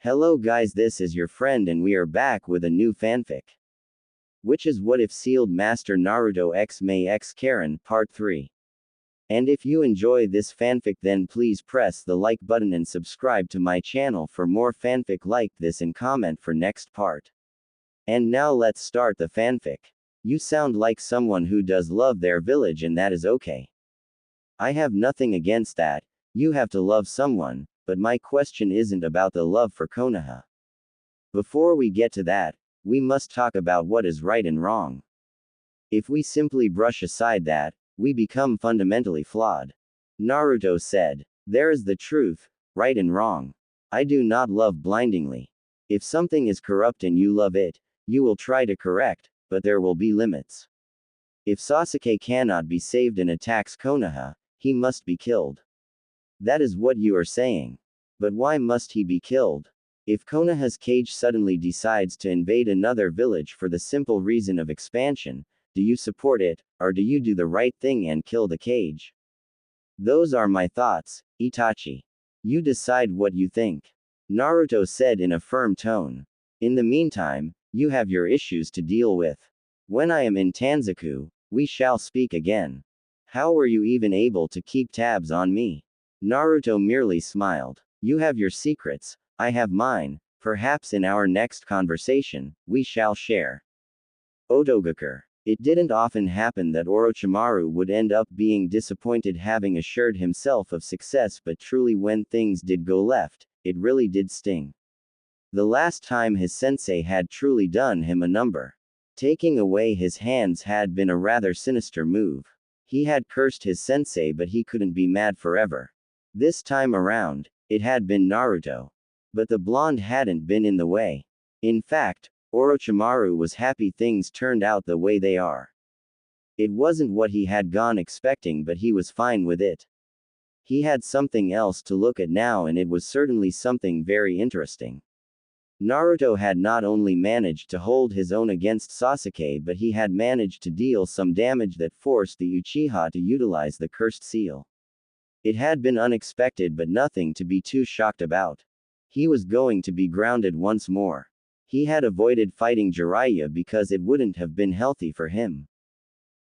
Hello guys, this is your friend and we are back with a new fanfic. Which is What If Sealed Master Naruto x May x Karin, Part 3. And if you enjoy this fanfic then please press the like button and subscribe to my channel for more fanfic like this and comment for next part. And now let's start the fanfic. You sound like someone who does love their village and that is okay. I have nothing against that, you have to love someone. But my question isn't about the love for Konoha. Before we get to that, we must talk about what is right and wrong. If we simply brush aside that, we become fundamentally flawed. Naruto said, "There is the truth, right and wrong. I do not love blindingly. If something is corrupt and you love it, you will try to correct, but there will be limits. If Sasuke cannot be saved and attacks Konoha, he must be killed. That is what you are saying. But why must he be killed? If Konoha's cage suddenly decides to invade another village for the simple reason of expansion, do you support it, or do you do the right thing and kill the cage? Those are my thoughts, Itachi. You decide what you think." Naruto said in a firm tone. "In the meantime, you have your issues to deal with. When I am in Tanzaku, we shall speak again. How were you even able to keep tabs on me?" Naruto merely smiled. "You have your secrets, I have mine, perhaps in our next conversation, we shall share." Otogakur. It didn't often happen that Orochimaru would end up being disappointed having assured himself of success, but truly when things did go left, it really did sting. The last time his sensei had truly done him a number. Taking away his hands had been a rather sinister move. He had cursed his sensei but he couldn't be mad forever. This time around, it had been Naruto. But the blonde hadn't been in the way. In fact, Orochimaru was happy things turned out the way they are. It wasn't what he had gone expecting but he was fine with it. He had something else to look at now and it was certainly something very interesting. Naruto had not only managed to hold his own against Sasuke but he had managed to deal some damage that forced the Uchiha to utilize the cursed seal. It had been unexpected but nothing to be too shocked about. He was going to be grounded once more. He had avoided fighting Jiraiya because it wouldn't have been healthy for him.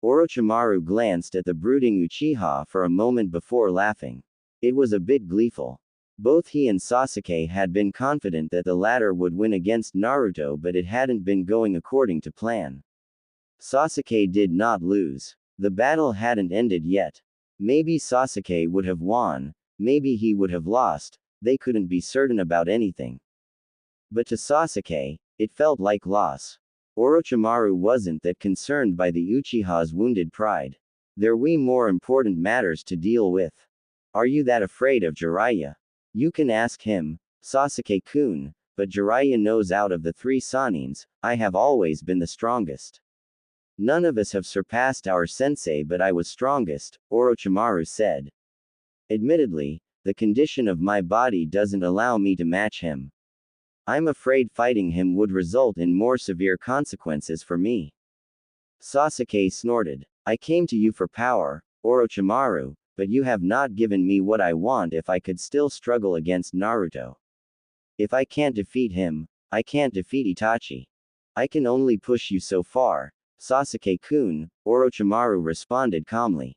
Orochimaru glanced at the brooding Uchiha for a moment before laughing. It was a bit gleeful. Both he and Sasuke had been confident that the latter would win against Naruto but it hadn't been going according to plan. Sasuke did not lose. The battle hadn't ended yet. Maybe Sasuke would have won, maybe he would have lost, they couldn't be certain about anything. But to Sasuke, it felt like loss. Orochimaru wasn't that concerned by the Uchiha's wounded pride. There were more important matters to deal with. Are you that afraid of Jiraiya? You can ask him, Sasuke-kun, but Jiraiya knows out of the 3 Sanins, I have always been the strongest. None of us have surpassed our sensei but I was strongest, Orochimaru said. Admittedly, the condition of my body doesn't allow me to match him. I'm afraid fighting him would result in more severe consequences for me. Sasuke snorted. I came to you for power, Orochimaru, but you have not given me what I want if I could still struggle against Naruto. If I can't defeat him, I can't defeat Itachi. I can only push you so far. Sasuke-kun, Orochimaru responded calmly.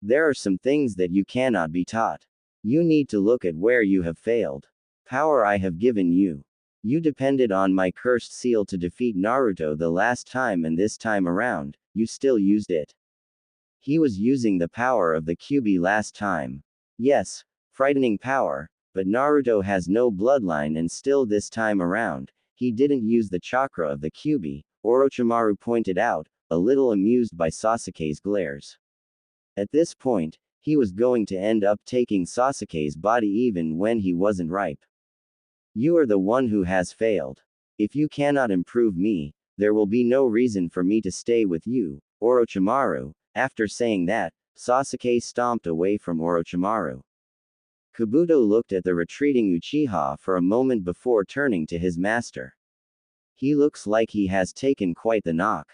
There are some things that you cannot be taught. You need to look at where you have failed. Power I have given you. You depended on my cursed seal to defeat Naruto the last time and this time around, you still used it. He was using the power of the Kyuubi last time. Yes, frightening power, but Naruto has no bloodline and still this time around, he didn't use the chakra of the Kyuubi. Orochimaru pointed out, a little amused by Sasuke's glares. At this point, he was going to end up taking Sasuke's body even when he wasn't ripe. You are the one who has failed. If you cannot improve me, there will be no reason for me to stay with you, Orochimaru. After saying that, Sasuke stomped away from Orochimaru. Kabuto looked at the retreating Uchiha for a moment before turning to his master. He looks like he has taken quite the knock.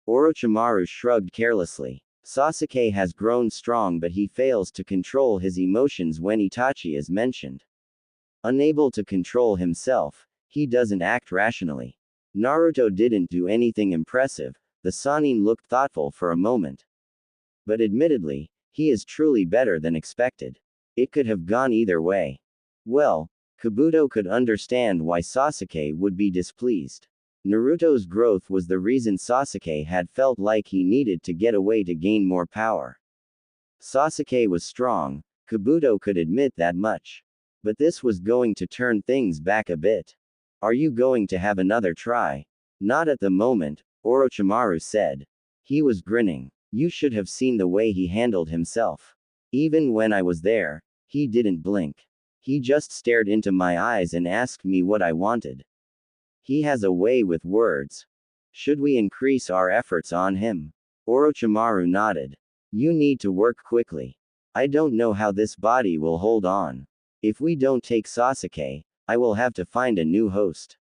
Orochimaru shrugged carelessly. Sasuke has grown strong but he fails to control his emotions when Itachi is mentioned. Unable to control himself, he doesn't act rationally. Naruto didn't do anything impressive. The Sannin looked thoughtful for a moment. But admittedly, he is truly better than expected. It could have gone either way. Well, Kabuto could understand why Sasuke would be displeased. Naruto's growth was the reason Sasuke had felt like he needed to get away to gain more power. Sasuke was strong, Kabuto could admit that much. But this was going to turn things back a bit. Are you going to have another try? Not at the moment, Orochimaru said. He was grinning. You should have seen the way he handled himself. Even when I was there, he didn't blink. He just stared into my eyes and asked me what I wanted. He has a way with words. Should we increase our efforts on him? Orochimaru nodded. You need to work quickly. I don't know how this body will hold on. If we don't take Sasuke, I will have to find a new host.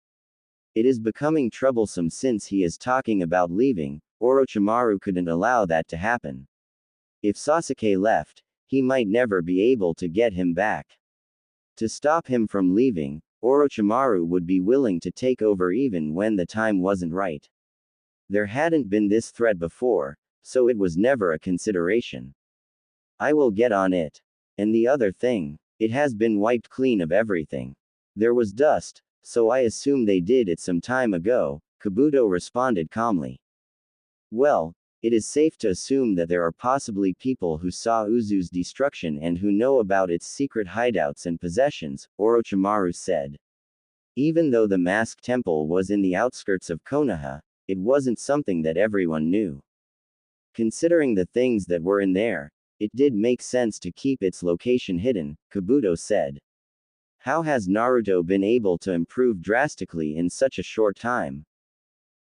It is becoming troublesome since he is talking about leaving. Orochimaru couldn't allow that to happen. If Sasuke left, he might never be able to get him back. To stop him from leaving, Orochimaru would be willing to take over even when the time wasn't right. There hadn't been this threat before, so it was never a consideration. I will get on it. And the other thing, it has been wiped clean of everything. There was dust, so I assume they did it some time ago, Kabuto responded calmly. Well, it is safe to assume that there are possibly people who saw Uzu's destruction and who know about its secret hideouts and possessions, Orochimaru said. Even though the masked temple was in the outskirts of Konoha, it wasn't something that everyone knew. Considering the things that were in there, it did make sense to keep its location hidden, Kabuto said. How has Naruto been able to improve drastically in such a short time?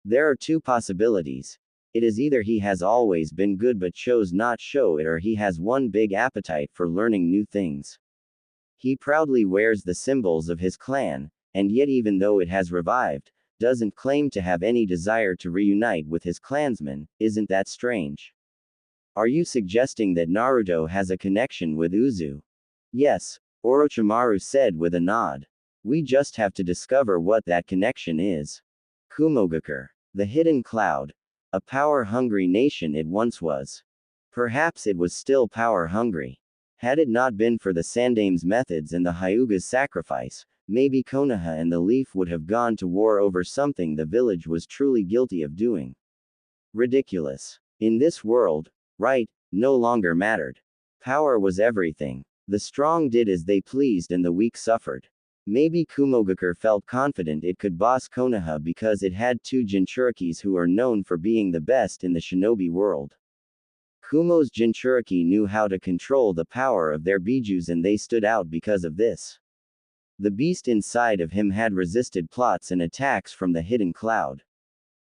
There are two possibilities. It is either he has always been good but chose not show it, or he has one big appetite for learning new things. He proudly wears the symbols of his clan, and yet even though it has revived, doesn't claim to have any desire to reunite with his clansmen. Isn't that strange? Are you suggesting that Naruto has a connection with Uzu? Yes, Orochimaru said with a nod. We just have to discover what that connection is. Kumogakure. The hidden cloud. A power-hungry nation it once was. Perhaps it was still power-hungry. Had it not been for the Sandame's methods and the Hyuga's sacrifice, maybe Konoha and the Leaf would have gone to war over something the village was truly guilty of doing. Ridiculous. In this world, right, no longer mattered. Power was everything. The strong did as they pleased and the weak suffered. Maybe Kumogakure felt confident it could boss Konoha because it had two Jinchurikis who are known for being the best in the shinobi world. Kumo's Jinchuriki knew how to control the power of their bijus and they stood out because of this. The beast inside of him had resisted plots and attacks from the hidden cloud.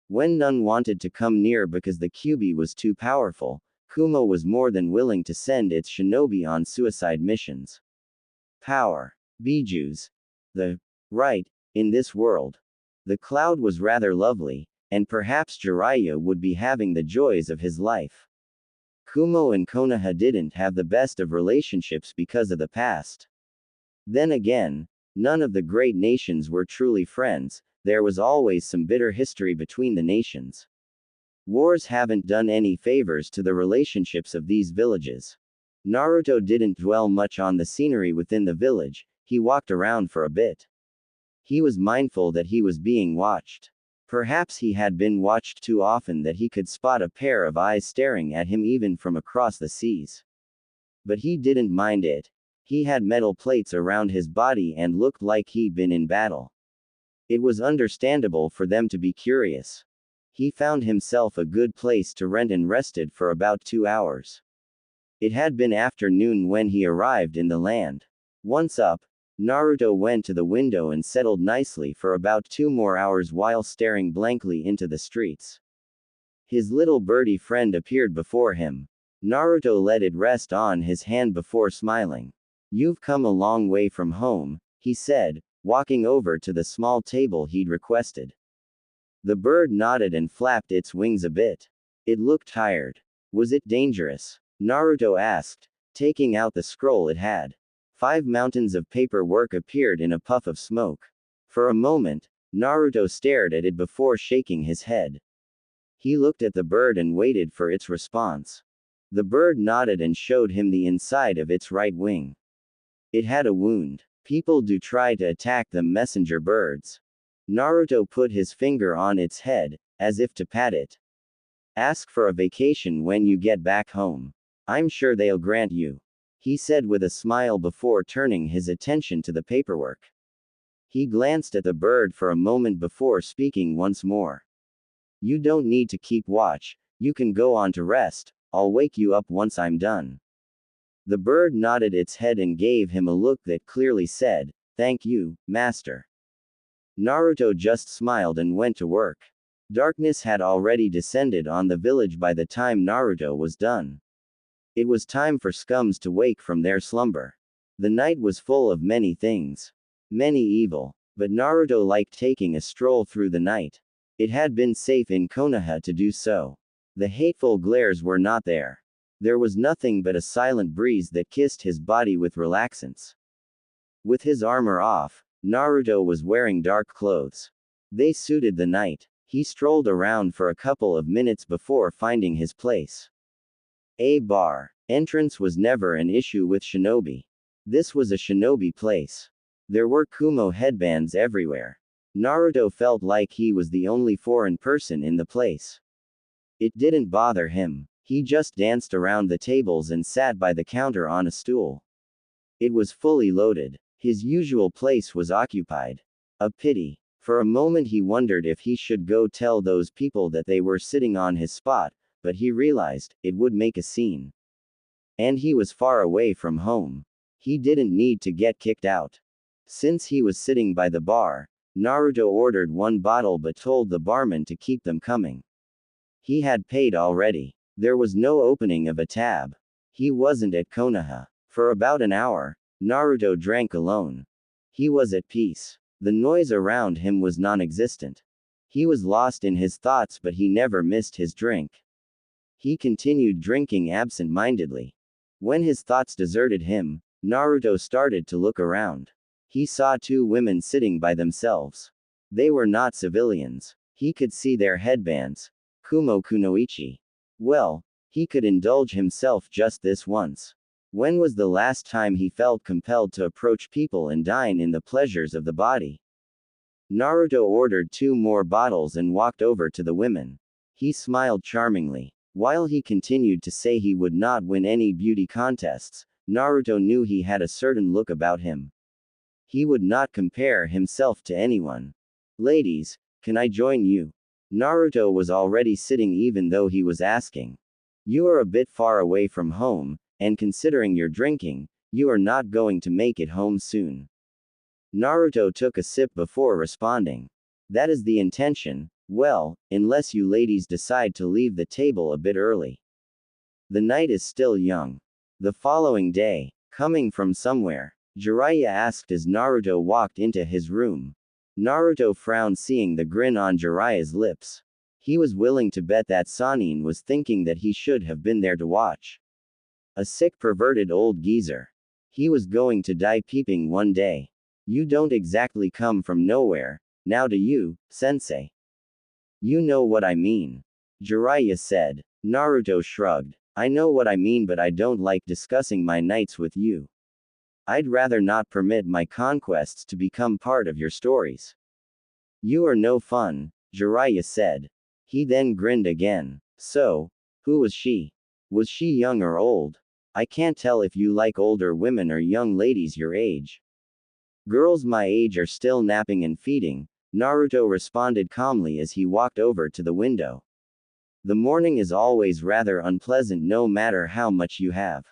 When none wanted to come near because the Kyuubi was too powerful, Kumo was more than willing to send its shinobi on suicide missions. Power. Bijus. In this world. The cloud was rather lovely, and perhaps Jiraiya would be having the joys of his life. Kumo and Konoha didn't have the best of relationships because of the past. Then again, none of the great nations were truly friends, there was always some bitter history between the nations. Wars haven't done any favors to the relationships of these villages. Naruto didn't dwell much on the scenery within the village, he walked around for a bit. He was mindful that he was being watched. Perhaps he had been watched too often that he could spot a pair of eyes staring at him even from across the seas. But he didn't mind it. He had metal plates around his body and looked like he'd been in battle. It was understandable for them to be curious. He found himself a good place to rent and rested for about 2 hours. It had been afternoon when he arrived in the land. Once up, Naruto went to the window and settled nicely for about 2 more hours while staring blankly into the streets. His little birdie friend appeared before him. Naruto let it rest on his hand before smiling. You've come a long way from home, he said, walking over to the small table he'd requested. The bird nodded and flapped its wings a bit. It looked tired. Was it dangerous? Naruto asked, taking out the scroll it had. 5 mountains of paperwork appeared in a puff of smoke. For a moment, Naruto stared at it before shaking his head. He looked at the bird and waited for its response. The bird nodded and showed him the inside of its right wing. It had a wound. People do try to attack the messenger birds. Naruto put his finger on its head, as if to pat it. Ask for a vacation when you get back home. I'm sure they'll grant you, he said with a smile before turning his attention to the paperwork. He glanced at the bird for a moment before speaking once more. You don't need to keep watch, you can go on to rest, I'll wake you up once I'm done. The bird nodded its head and gave him a look that clearly said, thank you, master. Naruto just smiled and went to work. Darkness had already descended on the village by the time Naruto was done. It was time for scums to wake from their slumber. The night was full of many things. Many evil. But Naruto liked taking a stroll through the night. It had been safe in Konoha to do so. The hateful glares were not there. There was nothing but a silent breeze that kissed his body with relaxance. With his armor off, Naruto was wearing dark clothes. They suited the night. He strolled around for a couple of minutes before finding his place. A bar. Entrance was never an issue with shinobi. This was a shinobi place. There were Kumo headbands everywhere. Naruto felt like he was the only foreign person in the place. It didn't bother him. He just danced around the tables and sat by the counter on a stool. It was fully loaded. His usual place was occupied. A pity. For a moment he wondered if he should go tell those people that they were sitting on his spot, but he realized it would make a scene. And he was far away from home. He didn't need to get kicked out. Since he was sitting by the bar, Naruto ordered 1 bottle but told the barman to keep them coming. He had paid already. There was no opening of a tab. He wasn't at Konoha. For about an hour, Naruto drank alone. He was at peace. The noise around him was non-existent. He was lost in his thoughts, but he never missed his drink. He continued drinking absent-mindedly. When his thoughts deserted him, Naruto started to look around. He saw 2 women sitting by themselves. They were not civilians. He could see their headbands. Kumo kunoichi. Well, he could indulge himself just this once. When was the last time he felt compelled to approach people and dine in the pleasures of the body? Naruto ordered 2 more bottles and walked over to the women. He smiled charmingly. While he continued to say he would not win any beauty contests, Naruto knew he had a certain look about him. He would not compare himself to anyone. Ladies, can I join you? Naruto was already sitting even though he was asking. You are a bit far away from home, and considering your drinking, you are not going to make it home soon. Naruto took a sip before responding. That is the intention, well, unless you ladies decide to leave the table a bit early. The night is still young. The following day, coming from somewhere, Jiraiya asked as Naruto walked into his room. Naruto frowned seeing the grin on Jiraiya's lips. He was willing to bet that Sannin was thinking that he should have been there to watch. A sick perverted old geezer. He was going to die peeping one day. You don't exactly come from nowhere, now do you, sensei? You know what I mean. Jiraiya said. Naruto shrugged. I know what I mean, but I don't like discussing my nights with you. I'd rather not permit my conquests to become part of your stories. You are no fun, Jiraiya said. He then grinned again. So, who was she? Was she young or old? I can't tell if you like older women or young ladies your age. Girls my age are still napping and feeding, Naruto responded calmly as he walked over to the window. The morning is always rather unpleasant no matter how much you have.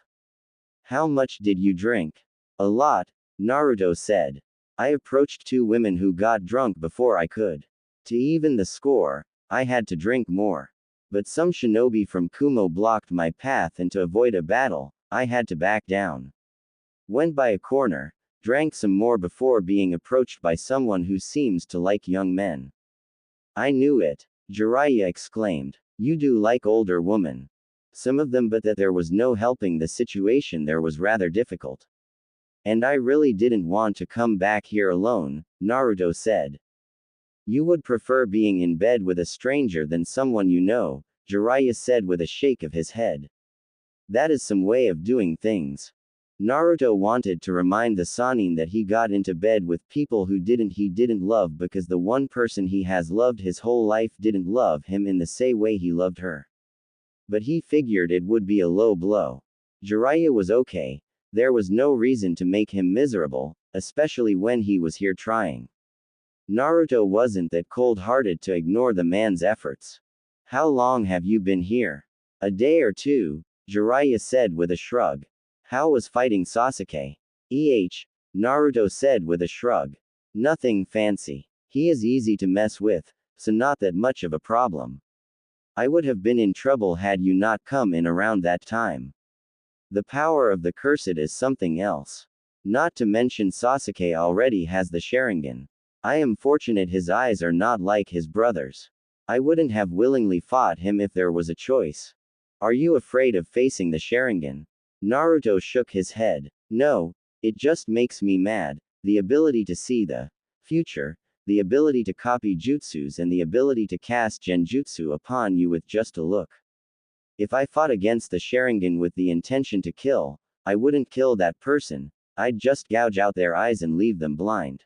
How much did you drink? A lot, Naruto said. I approached 2 women who got drunk before I could. To even the score, I had to drink more. But some shinobi from Kumo blocked my path, and to avoid a battle, I had to back down. Went by a corner, drank some more before being approached by someone who seems to like young men. I knew it, Jiraiya exclaimed. You do like older women. Some of them, but that there was no helping the situation there was rather difficult. And I really didn't want to come back here alone, Naruto said. You would prefer being in bed with a stranger than someone you know, Jiraiya said with a shake of his head. That is some way of doing things. Naruto wanted to remind the Sannin that he got into bed with people who he didn't love because the one person he has loved his whole life didn't love him in the same way he loved her. But he figured it would be a low blow. Jiraiya was okay. There was no reason to make him miserable, especially when he was here trying. Naruto wasn't that cold-hearted to ignore the man's efforts. How long have you been here? A day or two, Jiraiya said with a shrug. How was fighting Sasuke? Naruto said with a shrug. Nothing fancy. He is easy to mess with, so not that much of a problem. I would have been in trouble had you not come in around that time. The power of the cursed is something else. Not to mention Sasuke already has the Sharingan. I am fortunate his eyes are not like his brother's. I wouldn't have willingly fought him if there was a choice. Are you afraid of facing the Sharingan? Naruto shook his head. No, it just makes me mad. The ability to see the future, the ability to copy jutsus and the ability to cast genjutsu upon you with just a look. If I fought against the Sharingan with the intention to kill, I wouldn't kill that person, I'd just gouge out their eyes and leave them blind.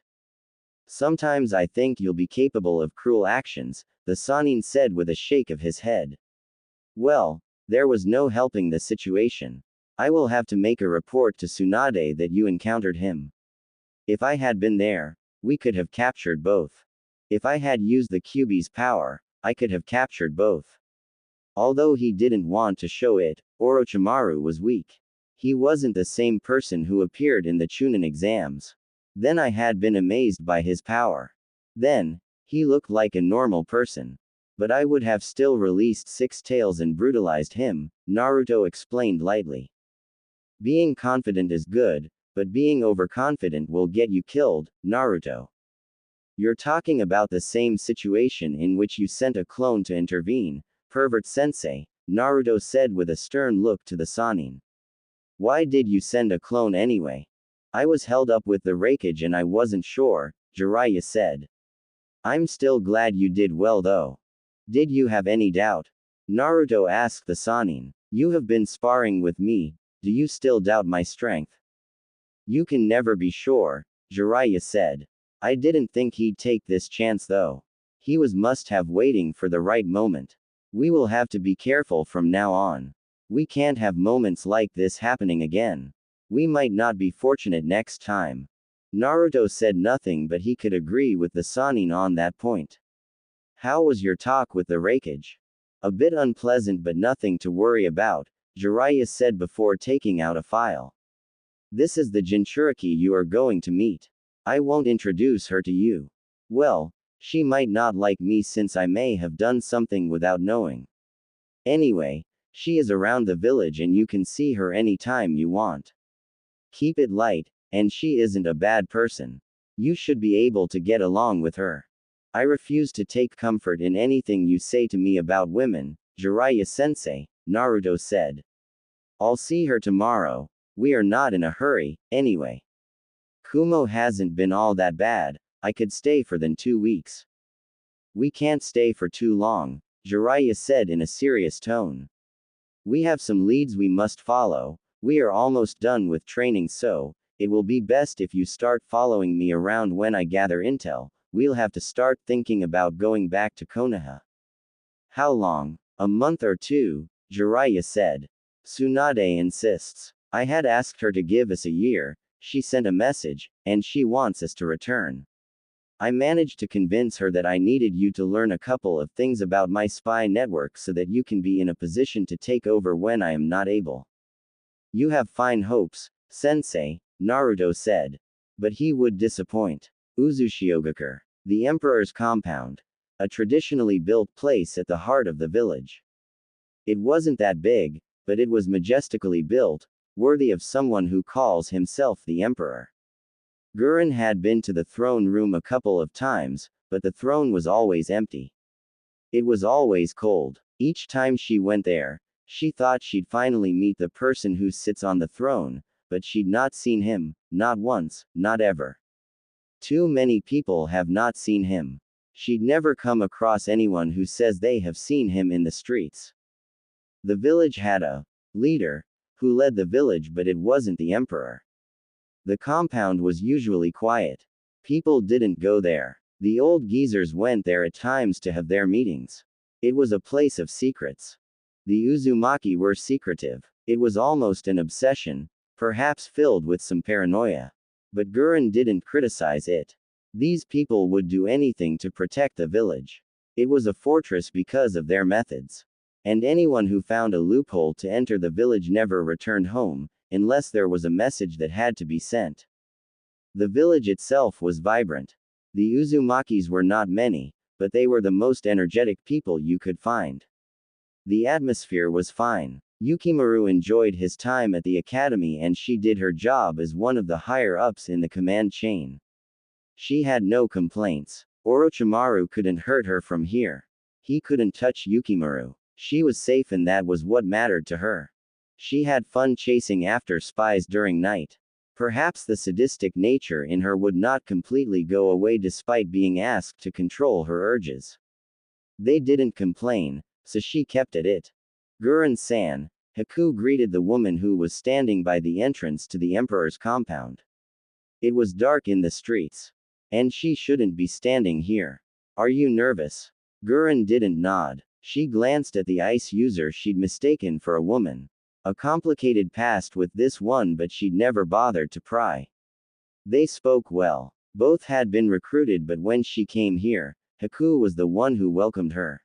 Sometimes I think you'll be capable of cruel actions, the Sannin said with a shake of his head. Well, there was no helping the situation. I will have to make a report to Tsunade that you encountered him. If I had been there, we could have captured both. If I had used the Kyuubi's power, I could have captured both. Although he didn't want to show it, Orochimaru was weak. He wasn't the same person who appeared in the Chunin exams. Then I had been amazed by his power. Then, he looked like a normal person. But I would have still released 6 tails and brutalized him, Naruto explained lightly. Being confident is good, but being overconfident will get you killed, Naruto. You're talking about the same situation in which you sent a clone to intervene, pervert sensei, Naruto said with a stern look to the Sannin. Why did you send a clone anyway? I was held up with the Raikage and I wasn't sure, Jiraiya said. I'm still glad you did well though. Did you have any doubt? Naruto asked the Sannin. You have been sparring with me, do you still doubt my strength? You can never be sure, Jiraiya said. I didn't think he'd take this chance though. He must have waiting for the right moment. We will have to be careful from now on. We can't have moments like this happening again. We might not be fortunate next time. Naruto said nothing but he could agree with the Sannin on that point. How was your talk with the Raikage? A bit unpleasant but nothing to worry about, Jiraiya said before taking out a file. This is the Jinchuriki you are going to meet. I won't introduce her to you. Well, she might not like me since I may have done something without knowing. Anyway, she is around the village and you can see her anytime you want. Keep it light, and she isn't a bad person. You should be able to get along with her. I refuse to take comfort in anything you say to me about women, Jiraiya sensei, Naruto said. I'll see her tomorrow. We are not in a hurry, anyway. Kumo hasn't been all that bad, I could stay for than 2 weeks. We can't stay for too long, Jiraiya said in a serious tone. We have some leads we must follow. We are almost done with training, so it will be best if you start following me around when I gather intel. We'll have to start thinking about going back to Konoha. How long? A month or 2, Jiraiya said. Tsunade insists. I had asked her to give us a year, she sent a message, and she wants us to return. I managed to convince her that I needed you to learn a couple of things about my spy network so that you can be in a position to take over when I am not able. You have fine hopes, sensei, Naruto said. But he would disappoint. Uzushiogakure, the emperor's compound. A traditionally built place at the heart of the village. It wasn't that big, but it was majestically built, worthy of someone who calls himself the emperor. Gurren had been to the throne room a couple of times, but the throne was always empty. It was always cold. Each time she went there, she thought she'd finally meet the person who sits on the throne, but she'd not seen him, not once, not ever. Too many people have not seen him. She'd never come across anyone who says they have seen him in the streets. The village had a leader who led the village, but it wasn't the emperor. The compound was usually quiet. People didn't go there. The old geezers went there at times to have their meetings. It was a place of secrets. The Uzumaki were secretive. It was almost an obsession, perhaps filled with some paranoia. But Gurren didn't criticize it. These people would do anything to protect the village. It was a fortress because of their methods. And anyone who found a loophole to enter the village never returned home, unless there was a message that had to be sent. The village itself was vibrant. The Uzumakis were not many, but they were the most energetic people you could find. The atmosphere was fine. Yukimaru enjoyed his time at the academy, and she did her job as one of the higher-ups in the command chain. She had no complaints. Orochimaru couldn't hurt her from here. He couldn't touch Yukimaru. She was safe, and that was what mattered to her. She had fun chasing after spies during night. Perhaps the sadistic nature in her would not completely go away despite being asked to control her urges. They didn't complain, so she kept at it. Gurren-san, Haku greeted the woman who was standing by the entrance to the emperor's compound. It was dark in the streets. And she shouldn't be standing here. Are you nervous? Gurren didn't nod. She glanced at the ice user she'd mistaken for a woman. A complicated past with this one, but she'd never bothered to pry. They spoke well. Both had been recruited, but when she came here, Haku was the one who welcomed her.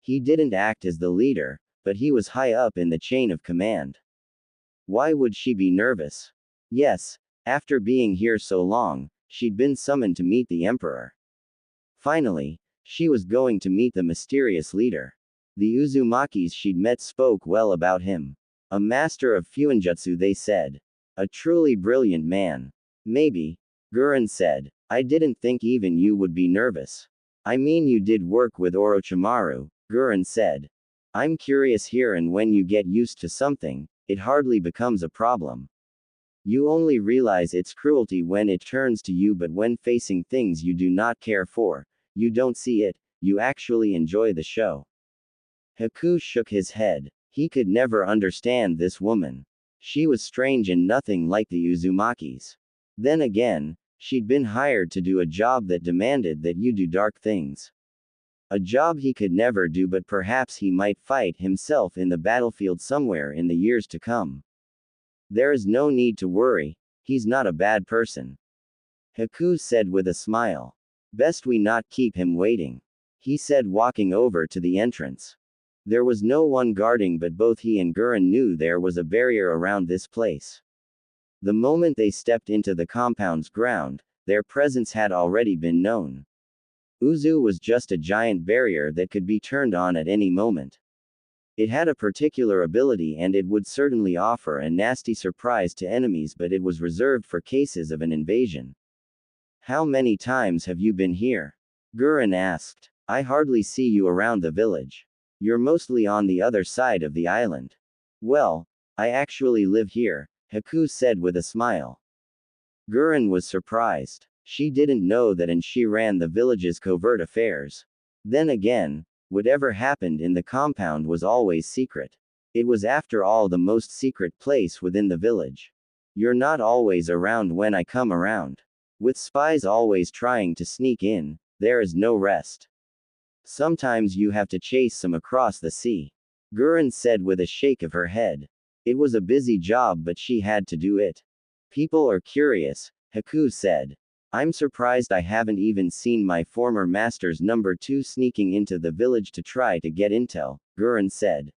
He didn't act as the leader, but he was high up in the chain of command. Why would she be nervous? Yes, after being here so long, she'd been summoned to meet the emperor. Finally, she was going to meet the mysterious leader. The Uzumakis she'd met spoke well about him. A master of Fuinjutsu, they said. A truly brilliant man. Maybe, Gurren said. I didn't think even you would be nervous. I mean, you did work with Orochimaru, Gurren said. I'm curious here, and when you get used to something, it hardly becomes a problem. You only realize its cruelty when it turns to you, but when facing things you do not care for, you don't see it, you actually enjoy the show. Haku shook his head. He could never understand this woman. She was strange and nothing like the Uzumakis. Then again, she'd been hired to do a job that demanded that you do dark things. A job he could never do, but perhaps he might fight himself in the battlefield somewhere in the years to come. There is no need to worry, he's not a bad person. Haku said with a smile. Best we not keep him waiting. He said, walking over to the entrance. There was no one guarding, but both he and Gurren knew there was a barrier around this place. The moment they stepped into the compound's ground, their presence had already been known. Uzu was just a giant barrier that could be turned on at any moment. It had a particular ability, and it would certainly offer a nasty surprise to enemies, but it was reserved for cases of an invasion. How many times have you been here? Gurren asked. I hardly see you around the village. You're mostly on the other side of the island. Well, I actually live here, Haku said with a smile. Gurren was surprised. She didn't know that, and she ran the village's covert affairs. Then again, whatever happened in the compound was always secret. It was, after all, the most secret place within the village. You're not always around when I come around. With spies always trying to sneak in, there is no rest. Sometimes you have to chase some across the sea. Gurren said with a shake of her head. It was a busy job, but she had to do it. People are curious, Haku said. I'm surprised I haven't even seen my former master's number 2 sneaking into the village to try to get intel, Gurren said.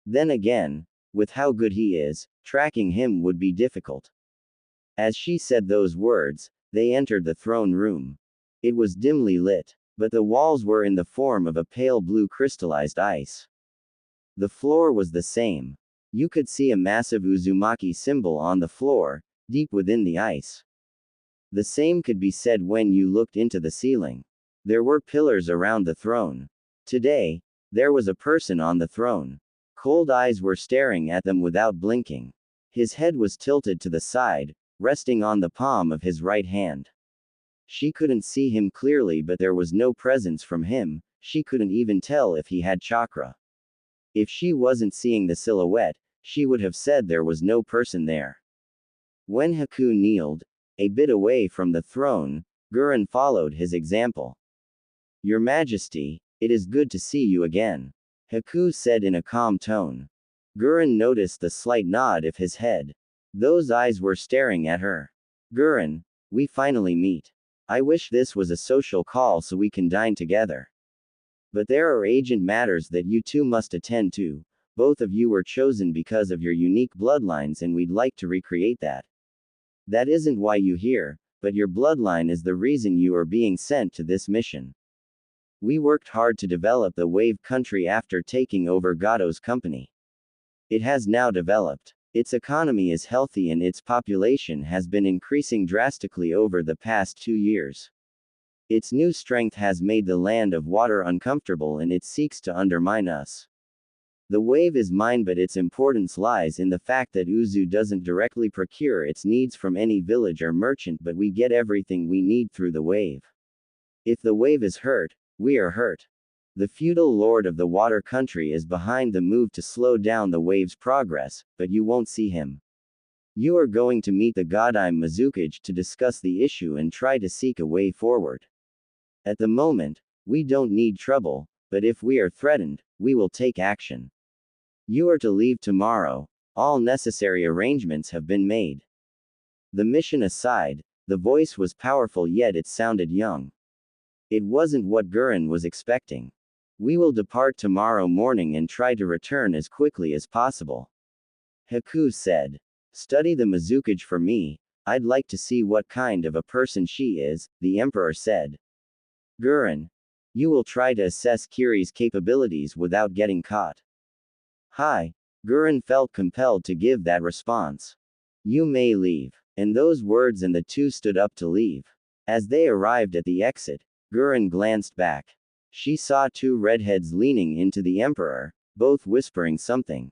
Then again, with how good he is, tracking him would be difficult. As she said those words, they entered the throne room. It was dimly lit, but the walls were in the form of a pale blue crystallized ice. The floor was the same. You could see a massive Uzumaki symbol on the floor, deep within the ice. The same could be said when you looked into the ceiling. There were pillars around the throne. Today, there was a person on the throne. Cold eyes were staring at them without blinking. His head was tilted to the side, resting on the palm of his right hand. She couldn't see him clearly, but there was no presence from him. She couldn't even tell if he had chakra. If she wasn't seeing the silhouette, she would have said there was no person there. When Haku kneeled, a bit away from the throne, Gurren followed his example. Your Majesty, it is good to see you again, Haku said in a calm tone. Gurren noticed the slight nod of his head. Those eyes were staring at her. Gurren, we finally meet. I wish this was a social call so we can dine together. But there are agent matters that you two must attend to. Both of you were chosen because of your unique bloodlines and we'd like to recreate that. That isn't why you're here, but your bloodline is the reason you are being sent to this mission. We worked hard to develop the Wave country after taking over Gato's company. It has now developed. Its economy is healthy and its population has been increasing drastically over the past 2 years. Its new strength has made the land of water uncomfortable and it seeks to undermine us. The Wave is mine, but its importance lies in the fact that Uzu doesn't directly procure its needs from any village or merchant, but we get everything we need through the Wave. If the Wave is hurt, we are hurt. The feudal lord of the water country is behind the move to slow down the Wave's progress, but you won't see him. You are going to meet the Godime Mizukage to discuss the issue and try to seek a way forward. At the moment, we don't need trouble, but if we are threatened, we will take action. You are to leave tomorrow. All necessary arrangements have been made. The mission aside, the voice was powerful yet it sounded young. It wasn't what Gurren was expecting. We will depart tomorrow morning and try to return as quickly as possible. Haku said. Study the Mizukage for me, I'd like to see what kind of a person she is, the Emperor said. Gurren. You will try to assess Kiri's capabilities without getting caught. Hi. Gurren felt compelled to give that response. You may leave. And those words and the two stood up to leave. As they arrived at the exit, Gurren glanced back. She saw two redheads leaning into the Emperor, both whispering something.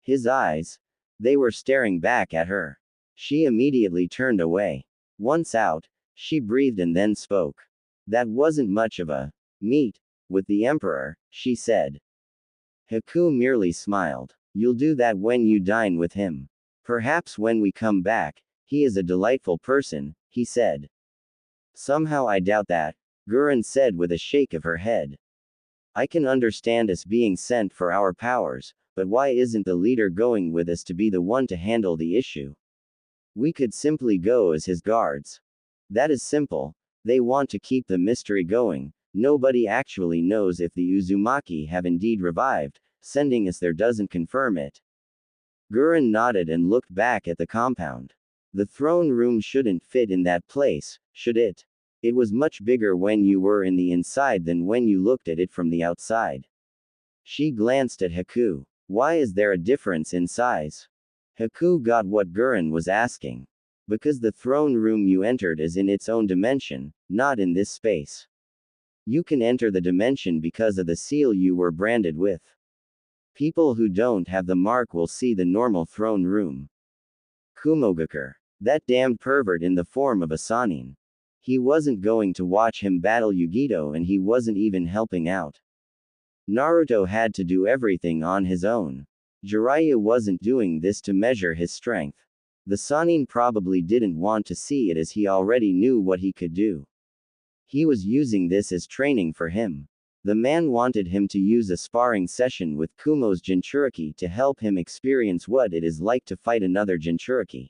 His eyes, they were staring back at her. She immediately turned away. Once out, she breathed and then spoke. That wasn't much of a meet with the Emperor, she said. Haku merely smiled. You'll do that when you dine with him. Perhaps when we come back, he is a delightful person, he said. Somehow I doubt that, Gurren said with a shake of her head. I can understand us being sent for our powers, but why isn't the leader going with us to be the one to handle the issue? We could simply go as his guards. That is simple. They want to keep the mystery going. Nobody actually knows if the Uzumaki have indeed revived. Sending us there doesn't confirm it. Gurren nodded and looked back at the compound. The throne room shouldn't fit in that place, should it? It was much bigger when you were in the inside than when you looked at it from the outside. She glanced at Haku. Why is there a difference in size? Haku got what Gurren was asking. Because the throne room you entered is in its own dimension, not in this space. You can enter the dimension because of the seal you were branded with. People who don't have the mark will see the normal throne room. Kumogakure. That damned pervert in the form of a Sanin. He wasn't going to watch him battle Yugito and he wasn't even helping out. Naruto had to do everything on his own. Jiraiya wasn't doing this to measure his strength. The Sanin probably didn't want to see it as he already knew what he could do. He was using this as training for him. The man wanted him to use a sparring session with Kumo's Jinchuriki to help him experience what it is like to fight another Jinchuriki.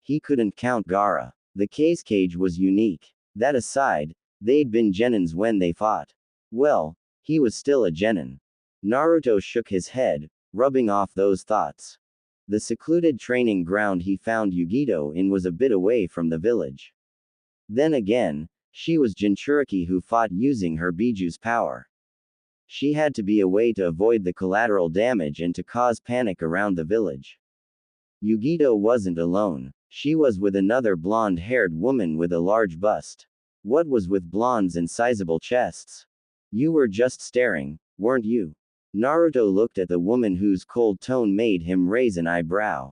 He couldn't count Gaara. The cage was unique. That aside, they'd been genins when they fought. Well, he was still a genin. Naruto shook his head, rubbing off those thoughts. The secluded training ground he found Yugito in was a bit away from the village. Then again, she was Jinchuriki who fought using her Biju's power. She had to be away to avoid the collateral damage and to cause panic around the village. Yugito wasn't alone. She was with another blonde-haired woman with a large bust. What was with blondes and sizable chests? You were just staring, weren't you? Naruto looked at the woman whose cold tone made him raise an eyebrow.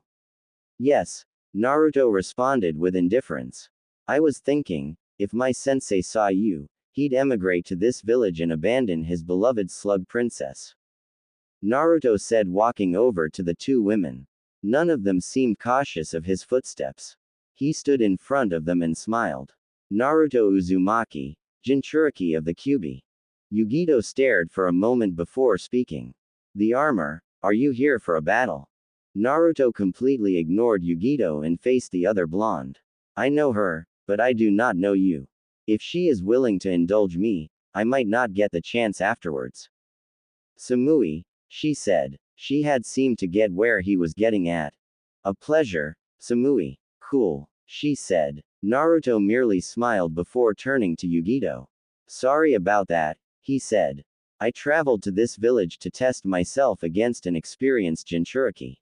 Yes, Naruto responded with indifference. I was thinking, if my sensei saw you, he'd emigrate to this village and abandon his beloved slug princess. Naruto said, walking over to the two women. None of them seemed cautious of his footsteps. He stood in front of them and smiled. Naruto Uzumaki, Jinchuriki of the Kyuubi. Yugito stared for a moment before speaking. The armor, are you here for a battle? Naruto completely ignored Yugito and faced the other blonde. I know her, but I do not know you. If she is willing to indulge me, I might not get the chance afterwards. Samui, she said. She had seemed to get where he was getting at. A pleasure, Samui. Cool, she said. Naruto merely smiled before turning to Yugito. Sorry about that, he said. I traveled to this village to test myself against an experienced Jinchuriki.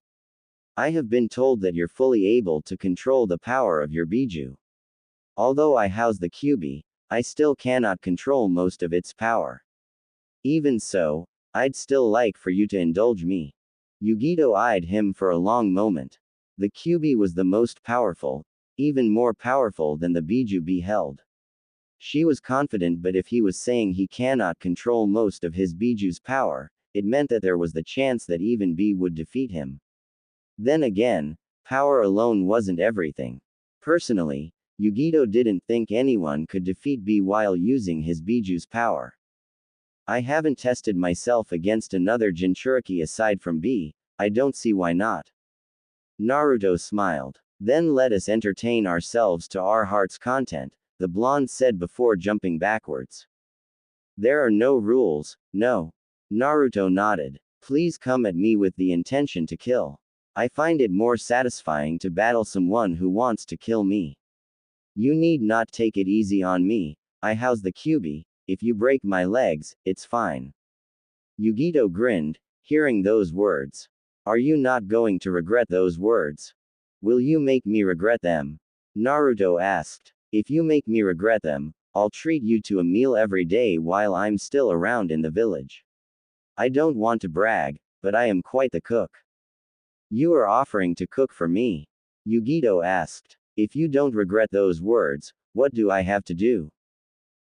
I have been told that you're fully able to control the power of your Biju. Although I house the Kyuubi, I still cannot control most of its power. Even so, I'd still like for you to indulge me. Yugito eyed him for a long moment. The Kyuubi was the most powerful, even more powerful than the Biju B held. She was confident, but if he was saying he cannot control most of his Biju's power, it meant that there was the chance that even B would defeat him. Then again, power alone wasn't everything. Personally, Yugito didn't think anyone could defeat B while using his Biju's power. I haven't tested myself against another Jinchuriki aside from B, I don't see why not. Naruto smiled. Then let us entertain ourselves to our heart's content, the blonde said before jumping backwards. There are no rules, no. Naruto nodded. Please come at me with the intention to kill. I find it more satisfying to battle someone who wants to kill me. You need not take it easy on me, I house the Kyuubi, if you break my legs, it's fine. Yugito grinned, hearing those words. Are you not going to regret those words? Will you make me regret them? Naruto asked. If you make me regret them, I'll treat you to a meal every day while I'm still around in the village. I don't want to brag, but I am quite the cook. You are offering to cook for me? Yugito asked. If you don't regret those words, what do I have to do?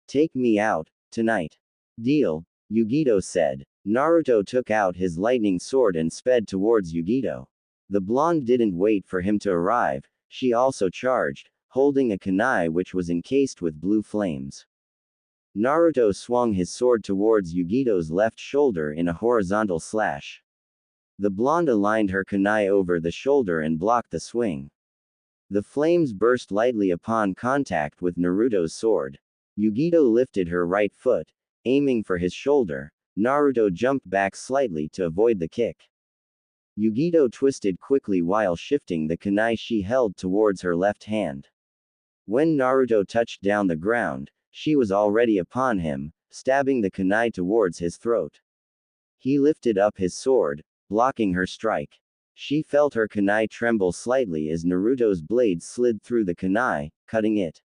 Take me out, tonight. Deal, Yugito said. Naruto took out his lightning sword and sped towards Yugito. The blonde didn't wait for him to arrive, she also charged, holding a kunai which was encased with blue flames. Naruto swung his sword towards Yugito's left shoulder in a horizontal slash. The blonde aligned her kunai over the shoulder and blocked the swing. The flames burst lightly upon contact with Naruto's sword. Yugito lifted her right foot, aiming for his shoulder. Naruto jumped back slightly to avoid the kick. Yugito twisted quickly while shifting the kunai she held towards her left hand. When Naruto touched down the ground, she was already upon him, stabbing the kunai towards his throat. He lifted up his sword, blocking her strike. She felt her kunai tremble slightly as Naruto's blade slid through the kunai, cutting it.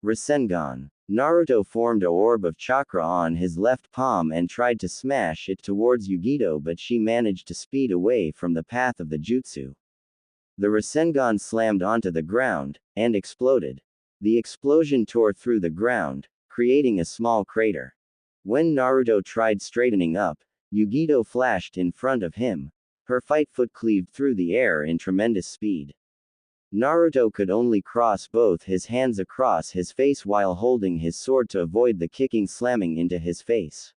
Rasengan. Naruto formed a orb of chakra on his left palm and tried to smash it towards Yugito, but she managed to speed away from the path of the jutsu. The Rasengan slammed onto the ground, and exploded. The explosion tore through the ground, creating a small crater. When Naruto tried straightening up, Yugito flashed in front of him. Her fight foot cleaved through the air in tremendous speed. Naruto could only cross both his hands across his face while holding his sword to avoid the kicking slamming into his face.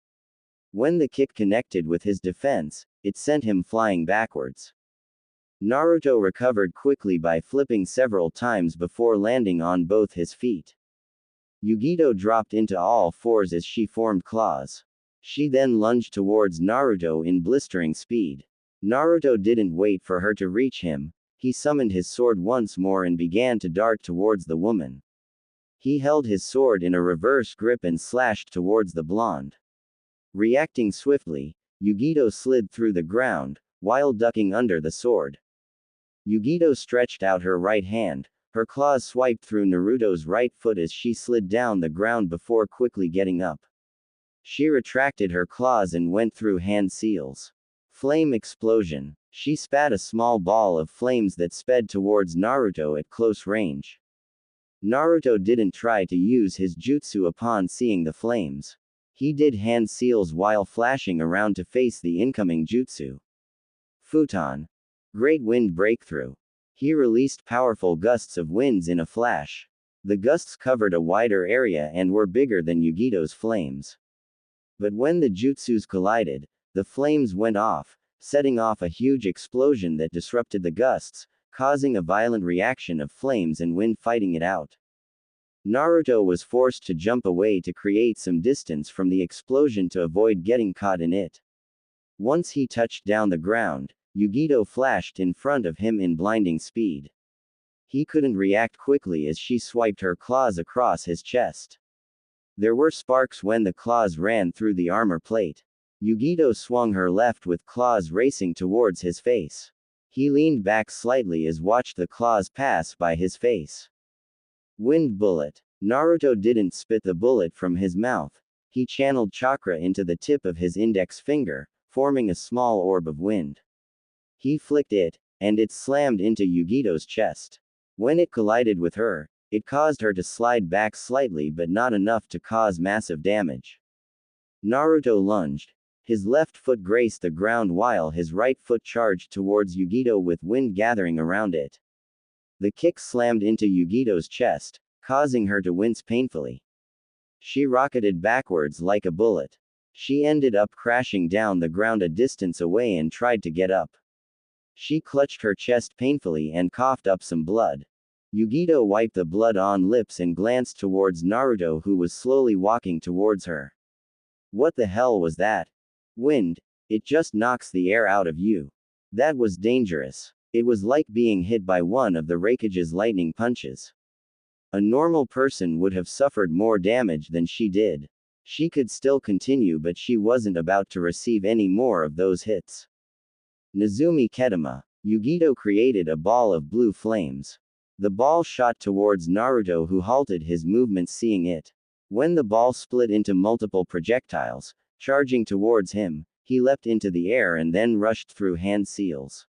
When the kick connected with his defense, it sent him flying backwards. Naruto recovered quickly by flipping several times before landing on both his feet. Yugito dropped into all fours as she formed claws. She then lunged towards Naruto in blistering speed. Naruto didn't wait for her to reach him. He summoned his sword once more and began to dart towards the woman. He held his sword in a reverse grip and slashed towards the blonde. Reacting swiftly, Yugito slid through the ground, while ducking under the sword. Yugito stretched out her right hand, her claws swiped through Naruto's right foot as she slid down the ground before quickly getting up. She retracted her claws and went through hand seals. Flame explosion. She spat a small ball of flames that sped towards Naruto at close range. Naruto didn't try to use his jutsu upon seeing the flames. He did hand seals while flashing around to face the incoming jutsu. Futon. Great wind breakthrough. He released powerful gusts of winds in a flash. The gusts covered a wider area and were bigger than Yugito's flames. But when the jutsus collided, the flames went off, setting off a huge explosion that disrupted the gusts, causing a violent reaction of flames and wind fighting it out. Naruto was forced to jump away to create some distance from the explosion to avoid getting caught in it. Once he touched down the ground, Yugito flashed in front of him in blinding speed. He couldn't react quickly as she swiped her claws across his chest. There were sparks when the claws ran through the armor plate. Yugito swung her left with claws racing towards his face. He leaned back slightly as watched the claws pass by his face. Wind bullet. Naruto didn't spit the bullet from his mouth. He channeled chakra into the tip of his index finger, forming a small orb of wind. He flicked it, and it slammed into Yugito's chest. When it collided with her, it caused her to slide back slightly but not enough to cause massive damage. Naruto lunged. His left foot graced the ground while his right foot charged towards Yugito with wind gathering around it. The kick slammed into Yugito's chest, causing her to wince painfully. She rocketed backwards like a bullet. She ended up crashing down the ground a distance away and tried to get up. She clutched her chest painfully and coughed up some blood. Yugito wiped the blood on lips and glanced towards Naruto, who was slowly walking towards her. What the hell was that? Wind. It just knocks the air out of you. That was dangerous. It was like being hit by one of the Raikage's lightning punches. A normal person would have suffered more damage than she did. She could still continue, but she wasn't about to receive any more of those hits. Nezumi Kedama. Yugito created a ball of blue flames. The ball shot towards Naruto, who halted his movements seeing it. When the ball split into multiple projectiles, charging towards him, he leapt into the air and then rushed through hand seals.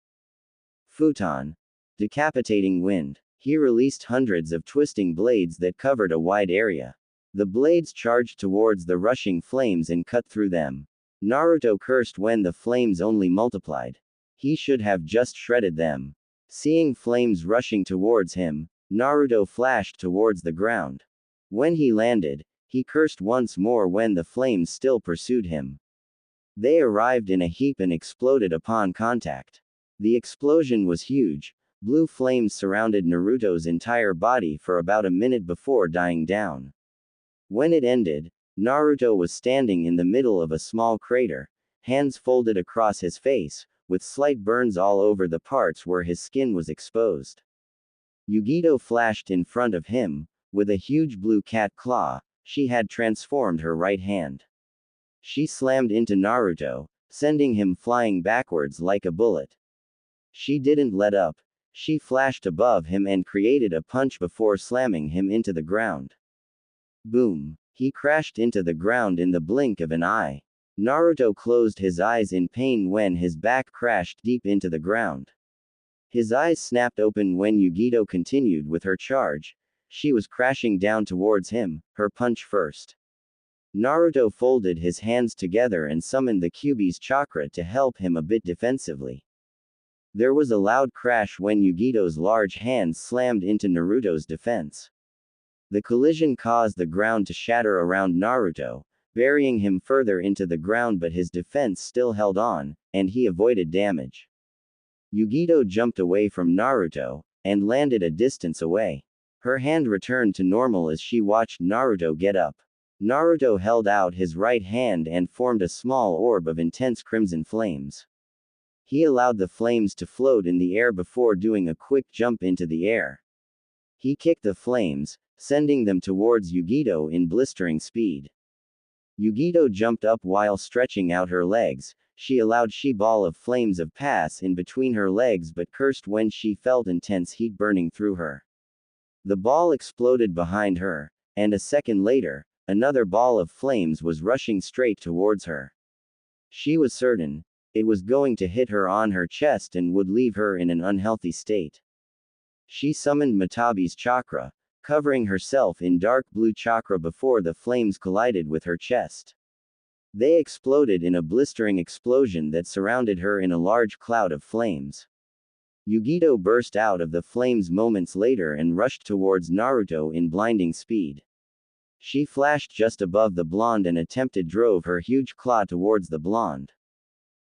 Futon. Decapitating wind. He released hundreds of twisting blades that covered a wide area. The blades charged towards the rushing flames and cut through them. Naruto cursed when the flames only multiplied. He should have just shredded them. Seeing flames rushing towards him, Naruto flashed towards the ground. When he landed, he cursed once more when the flames still pursued him. They arrived in a heap and exploded upon contact. The explosion was huge. Blue flames surrounded Naruto's entire body for about a minute before dying down. When it ended, Naruto was standing in the middle of a small crater, hands folded across his face, with slight burns all over the parts where his skin was exposed. Yugito flashed in front of him, with a huge blue cat claw. She had transformed her right hand. She slammed into Naruto, sending him flying backwards like a bullet. She didn't let up. She flashed above him and created a punch before slamming him into the ground. Boom. He crashed into the ground in the blink of an eye. Naruto closed his eyes in pain when his back crashed deep into the ground. His eyes snapped open when Yugito continued with her charge. She was crashing down towards him, her punch first. Naruto folded his hands together and summoned the Kyuubi's chakra to help him a bit defensively. There was a loud crash when Yugito's large hands slammed into Naruto's defense. The collision caused the ground to shatter around Naruto, burying him further into the ground, but his defense still held on, and he avoided damage. Yugito jumped away from Naruto, and landed a distance away. Her hand returned to normal as she watched Naruto get up. Naruto held out his right hand and formed a small orb of intense crimson flames. He allowed the flames to float in the air before doing a quick jump into the air. He kicked the flames, sending them towards Yugito in blistering speed. Yugito jumped up while stretching out her legs. She allowed she ball of flames of pass in between her legs but cursed when she felt intense heat burning through her. The ball exploded behind her, and a second later, another ball of flames was rushing straight towards her. She was certain. It was going to hit her on her chest and would leave her in an unhealthy state. She summoned Matabi's chakra, covering herself in dark blue chakra before the flames collided with her chest. They exploded in a blistering explosion that surrounded her in a large cloud of flames. Yugito burst out of the flames moments later and rushed towards Naruto in blinding speed. She flashed just above the blonde and attempted drove her huge claw towards the blonde.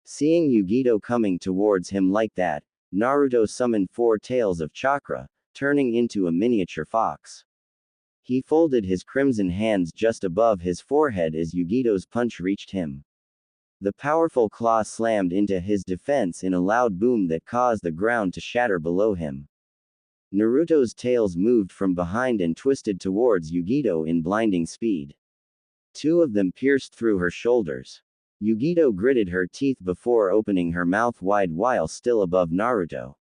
Seeing Yugito coming towards him like that, Naruto summoned 4 tails of chakra, turning into a miniature fox. He folded his crimson hands just above his forehead as Yugito's punch reached him. The powerful claw slammed into his defense in a loud boom that caused the ground to shatter below him. Naruto's tails moved from behind and twisted towards Yugito in blinding speed. 2 of them pierced through her shoulders. Yugito gritted her teeth before opening her mouth wide while still above Naruto.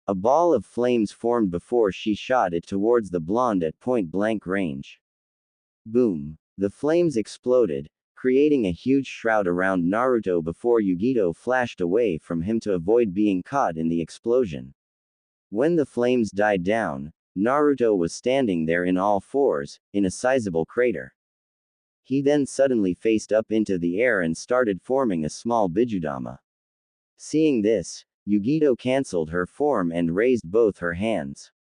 A ball of flames formed before she shot it towards the blonde at point-blank range. Boom! The flames exploded, creating a huge shroud around Naruto before Yugito flashed away from him to avoid being caught in the explosion. When the flames died down, Naruto was standing there in all fours, in a sizable crater. He then suddenly faced up into the air and started forming a small Bijudama. Seeing this, Yugito cancelled her form and raised both her hands.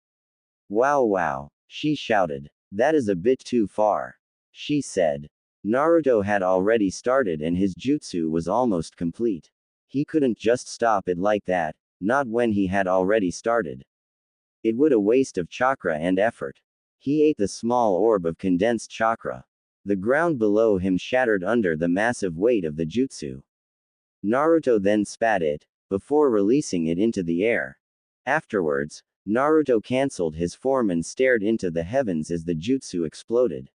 Wow wow, she shouted. That is a bit too far. She said. Naruto had already started and his jutsu was almost complete. He couldn't just stop it like that, not when he had already started. It would a waste of chakra and effort. He ate the small orb of condensed chakra. The ground below him shattered under the massive weight of the jutsu. Naruto then spat it, before releasing it into the air. Afterwards, Naruto cancelled his form and stared into the heavens as the jutsu exploded.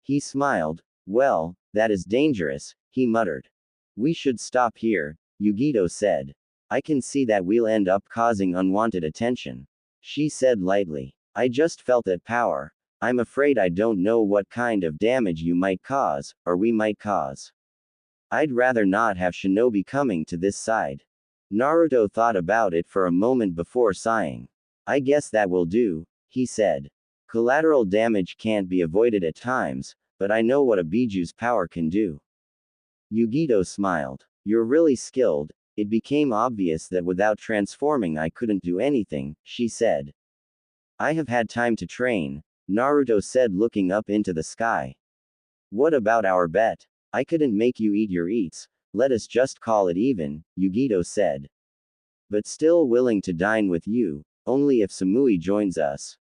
He smiled. Well, that is dangerous, he muttered. We should stop here, Yugito said. I can see that we'll end up causing unwanted attention. She said lightly. I just felt that power. I'm afraid I don't know what kind of damage you might cause, or we might cause. I'd rather not have shinobi coming to this side. Naruto thought about it for a moment before sighing. I guess that will do, he said. Collateral damage can't be avoided at times, but I know what a Biju's power can do. Yugito smiled. You're really skilled. It became obvious that without transforming I couldn't do anything, she said. I have had time to train, Naruto said looking up into the sky. What about our bet? I couldn't make you eat your eats, let us just call it even, Yugito said. But still willing to dine with you, only if Samui joins us.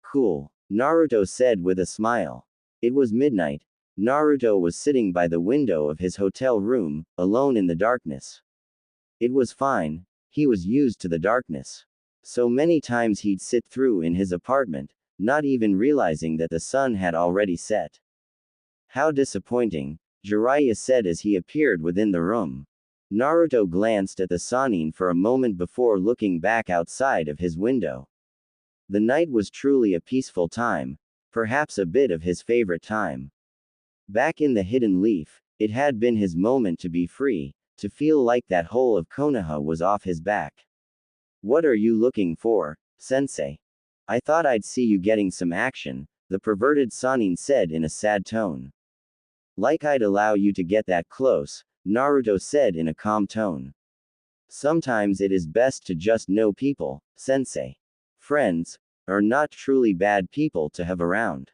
Cool, Naruto said with a smile. It was midnight. Naruto was sitting by the window of his hotel room, alone in the darkness. It was fine, he was used to the darkness. So many times he'd sit through in his apartment, not even realizing that the sun had already set. How disappointing, Jiraiya said as he appeared within the room. Naruto glanced at the Sannin for a moment before looking back outside of his window. The night was truly a peaceful time, perhaps a bit of his favorite time. Back in the hidden leaf, it had been his moment to be free, to feel like that whole of Konoha was off his back. What are you looking for, sensei? I thought I'd see you getting some action, the perverted Sannin said in a sad tone. Like I'd allow you to get that close, Naruto said in a calm tone. Sometimes it is best to just know people, sensei. Friends are not truly bad people to have around.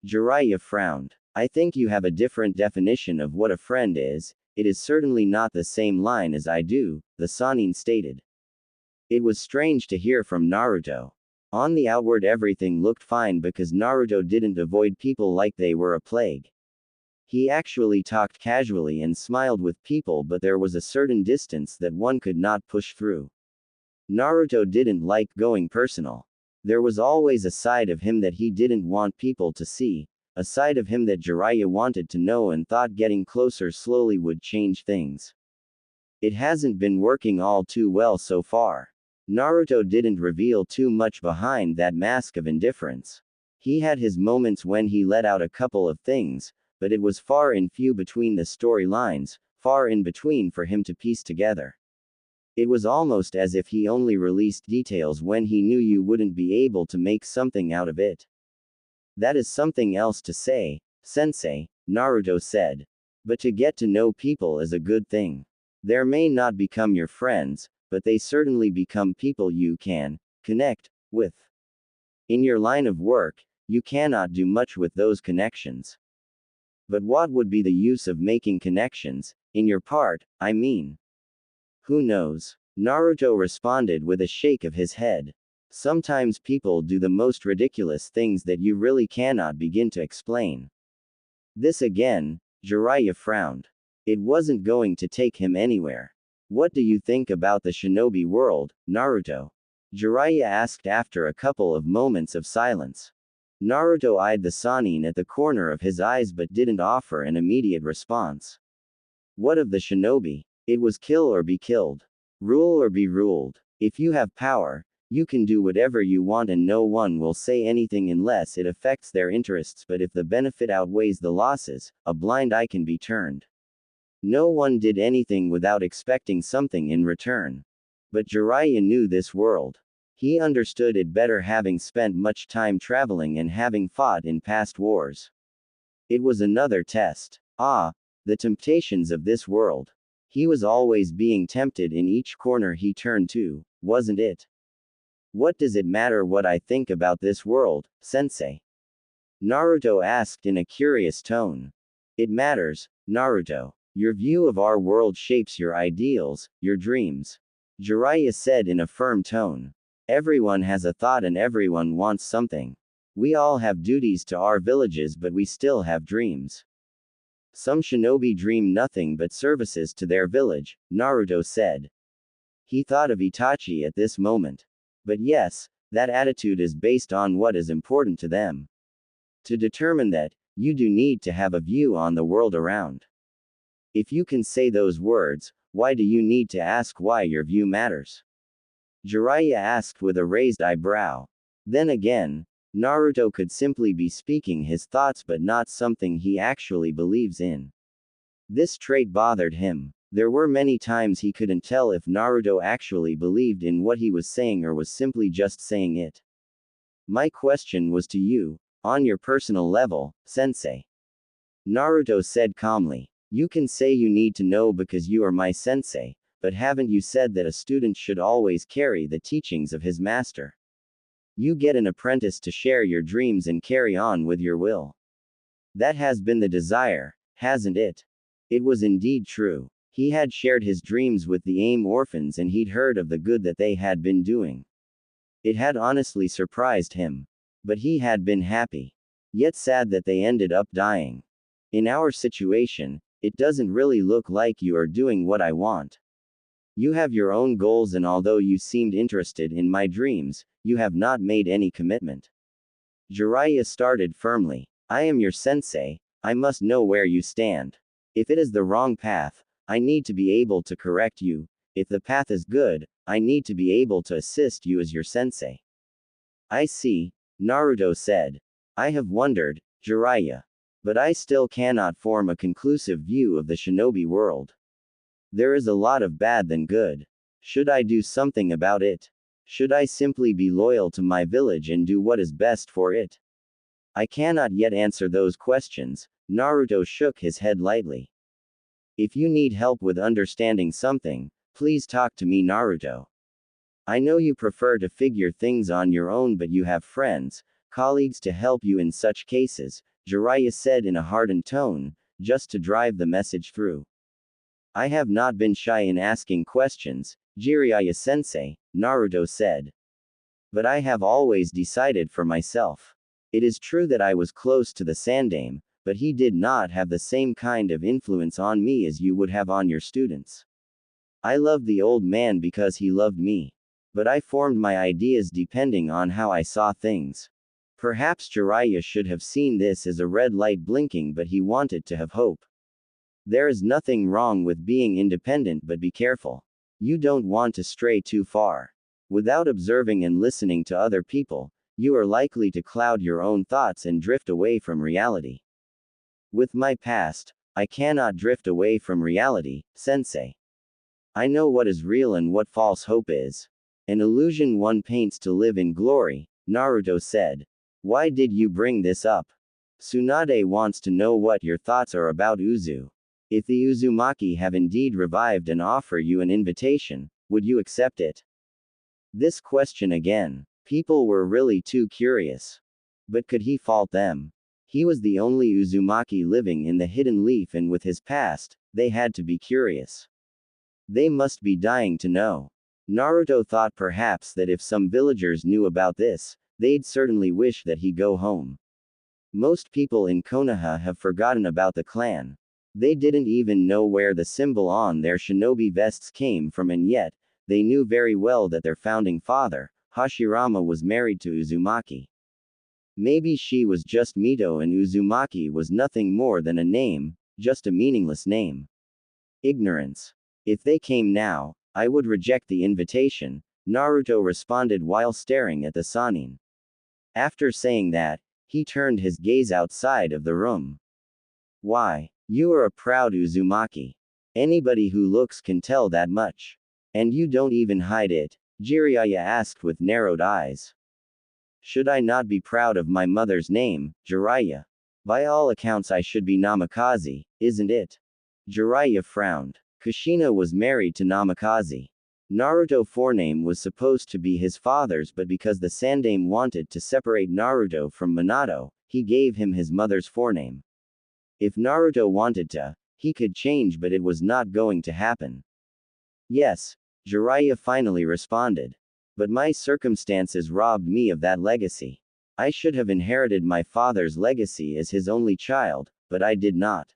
Jiraiya frowned. I think you have a different definition of what a friend is, it is certainly not the same line as I do, the Sannin stated. It was strange to hear from Naruto. On the outward everything looked fine because Naruto didn't avoid people like they were a plague. He actually talked casually and smiled with people, but there was a certain distance that one could not push through. Naruto didn't like going personal. There was always a side of him that he didn't want people to see, a side of him that Jiraiya wanted to know and thought getting closer slowly would change things. It hasn't been working all too well so far. Naruto didn't reveal too much behind that mask of indifference. He had his moments when he let out a couple of things, but it was far and few between the storylines, far in between for him to piece together. It was almost as if he only released details when he knew you wouldn't be able to make something out of it. That is something else to say, Sensei, Naruto said. But to get to know people is a good thing. There may not become your friends, but they certainly become people you can connect with. In your line of work, you cannot do much with those connections. But what would be the use of making connections, in your part, I mean? Who knows? Naruto responded with a shake of his head. Sometimes people do the most ridiculous things that you really cannot begin to explain. This again, Jiraiya frowned. It wasn't going to take him anywhere. What do you think about the shinobi world, Naruto? Jiraiya asked after a couple of moments of silence. Naruto eyed the Sannin at the corner of his eyes but didn't offer an immediate response. What of the shinobi? It was kill or be killed. Rule or be ruled. If you have power, you can do whatever you want and no one will say anything unless it affects their interests, but if the benefit outweighs the losses, a blind eye can be turned. No one did anything without expecting something in return. But Jiraiya knew this world. He understood it better, having spent much time traveling and having fought in past wars. It was another test. The temptations of this world. He was always being tempted in each corner he turned to, wasn't it? What does it matter what I think about this world, Sensei? Naruto asked in a curious tone. It matters, Naruto. Your view of our world shapes your ideals, your dreams. Jiraiya said in a firm tone. Everyone has a thought and everyone wants something. We all have duties to our villages, but we still have dreams. Some shinobi dream nothing but services to their village, Naruto said. He thought of Itachi at this moment. But yes, that attitude is based on what is important to them. To determine that, you do need to have a view on the world around. If you can say those words, why do you need to ask why your view matters? Jiraiya asked with a raised eyebrow. Then again, Naruto could simply be speaking his thoughts but not something he actually believes in. This trait bothered him. There were many times he couldn't tell if Naruto actually believed in what he was saying or was simply just saying it. My question was to you, on your personal level, Sensei. Naruto said calmly. You can say you need to know because you are my sensei, but haven't you said that a student should always carry the teachings of his master? You get an apprentice to share your dreams and carry on with your will. That has been the desire, hasn't it? It was indeed true. He had shared his dreams with the AIM orphans and he'd heard of the good that they had been doing. It had honestly surprised him. But he had been happy. Yet sad that they ended up dying. In our situation, it doesn't really look like you are doing what I want. You have your own goals, and although you seemed interested in my dreams, you have not made any commitment. Jiraiya started firmly. I am your sensei, I must know where you stand. If it is the wrong path, I need to be able to correct you. If the path is good, I need to be able to assist you as your sensei. I see, Naruto said. I have wondered, Jiraiya. But I still cannot form a conclusive view of the shinobi world. There is a lot of bad than good. Should I do something about it? Should I simply be loyal to my village and do what is best for it? I cannot yet answer those questions. Naruto shook his head lightly. If you need help with understanding something, please talk to me, Naruto. I know you prefer to figure things on your own, but you have friends, colleagues to help you in such cases, Jiraiya said in a hardened tone, just to drive the message through. I have not been shy in asking questions, Jiraiya-sensei, Naruto said. But I have always decided for myself. It is true that I was close to the Sandaime, but he did not have the same kind of influence on me as you would have on your students. I loved the old man because he loved me. But I formed my ideas depending on how I saw things. Perhaps Jiraiya should have seen this as a red light blinking, but he wanted to have hope. There is nothing wrong with being independent, but be careful. You don't want to stray too far. Without observing and listening to other people, you are likely to cloud your own thoughts and drift away from reality. With my past, I cannot drift away from reality, sensei. I know what is real and what false hope is. An illusion one paints to live in glory, Naruto said. Why did you bring this up? Tsunade wants to know what your thoughts are about Uzu. If the Uzumaki have indeed revived and offer you an invitation, would you accept it? This question again. People were really too curious. But could he fault them? He was the only Uzumaki living in the hidden leaf, and with his past, they had to be curious. They must be dying to know. Naruto thought perhaps that if some villagers knew about this, they'd certainly wish that he go home. Most people in Konoha have forgotten about the clan. They didn't even know where the symbol on their shinobi vests came from, and yet, they knew very well that their founding father, Hashirama, was married to Uzumaki. Maybe she was just Mito and Uzumaki was nothing more than a name, just a meaningless name. Ignorance. If they came now, I would reject the invitation, Naruto responded while staring at the Sannin. After saying that, he turned his gaze outside of the room. Why? You are a proud Uzumaki. Anybody who looks can tell that much. And you don't even hide it, Jiraiya asked with narrowed eyes. Should I not be proud of my mother's name, Jiraiya? By all accounts I should be Namikaze, isn't it? Jiraiya frowned. Kushina was married to Namikaze. Naruto's forename was supposed to be his father's, but because the Sandaime wanted to separate Naruto from Minato, he gave him his mother's forename. If Naruto wanted to, he could change, but it was not going to happen. Yes, Jiraiya finally responded. But my circumstances robbed me of that legacy. I should have inherited my father's legacy as his only child, but I did not.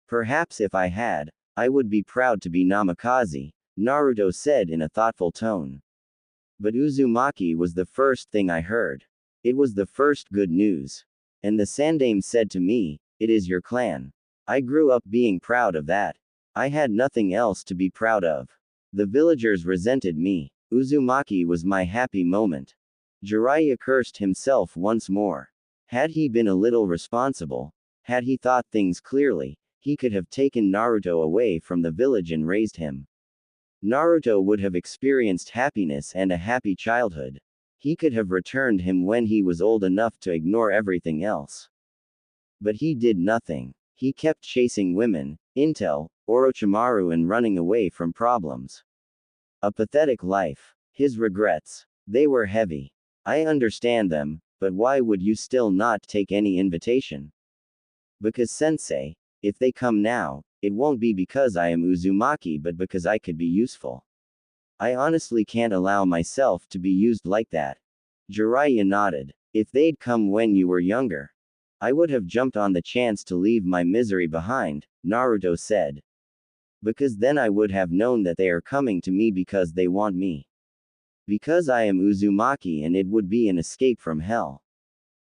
Perhaps if I had, I would be proud to be Namikaze, Naruto said in a thoughtful tone. But Uzumaki was the first thing I heard. It was the first good news. And the Sandaime said to me, "It is your clan." I grew up being proud of that. I had nothing else to be proud of. The villagers resented me. Uzumaki was my happy moment. Jiraiya cursed himself once more. Had he been a little responsible, had he thought things clearly, he could have taken Naruto away from the village and raised him. Naruto would have experienced happiness and a happy childhood. He could have returned him when he was old enough to ignore everything else. But he did nothing. He kept chasing women, intel, Orochimaru, and running away from problems. A pathetic life. His regrets. They were heavy. I understand them, but why would you still not take any invitation? Because sensei, if they come now, it won't be because I am Uzumaki but because I could be useful. I honestly can't allow myself to be used like that. Jiraiya nodded. If they'd come when you were younger, I would have jumped on the chance to leave my misery behind, Naruto said. Because then I would have known that they are coming to me because they want me. Because I am Uzumaki and it would be an escape from hell.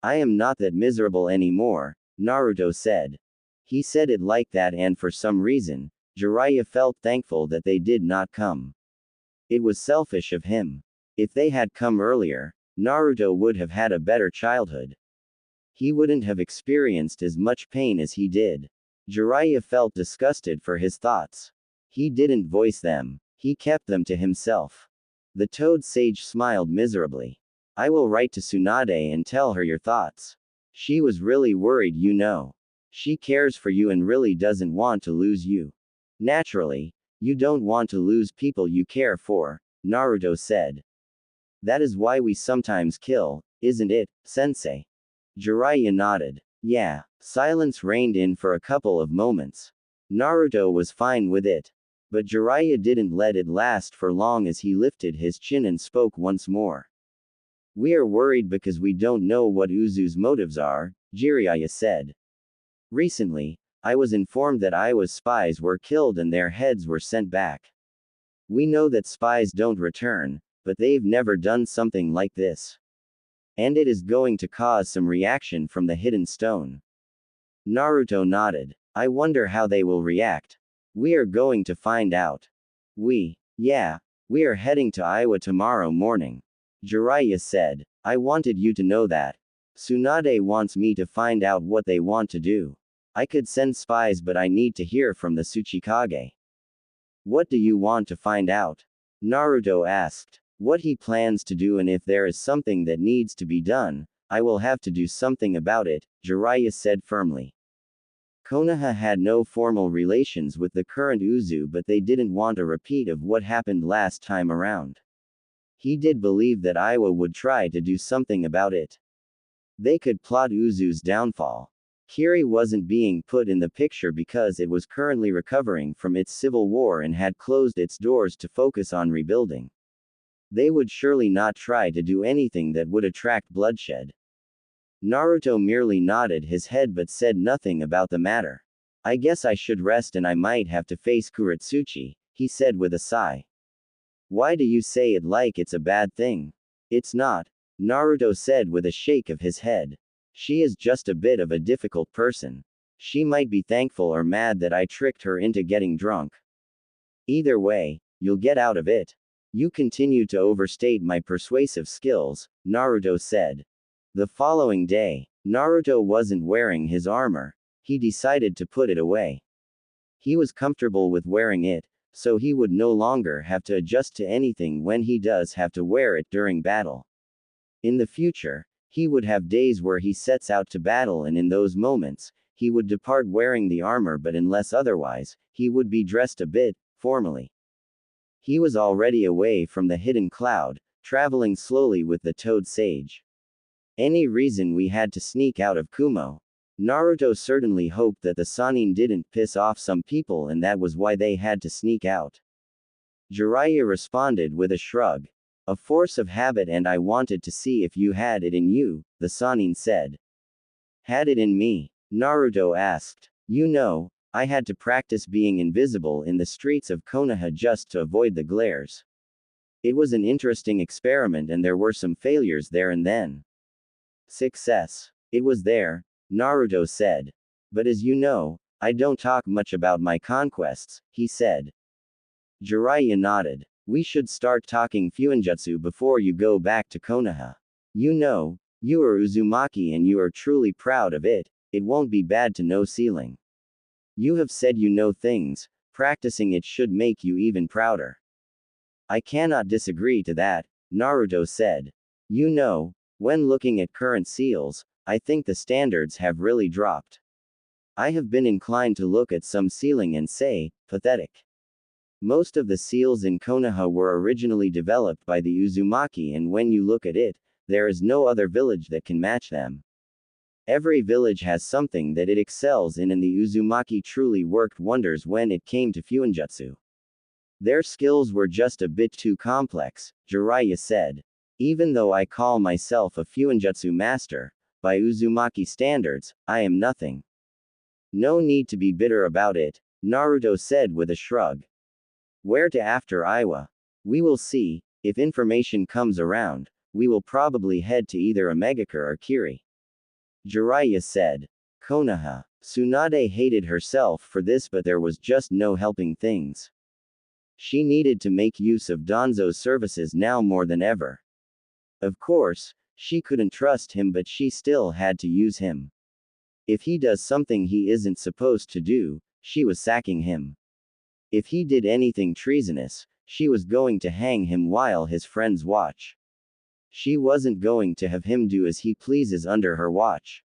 I am not that miserable anymore, Naruto said. He said it like that, and for some reason, Jiraiya felt thankful that they did not come. It was selfish of him. If they had come earlier, Naruto would have had a better childhood. He wouldn't have experienced as much pain as he did. Jiraiya felt disgusted for his thoughts. He didn't voice them. He kept them to himself. The Toad Sage smiled miserably. I will write to Tsunade and tell her your thoughts. She was really worried, you know. She cares for you and really doesn't want to lose you. Naturally, you don't want to lose people you care for, Naruto said. That is why we sometimes kill, isn't it, sensei? Jiraiya nodded. Yeah. Silence reigned in for a couple of moments. Naruto was fine with it. But Jiraiya didn't let it last for long as he lifted his chin and spoke once more. We are worried because we don't know what Uzu's motives are, Jiraiya said. Recently, I was informed that Iwa's spies were killed and their heads were sent back. We know that spies don't return, but they've never done something like this. And it is going to cause some reaction from the hidden stone. Naruto nodded. I wonder how they will react. We are going to find out. Yeah, we are heading to Iwa tomorrow morning. Jiraiya said. I wanted you to know that. Tsunade wants me to find out what they want to do. I could send spies, but I need to hear from the Tsuchikage. What do you want to find out? Naruto asked. What he plans to do, and if there is something that needs to be done, I will have to do something about it, Jiraiya said firmly. Konoha had no formal relations with the current Uzu, but they didn't want a repeat of what happened last time around. He did believe that Iwa would try to do something about it. They could plot Uzu's downfall. Kiri wasn't being put in the picture because it was currently recovering from its civil war and had closed its doors to focus on rebuilding. They would surely not try to do anything that would attract bloodshed. Naruto merely nodded his head but said nothing about the matter. I guess I should rest and I might have to face Kuretsuchi, he said with a sigh. Why do you say it like it's a bad thing? It's not, Naruto said with a shake of his head. She is just a bit of a difficult person. She might be thankful or mad that I tricked her into getting drunk. Either way, you'll get out of it. You continue to overstate my persuasive skills, Naruto said. The following day, Naruto wasn't wearing his armor. He decided to put it away. He was comfortable with wearing it, so he would no longer have to adjust to anything when he does have to wear it during battle. In the future, he would have days where he sets out to battle, and in those moments, he would depart wearing the armor, but unless otherwise, he would be dressed a bit formally. He was already away from the hidden cloud, traveling slowly with the toad sage. Any reason we had to sneak out of Kumo? Naruto certainly hoped that the Sannin didn't piss off some people and that was why they had to sneak out. Jiraiya responded with a shrug. A force of habit, and I wanted to see if you had it in you, the Sannin said. Had it in me? Naruto asked. You know, I had to practice being invisible in the streets of Konoha just to avoid the glares. It was an interesting experiment and there were some failures there and then. Success. It was there, Naruto said. But as you know, I don't talk much about my conquests, he said. Jiraiya nodded. We should start talking Fuinjutsu before you go back to Konoha. You know, you are Uzumaki and you are truly proud of it, it won't be bad to know sealing. You have said you know things, practicing it should make you even prouder. I cannot disagree to that, Naruto said. You know, when looking at current seals, I think the standards have really dropped. I have been inclined to look at some sealing and say, pathetic. Most of the seals in Konoha were originally developed by the Uzumaki, and when you look at it, there is no other village that can match them. Every village has something that it excels in, and the Uzumaki truly worked wonders when it came to Fuinjutsu. Their skills were just a bit too complex, Jiraiya said. Even though I call myself a Fuinjutsu master, by Uzumaki standards, I am nothing. No need to be bitter about it, Naruto said with a shrug. Where to after Iwa? We will see. If information comes around, we will probably head to either Omegakure or Kiri. Jiraiya said. Konoha. Tsunade hated herself for this, but there was just no helping things. She needed to make use of Danzo's services now more than ever. Of course, she couldn't trust him, but she still had to use him. If he does something he isn't supposed to do, she was sacking him. If he did anything treasonous, she was going to hang him while his friends watch. She wasn't going to have him do as he pleases under her watch.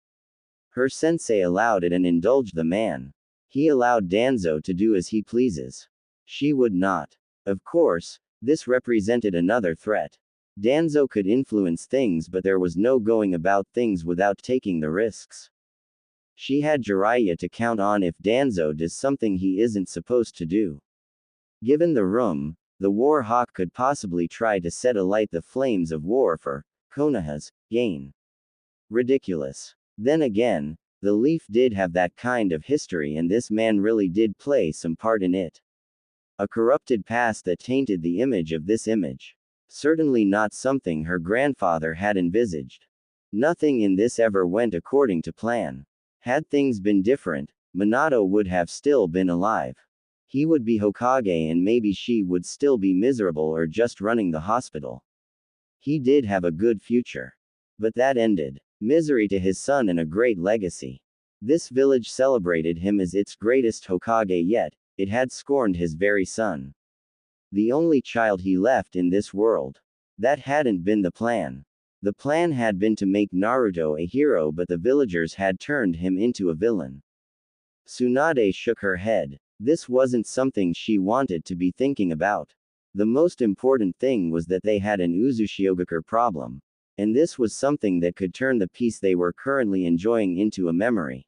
Her sensei allowed it and indulged the man. He allowed Danzo to do as he pleases. She would not. Of course, this represented another threat. Danzo could influence things, but there was no going about things without taking the risks. She had Jiraiya to count on if Danzo does something he isn't supposed to do. Given the room, the War Hawk could possibly try to set alight the flames of war for Konoha's gain. Ridiculous. Then again, the Leaf did have that kind of history, and this man really did play some part in it. A corrupted past that tainted the image of this image. Certainly not something her grandfather had envisaged. Nothing in this ever went according to plan. Had things been different, Minato would have still been alive. He would be Hokage and maybe she would still be miserable or just running the hospital. He did have a good future. But that ended. Misery to his son and a great legacy. This village celebrated him as its greatest Hokage yet, it had scorned his very son. The only child he left in this world. That hadn't been the plan. The plan had been to make Naruto a hero, but the villagers had turned him into a villain. Tsunade shook her head. This wasn't something she wanted to be thinking about. The most important thing was that they had an Uzushiogakure problem. And this was something that could turn the peace they were currently enjoying into a memory.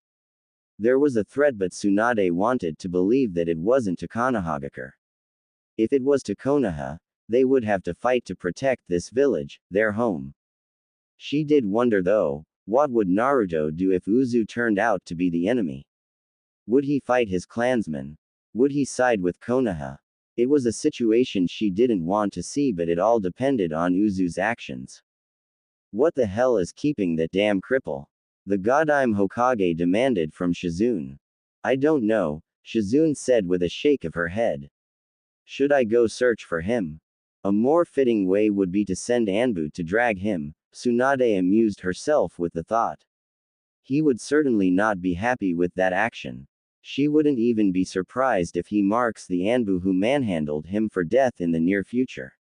There was a threat, but Tsunade wanted to believe that it wasn't to Konohagakure. If it was to Konoha, they would have to fight to protect this village, their home. She did wonder though, what would Naruto do if Uzu turned out to be the enemy? Would he fight his clansmen? Would he side with Konoha? It was a situation she didn't want to see, but it all depended on Uzu's actions. What the hell is keeping that damn cripple? The Godime Hokage demanded from Shizune. I don't know, Shizune said with a shake of her head. Should I go search for him? A more fitting way would be to send Anbu to drag him. Tsunade amused herself with the thought. He would certainly not be happy with that action. She wouldn't even be surprised if he marks the Anbu who manhandled him for death in the near future.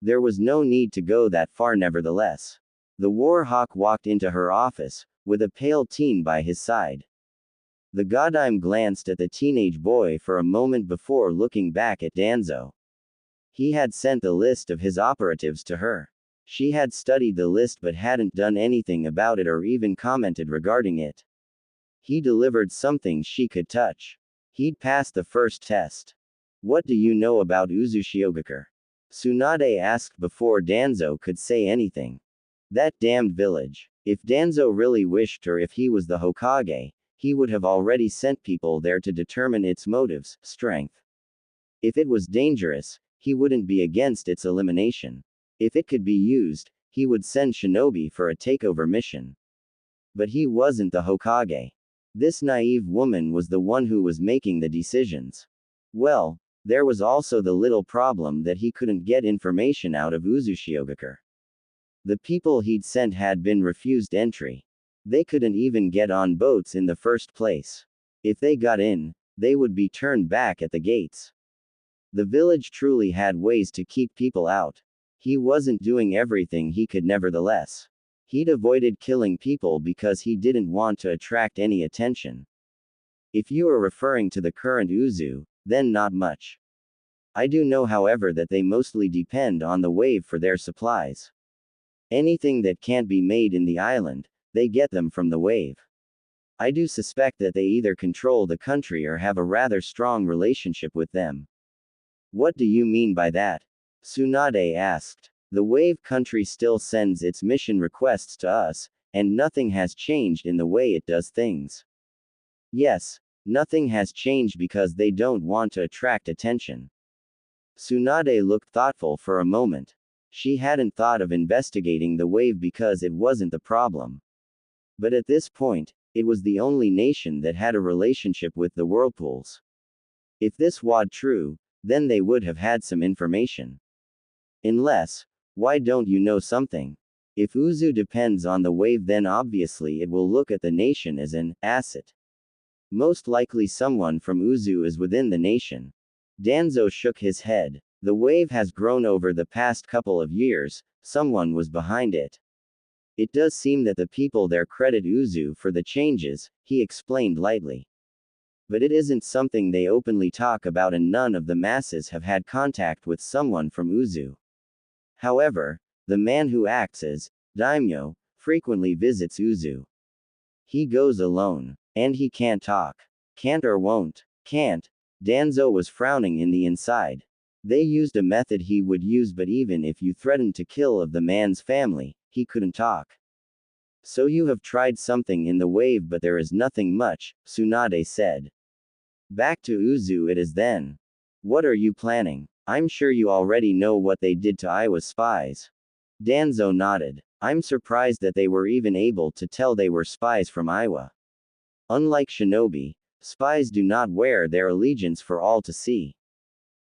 There was no need to go that far nevertheless. The war hawk walked into her office, with a pale teen by his side. The Godime glanced at the teenage boy for a moment before looking back at Danzo. He had sent the list of his operatives to her. She had studied the list but hadn't done anything about it or even commented regarding it. He delivered something she could touch. He'd passed the first test. What do you know about Uzushiogakure? Tsunade asked before Danzo could say anything. That damned village. If Danzo really wished, or if he was the Hokage, he would have already sent people there to determine its motives, strength. If it was dangerous, he wouldn't be against its elimination. If it could be used, he would send shinobi for a takeover mission. But he wasn't the Hokage. This naive woman was the one who was making the decisions. Well, there was also the little problem that he couldn't get information out of Uzushiogakure. The people he'd sent had been refused entry. They couldn't even get on boats in the first place. If they got in, they would be turned back at the gates. The village truly had ways to keep people out. He wasn't doing everything he could nevertheless. He'd avoided killing people because he didn't want to attract any attention. If you are referring to the current Uzu, then not much. I do know, however, that they mostly depend on the wave for their supplies. Anything that can't be made in the island, they get them from the wave. I do suspect that they either control the country or have a rather strong relationship with them. What do you mean by that? Tsunade asked. The wave country still sends its mission requests to us, and nothing has changed in the way it does things. Yes, nothing has changed because they don't want to attract attention. Tsunade looked thoughtful for a moment. She hadn't thought of investigating the wave because it wasn't the problem. But at this point, it was the only nation that had a relationship with the whirlpools. If this was true, then they would have had some information. Unless, why don't you know something? If Uzu depends on the wave, then obviously it will look at the nation as an asset. Most likely someone from Uzu is within the nation. Danzo shook his head. The wave has grown over the past couple of years, someone was behind it. It does seem that the people there credit Uzu for the changes, he explained lightly. But it isn't something they openly talk about, and none of the masses have had contact with someone from Uzu. However, the man who acts as daimyo frequently visits Uzu. He goes alone. And he can't talk. Can't or won't? Can't. Danzo was frowning in the inside. They used a method he would use, but even if you threatened to kill of the man's family, he couldn't talk. So you have tried something in the wave, but there is nothing much, Tsunade said. Back to Uzu it is then. What are you planning? I'm sure you already know what they did to Iwa's spies. Danzo nodded. I'm surprised that they were even able to tell they were spies from Iwa. Unlike shinobi, spies do not wear their allegiance for all to see.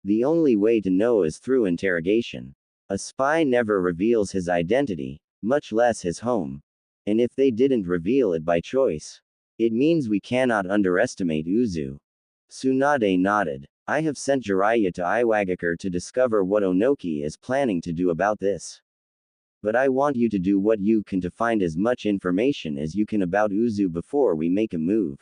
The only way to know is through interrogation. A spy never reveals his identity, much less his home. And if they didn't reveal it by choice, It means we cannot underestimate Uzu. Tsunade nodded. I have sent Jiraiya to Iwagakure to discover what Onoki is planning to do about this. But I want you to do what you can to find as much information as you can about Uzu before we make a move.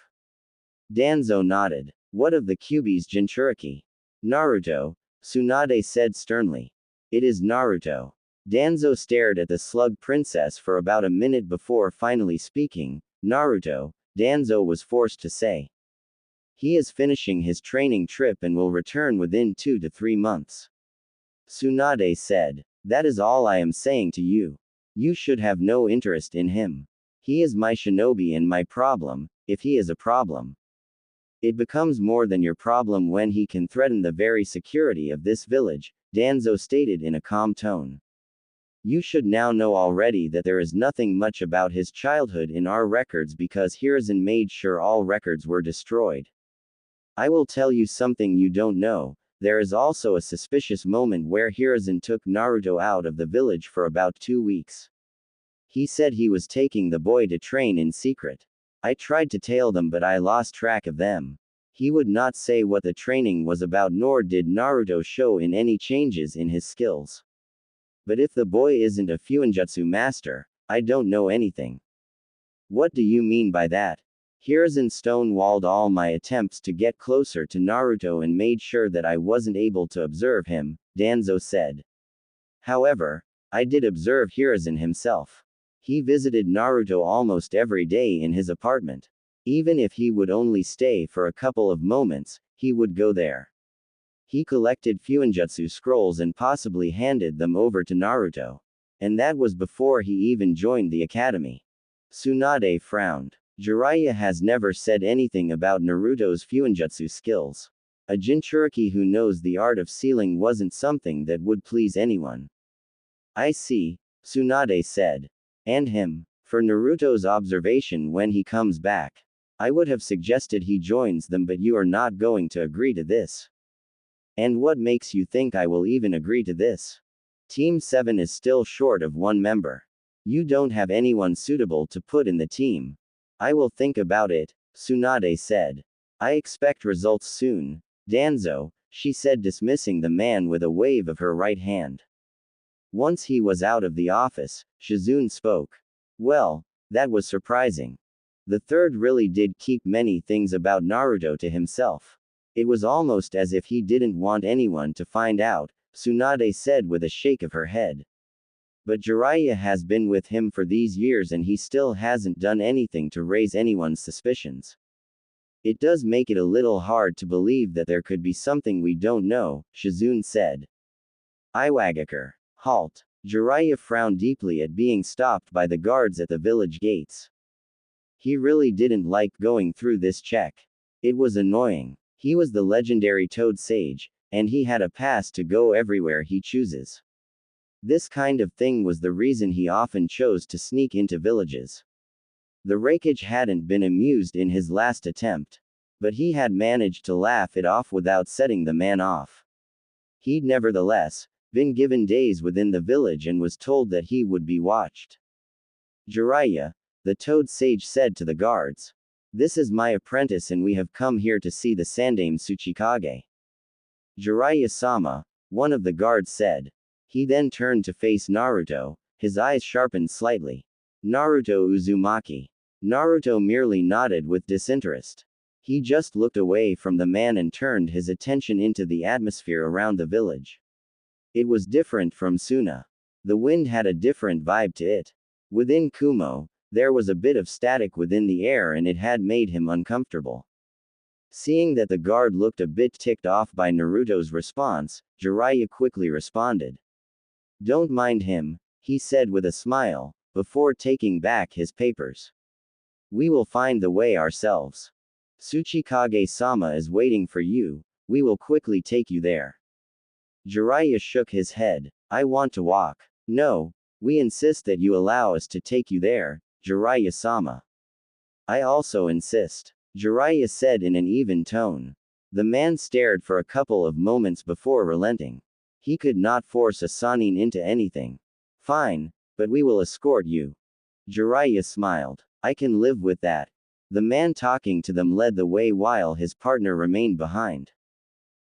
Danzo nodded. What of the Kyuubi's Jinchuriki? Naruto, Tsunade said sternly. It is Naruto. Danzo stared at the slug princess for about a minute before finally speaking. Naruto, Danzo was forced to say. He is finishing his training trip and will return within 2 to 3 months. Tsunade said. That is all I am saying to you. You should have no interest in him. He is my shinobi and my problem, if he is a problem. It becomes more than your problem when he can threaten the very security of this village, Danzo stated in a calm tone. You should now know already that there is nothing much about his childhood in our records because Hiruzen made sure all records were destroyed. I will tell you something you don't know. There is also a suspicious moment where Hiruzen took Naruto out of the village for about 2 weeks. He said he was taking the boy to train in secret. I tried to tail them but I lost track of them. He would not say what the training was about nor did Naruto show in any changes in his skills. But if the boy isn't a Fuinjutsu master, I don't know anything. What do you mean by that? Hiruzen stonewalled all my attempts to get closer to Naruto and made sure that I wasn't able to observe him, Danzo said. However, I did observe Hiruzen himself. He visited Naruto almost every day in his apartment. Even if he would only stay for a couple of moments, he would go there. He collected Fuinjutsu scrolls and possibly handed them over to Naruto. And that was before he even joined the academy. Tsunade frowned. Jiraiya has never said anything about Naruto's Fuinjutsu skills. A Jinchuriki who knows the art of sealing wasn't something that would please anyone. I see, Tsunade said. And him. For Naruto's observation when he comes back. I would have suggested he joins them but you are not going to agree to this. And what makes you think I will even agree to this? Team 7 is still short of 1 member. You don't have anyone suitable to put in the team. I will think about it, Tsunade said. I expect results soon. Danzo, she said dismissing the man with a wave of her right hand. Once he was out of the office, Shizune spoke. Well, that was surprising. The third really did keep many things about Naruto to himself. It was almost as if he didn't want anyone to find out, Tsunade said with a shake of her head. But Jiraiya has been with him for these years and he still hasn't done anything to raise anyone's suspicions. It does make it a little hard to believe that there could be something we don't know, Shizune said. Iwagakure. Halt. Jiraiya frowned deeply at being stopped by the guards at the village gates. He really didn't like going through this check. It was annoying. He was the legendary Toad Sage, and he had a pass to go everywhere he chooses. This kind of thing was the reason he often chose to sneak into villages. The Raikage hadn't been amused in his last attempt. But he had managed to laugh it off without setting the man off. He'd nevertheless been given days within the village and was told that he would be watched. Jiraiya, the Toad Sage said to the guards. This is my apprentice and we have come here to see the Sandaime Tsuchikage. Jiraiya-sama, one of the guards said. He then turned to face Naruto, his eyes sharpened slightly. Naruto Uzumaki. Naruto merely nodded with disinterest. He just looked away from the man and turned his attention into the atmosphere around the village. It was different from Suna. The wind had a different vibe to it. Within Kumo, there was a bit of static within the air and it had made him uncomfortable. Seeing that the guard looked a bit ticked off by Naruto's response, Jiraiya quickly responded. Don't mind him, he said with a smile, before taking back his papers. We will find the way ourselves. Tsuchikage-sama is waiting for you, we will quickly take you there. Jiraiya shook his head. I want to walk. No, we insist that you allow us to take you there, Jiraiya-sama. I also insist, Jiraiya said in an even tone. The man stared for a couple of moments before relenting. He could not force a Sannin into anything. Fine, but we will escort you. Jiraiya smiled. I can live with that. The man talking to them led the way while his partner remained behind.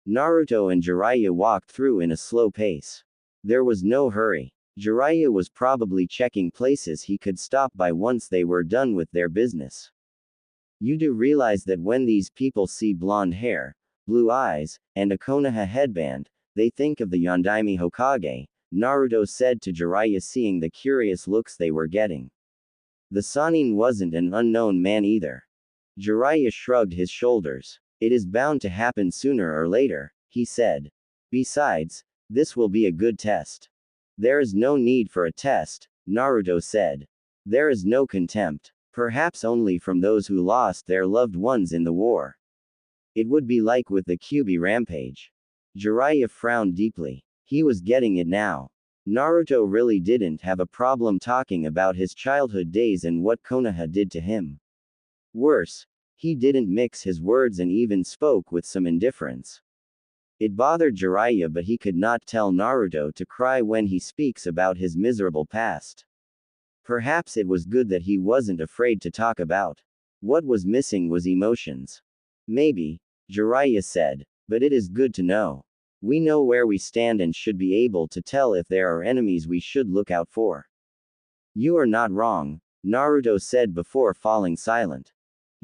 Naruto and Jiraiya walked through in a slow pace. There was no hurry. Jiraiya was probably checking places he could stop by once they were done with their business. You do realize that when these people see blonde hair, blue eyes, and a Konoha headband, they think of the Yondaime Hokage, Naruto said to Jiraiya, seeing the curious looks they were getting. The Sannin wasn't an unknown man either. Jiraiya shrugged his shoulders. It is bound to happen sooner or later, he said. Besides, this will be a good test. There is no need for a test, Naruto said. There is no contempt, perhaps only from those who lost their loved ones in the war. It would be like with the Kyuubi rampage. Jiraiya frowned deeply. He was getting it now. Naruto really didn't have a problem talking about his childhood days and what Konoha did to him. Worse, he didn't mix his words and even spoke with some indifference. It bothered Jiraiya, but he could not tell Naruto to cry when he speaks about his miserable past. Perhaps it was good that he wasn't afraid to talk about. What was missing was emotions. Maybe, Jiraiya said, but it is good to know. We know where we stand and should be able to tell if there are enemies we should look out for. You are not wrong, Naruto said before falling silent.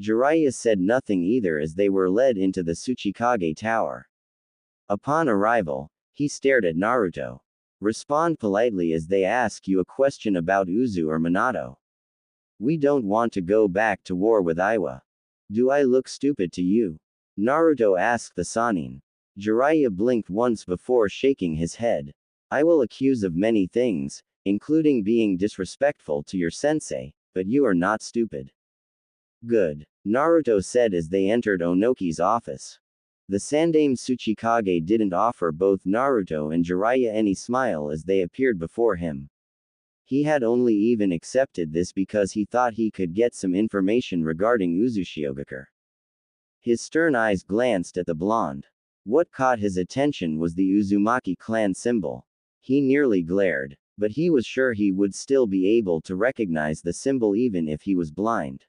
Jiraiya said nothing either as they were led into the Tsuchikage Tower. Upon arrival, he stared at Naruto. Respond politely as they ask you a question about Uzu or Minato. We don't want to go back to war with Iwa. Do I look stupid to you? Naruto asked the Sannin. Jiraiya blinked once before shaking his head. I will accuse of many things, including being disrespectful to your sensei, but you are not stupid. Good, Naruto said as they entered Onoki's office. The Sandaime Tsuchikage didn't offer both Naruto and Jiraiya any smile as they appeared before him. He had only even accepted this because he thought he could get some information regarding Uzushiogakure. His stern eyes glanced at the blonde. What caught his attention was the Uzumaki clan symbol. He nearly glared, but he was sure he would still be able to recognize the symbol even if he was blind.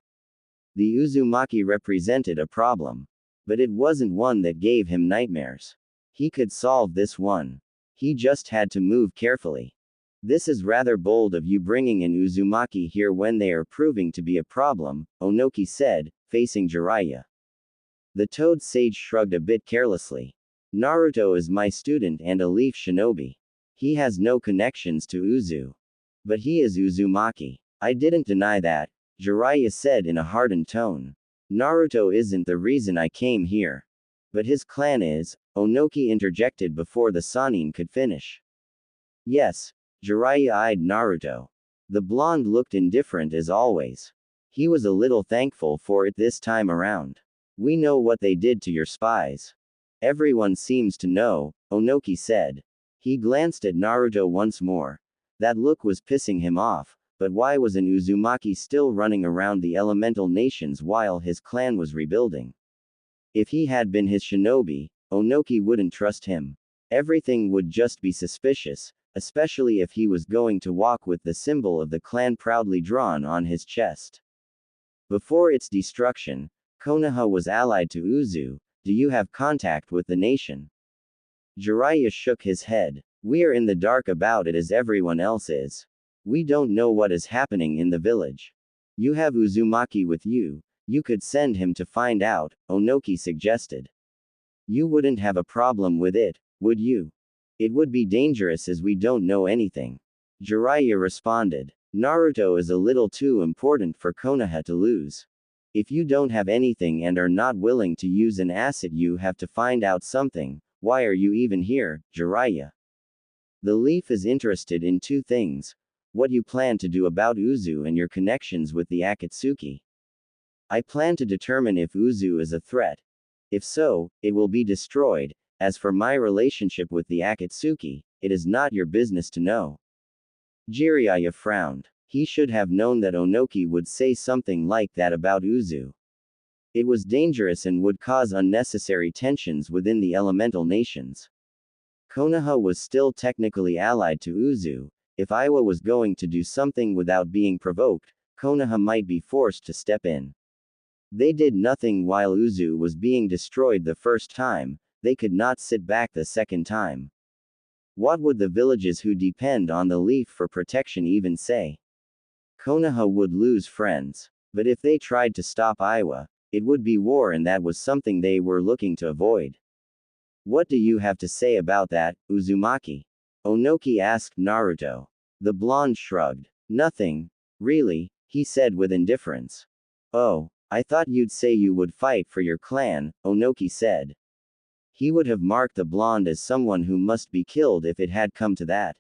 The Uzumaki represented a problem. But it wasn't one that gave him nightmares. He could solve this one. He just had to move carefully. This is rather bold of you bringing in Uzumaki here when they are proving to be a problem, Onoki said, facing Jiraiya. The Toad Sage shrugged a bit carelessly. Naruto is my student and a leaf shinobi. He has no connections to Uzu. But he is Uzumaki. I didn't deny that, Jiraiya said in a hardened tone. Naruto isn't the reason I came here. But his clan is, Onoki interjected before the Sannin could finish. Yes, Jiraiya eyed Naruto. The blonde looked indifferent as always. He was a little thankful for it this time around. We know what they did to your spies. Everyone seems to know, Onoki said. He glanced at Naruto once more. That look was pissing him off, but why was an Uzumaki still running around the elemental nations while his clan was rebuilding? If he had been his shinobi, Onoki wouldn't trust him. Everything would just be suspicious, especially if he was going to walk with the symbol of the clan proudly drawn on his chest. Before its destruction, Konoha was allied to Uzu. Do you have contact with the nation? Jiraiya shook his head. We are in the dark about it as everyone else is. We don't know what is happening in the village. You have Uzumaki with you. You could send him to find out, Onoki suggested. You wouldn't have a problem with it, would you? It would be dangerous as we don't know anything. Jiraiya responded. Naruto is a little too important for Konoha to lose. If you don't have anything and are not willing to use an asset, you have to find out something. Why are you even here, Jiraiya? The leaf is interested in two things. What you plan to do about Uzu and your connections with the Akatsuki. I plan to determine if Uzu is a threat. If so, it will be destroyed. As for my relationship with the Akatsuki, it is not your business to know. Jiraiya frowned. He should have known that Onoki would say something like that about Uzu. It was dangerous and would cause unnecessary tensions within the elemental nations. Konoha was still technically allied to Uzu. If Iwa was going to do something without being provoked, Konoha might be forced to step in. They did nothing while Uzu was being destroyed the first time, they could not sit back the second time. What would the villages who depend on the leaf for protection even say? Konoha would lose friends. But if they tried to stop Iwa, it would be war, and that was something they were looking to avoid. What do you have to say about that, Uzumaki? Onoki asked Naruto. The blonde shrugged. Nothing. Really, he said with indifference. Oh, I thought you'd say you would fight for your clan, Onoki said. He would have marked the blonde as someone who must be killed if it had come to that.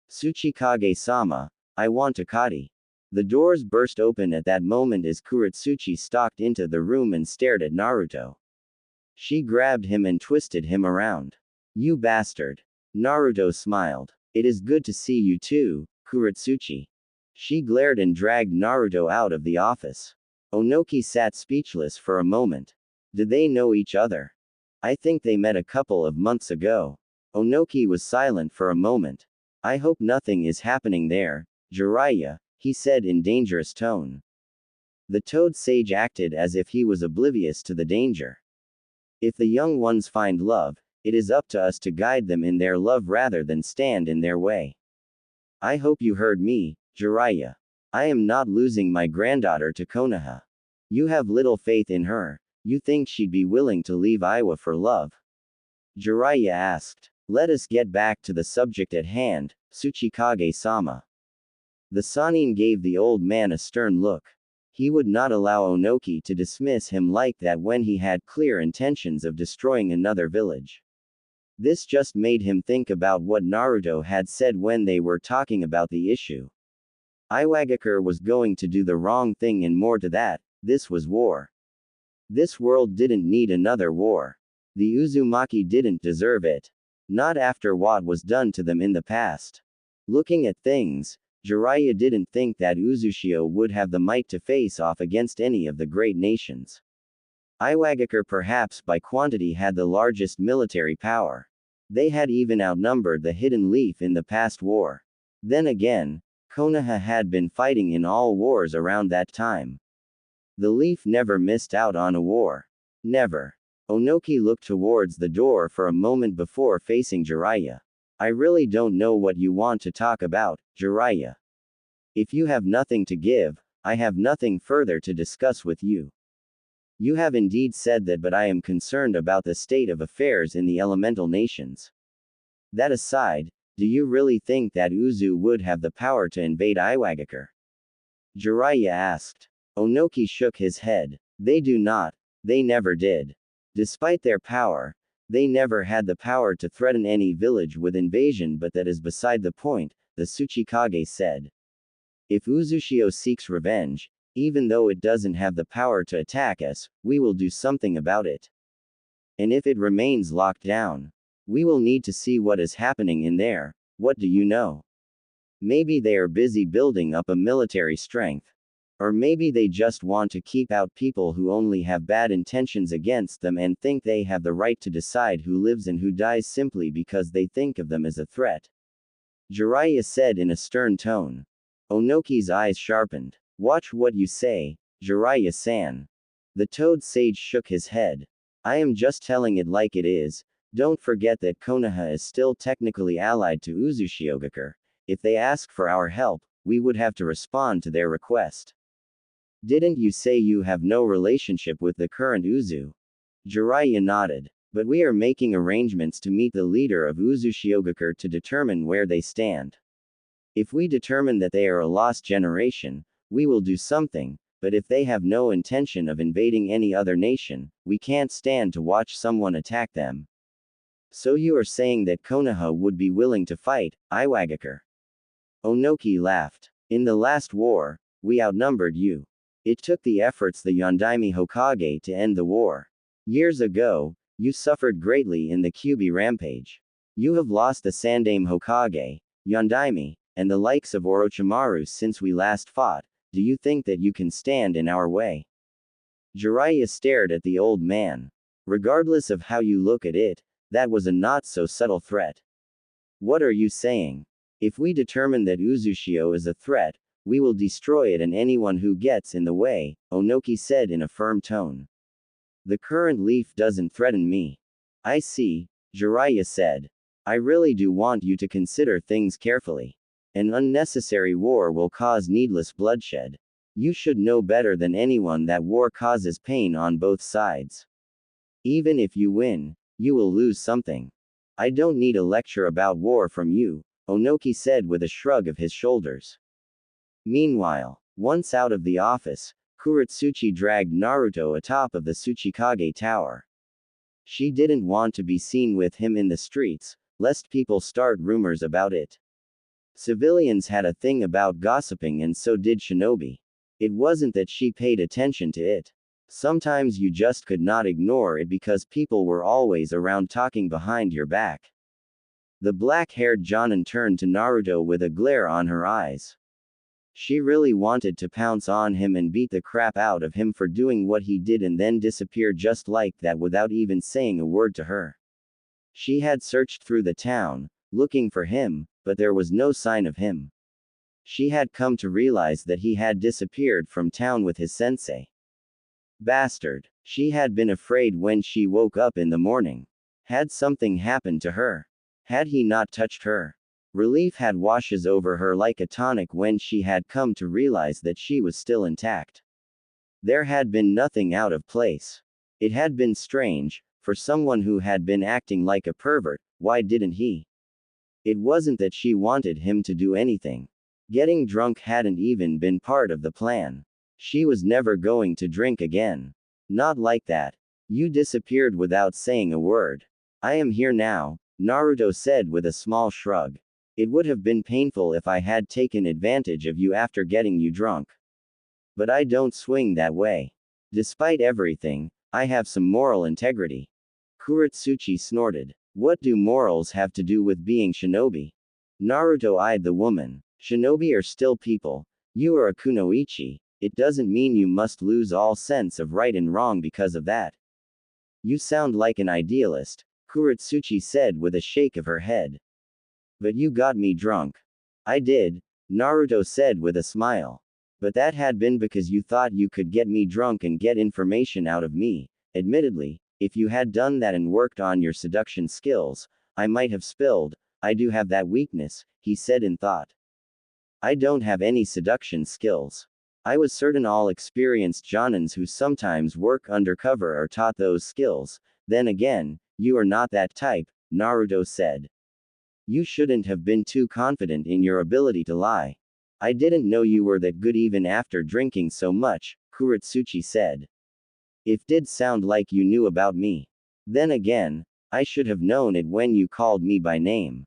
Tsuchikage-sama, I want Takati. The doors burst open at that moment as Kuretsuchi stalked into the room and stared at Naruto. She grabbed him and twisted him around. You bastard. Naruto smiled. It is good to see you too, Kuretsuchi. She glared and dragged Naruto out of the office. Onoki sat speechless for a moment. Did they know each other? I think they met a couple of months ago. Onoki was silent for a moment. I hope nothing is happening there, Jiraiya, he said in dangerous tone. The Toad Sage acted as if he was oblivious to the danger. If the young ones find love, it is up to us to guide them in their love rather than stand in their way. I hope you heard me, Jiraiya. I am not losing my granddaughter to Konoha. You have little faith in her. You think she'd be willing to leave Iwa for love? Jiraiya asked. Let us get back to the subject at hand, Tsuchikage-sama. The Sannin gave the old man a stern look. He would not allow Onoki to dismiss him like that when he had clear intentions of destroying another village. This just made him think about what Naruto had said when they were talking about the issue. Iwagakure was going to do the wrong thing, and more to that, this was war. This world didn't need another war. The Uzumaki didn't deserve it. Not after what was done to them in the past. Looking at things, Jiraiya didn't think that Uzushio would have the might to face off against any of the great nations. Iwagakure perhaps by quantity had the largest military power. They had even outnumbered the Hidden Leaf in the past war. Then again, Konoha had been fighting in all wars around that time. The Leaf never missed out on a war. Never. Onoki looked towards the door for a moment before facing Jiraiya. I really don't know what you want to talk about, Jiraiya. If you have nothing to give, I have nothing further to discuss with you. You have indeed said that, but I am concerned about the state of affairs in the elemental nations. That aside, do you really think that Uzu would have the power to invade Iwagakure? Jiraiya asked. Onoki shook his head. They do not. They never did. Despite their power, they never had the power to threaten any village with invasion, but that is beside the point, the Tsuchikage said. If Uzushio seeks revenge, even though it doesn't have the power to attack us, we will do something about it. And if it remains locked down, we will need to see what is happening in there. What do you know? Maybe they are busy building up a military strength. Or maybe they just want to keep out people who only have bad intentions against them and think they have the right to decide who lives and who dies simply because they think of them as a threat. Jiraiya said in a stern tone. Onoki's eyes sharpened. Watch what you say, Jiraiya-san. The Toad Sage shook his head. I am just telling it like it is. Don't forget that Konoha is still technically allied to Uzushiogakure. If they ask for our help, we would have to respond to their request. Didn't you say you have no relationship with the current Uzu? Jiraiya nodded. But we are making arrangements to meet the leader of Uzushiogakure to determine where they stand. If we determine that they are a lost generation, we will do something, but if they have no intention of invading any other nation, we can't stand to watch someone attack them. So you are saying that Konoha would be willing to fight, Iwagakure? Onoki laughed. In the last war, we outnumbered you. It took the efforts the Yondaime Hokage to end the war. Years ago, you suffered greatly in the Kyubi rampage. You have lost the Sandaime Hokage, Yondaime, and the likes of Orochimaru since we last fought. Do you think that you can stand in our way? Jiraiya stared at the old man. Regardless of how you look at it, that was a not so subtle threat. What are you saying? If we determine that Uzushio is a threat, We will destroy it and anyone who gets in the way, Onoki said in a firm tone. The current leaf doesn't threaten me. I see, Jiraiya said. I really do want you to consider things carefully. An unnecessary war will cause needless bloodshed. You should know better than anyone that war causes pain on both sides. Even if you win, you will lose something. I don't need a lecture about war from you, Onoki said with a shrug of his shoulders. Meanwhile, once out of the office, Kuretsuchi dragged Naruto atop of the Tsuchikage Tower. She didn't want to be seen with him in the streets, lest people start rumors about it. Civilians had a thing about gossiping and so did Shinobi. It wasn't that she paid attention to it. Sometimes you just could not ignore it because people were always around talking behind your back. The black-haired Jonin turned to Naruto with a glare on her eyes. She really wanted to pounce on him and beat the crap out of him for doing what he did and then disappear just like that without even saying a word to her. She had searched through the town, looking for him, but there was no sign of him. She had come to realize that he had disappeared from town with his sensei. Bastard. She had been afraid when she woke up in the morning. Had something happened to her? Had he not touched her? Relief had washes over her like a tonic when she had come to realize that she was still intact. There had been nothing out of place. It had been strange, for someone who had been acting like a pervert, why didn't he? It wasn't that she wanted him to do anything. Getting drunk hadn't even been part of the plan. She was never going to drink again. Not like that. You disappeared without saying a word. I am here now, Naruto said with a small shrug. It would have been painful if I had taken advantage of you after getting you drunk. But I don't swing that way. Despite everything, I have some moral integrity. Kuretsuchi snorted. What do morals have to do with being shinobi? Naruto eyed the woman. Shinobi are still people. You are a kunoichi. It doesn't mean you must lose all sense of right and wrong because of that. You sound like an idealist, Kuretsuchi said with a shake of her head. But you got me drunk. I did, Naruto said with a smile. But that had been because you thought you could get me drunk and get information out of me. Admittedly, if you had done that and worked on your seduction skills, I might have spilled. I do have that weakness, he said in thought. I don't have any seduction skills. I was certain all experienced Jonins who sometimes work undercover are taught those skills. Then again, you are not that type, Naruto said. You shouldn't have been too confident in your ability to lie. I didn't know you were that good even after drinking so much, Kuretsuchi said. It did sound like you knew about me. Then again, I should have known it when you called me by name.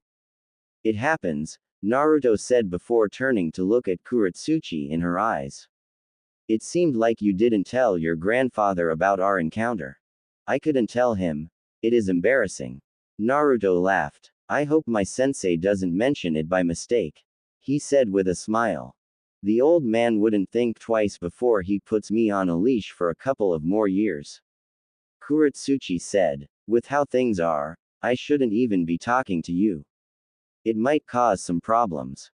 It happens, Naruto said before turning to look at Kuretsuchi in her eyes. It seemed like you didn't tell your grandfather about our encounter. I couldn't tell him. It is embarrassing. Naruto laughed. I hope my sensei doesn't mention it by mistake. He said with a smile. The old man wouldn't think twice before he puts me on a leash for a couple of more years. Kuretsuchi said. With how things are, I shouldn't even be talking to you. It might cause some problems.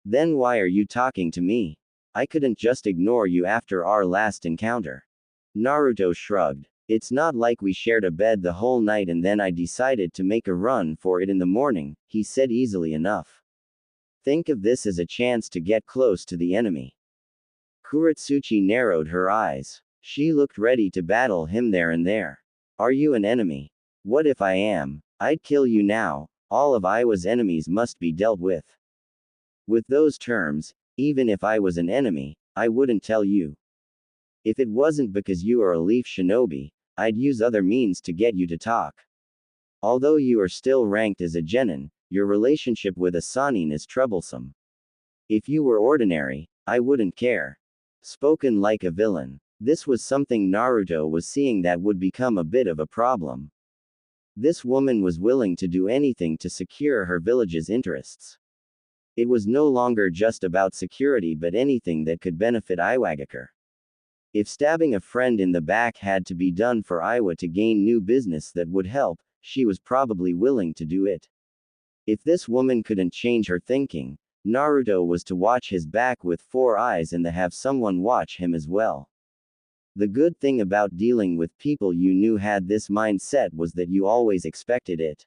Then why are you talking to me? I couldn't just ignore you after our last encounter. Naruto shrugged. It's not like we shared a bed the whole night and then I decided to make a run for it in the morning, he said easily enough. Think of this as a chance to get close to the enemy. Kuretsuchi narrowed her eyes. She looked ready to battle him there and there. Are you an enemy? What if I am? I'd kill you now. All of Iwa's enemies must be dealt with. With those terms, even if I was an enemy, I wouldn't tell you. If it wasn't because you are a leaf shinobi, I'd use other means to get you to talk. Although you are still ranked as a genin, your relationship with a sannin is troublesome. If you were ordinary, I wouldn't care. Spoken like a villain. This was something Naruto was seeing that would become a bit of a problem. This woman was willing to do anything to secure her village's interests. It was no longer just about security but anything that could benefit Iwagakure. If stabbing a friend in the back had to be done for Iwa to gain new business that would help, she was probably willing to do it. If this woman couldn't change her thinking, Naruto was to watch his back with 4 eyes and to have someone watch him as well. The good thing about dealing with people you knew had this mindset was that you always expected it.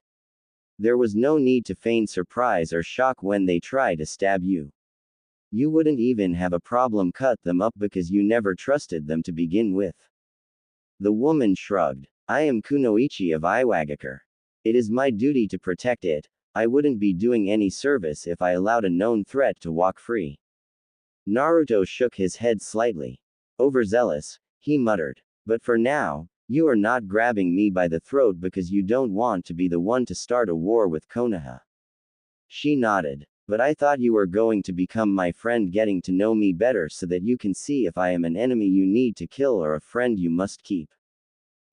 There was no need to feign surprise or shock when they try to stab you. You wouldn't even have a problem cut them up because you never trusted them to begin with. The woman shrugged. I am Kunoichi of Iwagakure. It is my duty to protect it. I wouldn't be doing any service if I allowed a known threat to walk free. Naruto shook his head slightly. Overzealous, he muttered. But for now, you are not grabbing me by the throat because you don't want to be the one to start a war with Konoha. She nodded. But I thought you were going to become my friend, getting to know me better so that you can see if I am an enemy you need to kill or a friend you must keep.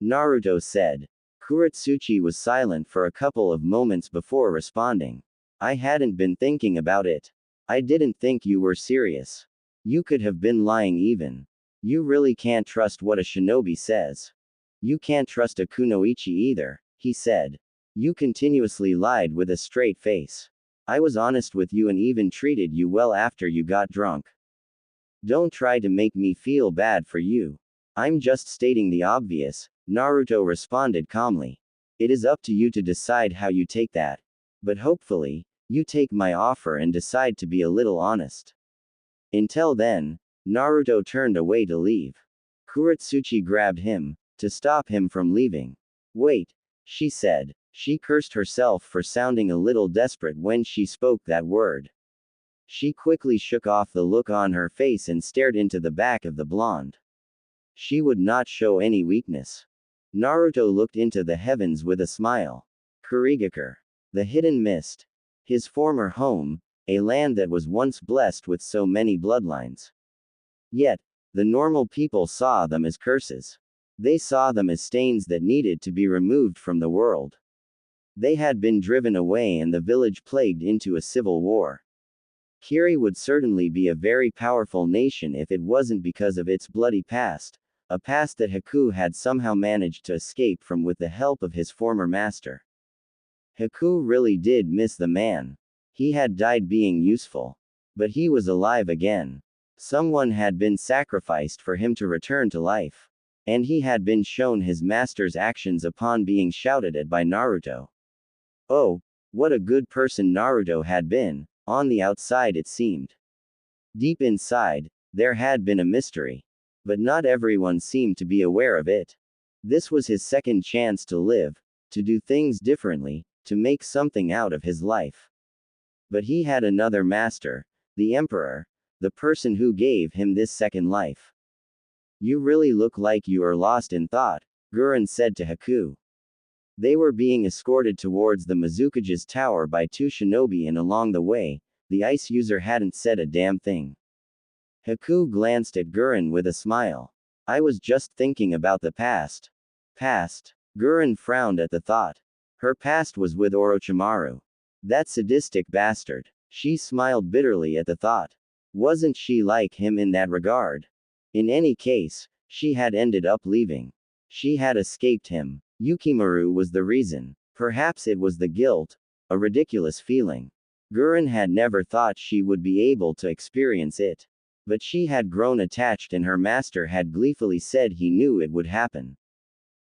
Naruto said. Kuretsuchi was silent for a couple of moments before responding. I hadn't been thinking about it. I didn't think you were serious. You could have been lying even. You really can't trust what a shinobi says. You can't trust a kunoichi either, he said. You continuously lied with a straight face. I was honest with you and even treated you well after you got drunk. Don't try to make me feel bad for you. I'm just stating the obvious, Naruto responded calmly. It is up to you to decide how you take that. But hopefully, you take my offer and decide to be a little honest. Until then, Naruto turned away to leave. Kuretsuchi grabbed him, to stop him from leaving. Wait, she said. She cursed herself for sounding a little desperate when she spoke that word. She quickly shook off the look on her face and stared into the back of the blonde. She would not show any weakness. Naruto looked into the heavens with a smile. Kurigakure. The hidden mist. His former home, a land that was once blessed with so many bloodlines. Yet, the normal people saw them as curses. They saw them as stains that needed to be removed from the world. They had been driven away and the village plagued into a civil war. Kiri would certainly be a very powerful nation if it wasn't because of its bloody past, a past that Haku had somehow managed to escape from with the help of his former master. Haku really did miss the man. He had died being useful. But he was alive again. Someone had been sacrificed for him to return to life. And he had been shown his master's actions upon being shouted at by Naruto. Oh, what a good person Naruto had been, on the outside it seemed. Deep inside, there had been a mystery. But not everyone seemed to be aware of it. This was his second chance to live, to do things differently, to make something out of his life. But he had another master, the Emperor, the person who gave him this second life. You really look like you are lost in thought, Gurren said to Haku. They were being escorted towards the Mizukage's tower by 2 shinobi and along the way, the ice user hadn't said a damn thing. Haku glanced at Gurren with a smile. I was just thinking about the past. Past? Gurren frowned at the thought. Her past was with Orochimaru. That sadistic bastard. She smiled bitterly at the thought. Wasn't she like him in that regard? In any case, she had ended up leaving. She had escaped him. Yukimaru was the reason. Perhaps it was the guilt, a ridiculous feeling. Gurren had never thought she would be able to experience it. But she had grown attached and her master had gleefully said he knew it would happen.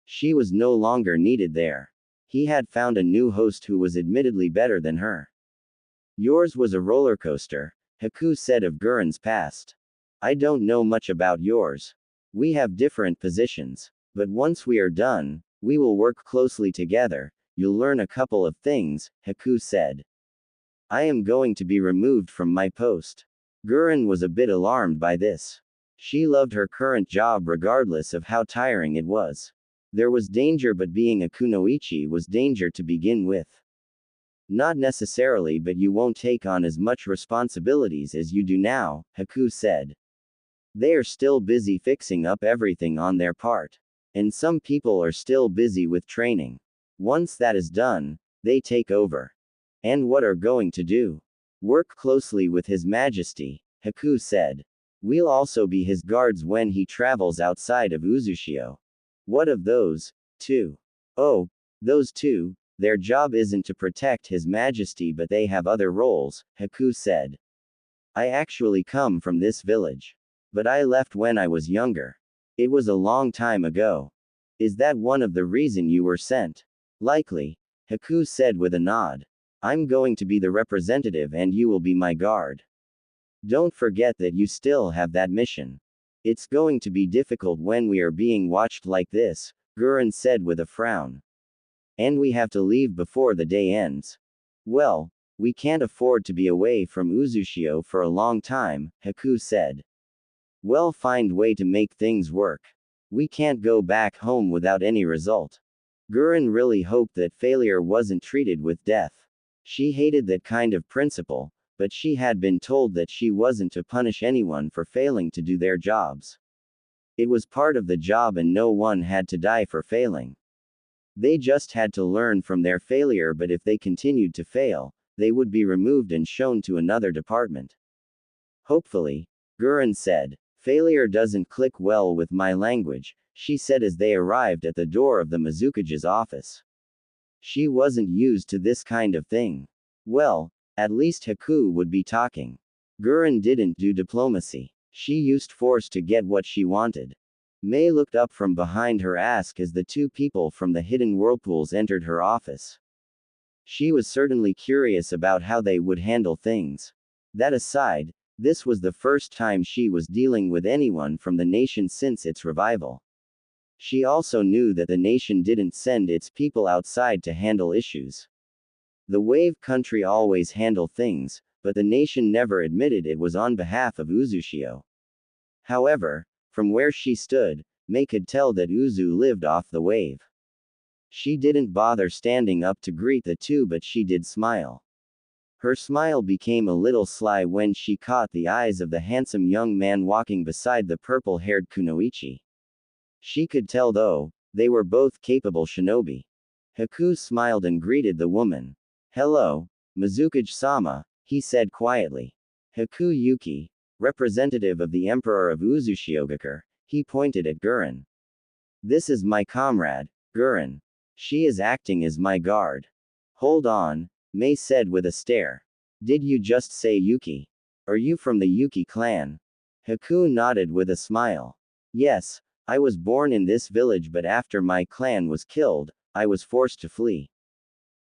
She was no longer needed there. He had found a new host who was admittedly better than her. Yours was a roller coaster, Haku said of Gurren's past. I don't know much about yours. We have different positions. But once we are done, we will work closely together. You'll learn a couple of things, Haku said. I am going to be removed from my post. Gurren was a bit alarmed by this. She loved her current job regardless of how tiring it was. There was danger, but being a kunoichi was danger to begin with. Not necessarily, but you won't take on as much responsibilities as you do now, Haku said. They are still busy fixing up everything on their part. And some people are still busy with training. Once that is done, they take over. And what are going to do? Work closely with His Majesty, Haku said. We'll also be his guards when he travels outside of Uzushio. What of those 2? Oh, those 2, their job isn't to protect His Majesty but they have other roles, Haku said. I actually come from this village. But I left when I was younger. It was a long time ago. Is that one of the reason you were sent? Likely, Haku said with a nod. I'm going to be the representative and you will be my guard. Don't forget that you still have that mission. It's going to be difficult when we are being watched like this, Gurren said with a frown. And we have to leave before the day ends. Well, we can't afford to be away from Uzushio for a long time, Haku said. Well, find way to make things work. We can't go back home without any result. Gurren really hoped that failure wasn't treated with death. She hated that kind of principle, but she had been told that she wasn't to punish anyone for failing to do their jobs. It was part of the job and no one had to die for failing. They just had to learn from their failure, but if they continued to fail, they would be removed and shown to another department. Hopefully, Gurren said. Failure doesn't click well with my language, she said as they arrived at the door of the Mizukage's office. She wasn't used to this kind of thing. Well, at least Haku would be talking. Gurren didn't do diplomacy. She used force to get what she wanted. Mei looked up from behind her ask as the two people from the hidden whirlpools entered her office. She was certainly curious about how they would handle things. That aside, this was the first time she was dealing with anyone from the nation since its revival. She also knew that the nation didn't send its people outside to handle issues. The Wave country always handle things, but the nation never admitted it was on behalf of Uzushio. However, from where she stood, Mei could tell that Uzu lived off the Wave. She didn't bother standing up to greet the two, but she did smile. Her smile became a little sly when she caught the eyes of the handsome young man walking beside the purple-haired Kunoichi. She could tell though, they were both capable shinobi. Haku smiled and greeted the woman. Hello, Mizukage-sama, he said quietly. Haku Yuki, representative of the Emperor of Uzushiogakure, he pointed at Gurren. This is my comrade, Gurren. She is acting as my guard. Hold on, Mei said with a stare. Did you just say Yuki? Are you from the Yuki clan? Haku nodded with a smile. Yes, I was born in this village, but after my clan was killed, I was forced to flee.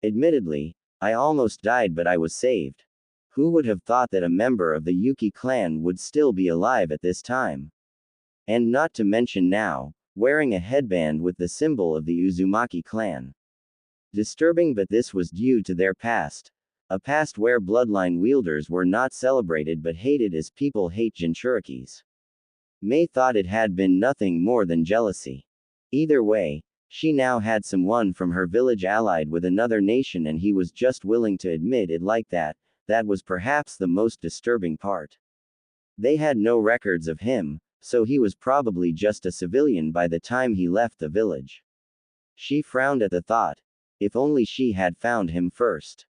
Admittedly, I almost died, but I was saved. Who would have thought that a member of the Yuki clan would still be alive at this time? And not to mention now, wearing a headband with the symbol of the Uzumaki clan. Disturbing, but this was due to their past. A past where bloodline wielders were not celebrated but hated as people hate Jinchurikis. Mei thought it had been nothing more than jealousy. Either way, she now had someone from her village allied with another nation and he was just willing to admit it like that. That was perhaps the most disturbing part. They had no records of him, so he was probably just a civilian by the time he left the village. She frowned at the thought. If only she had found him first.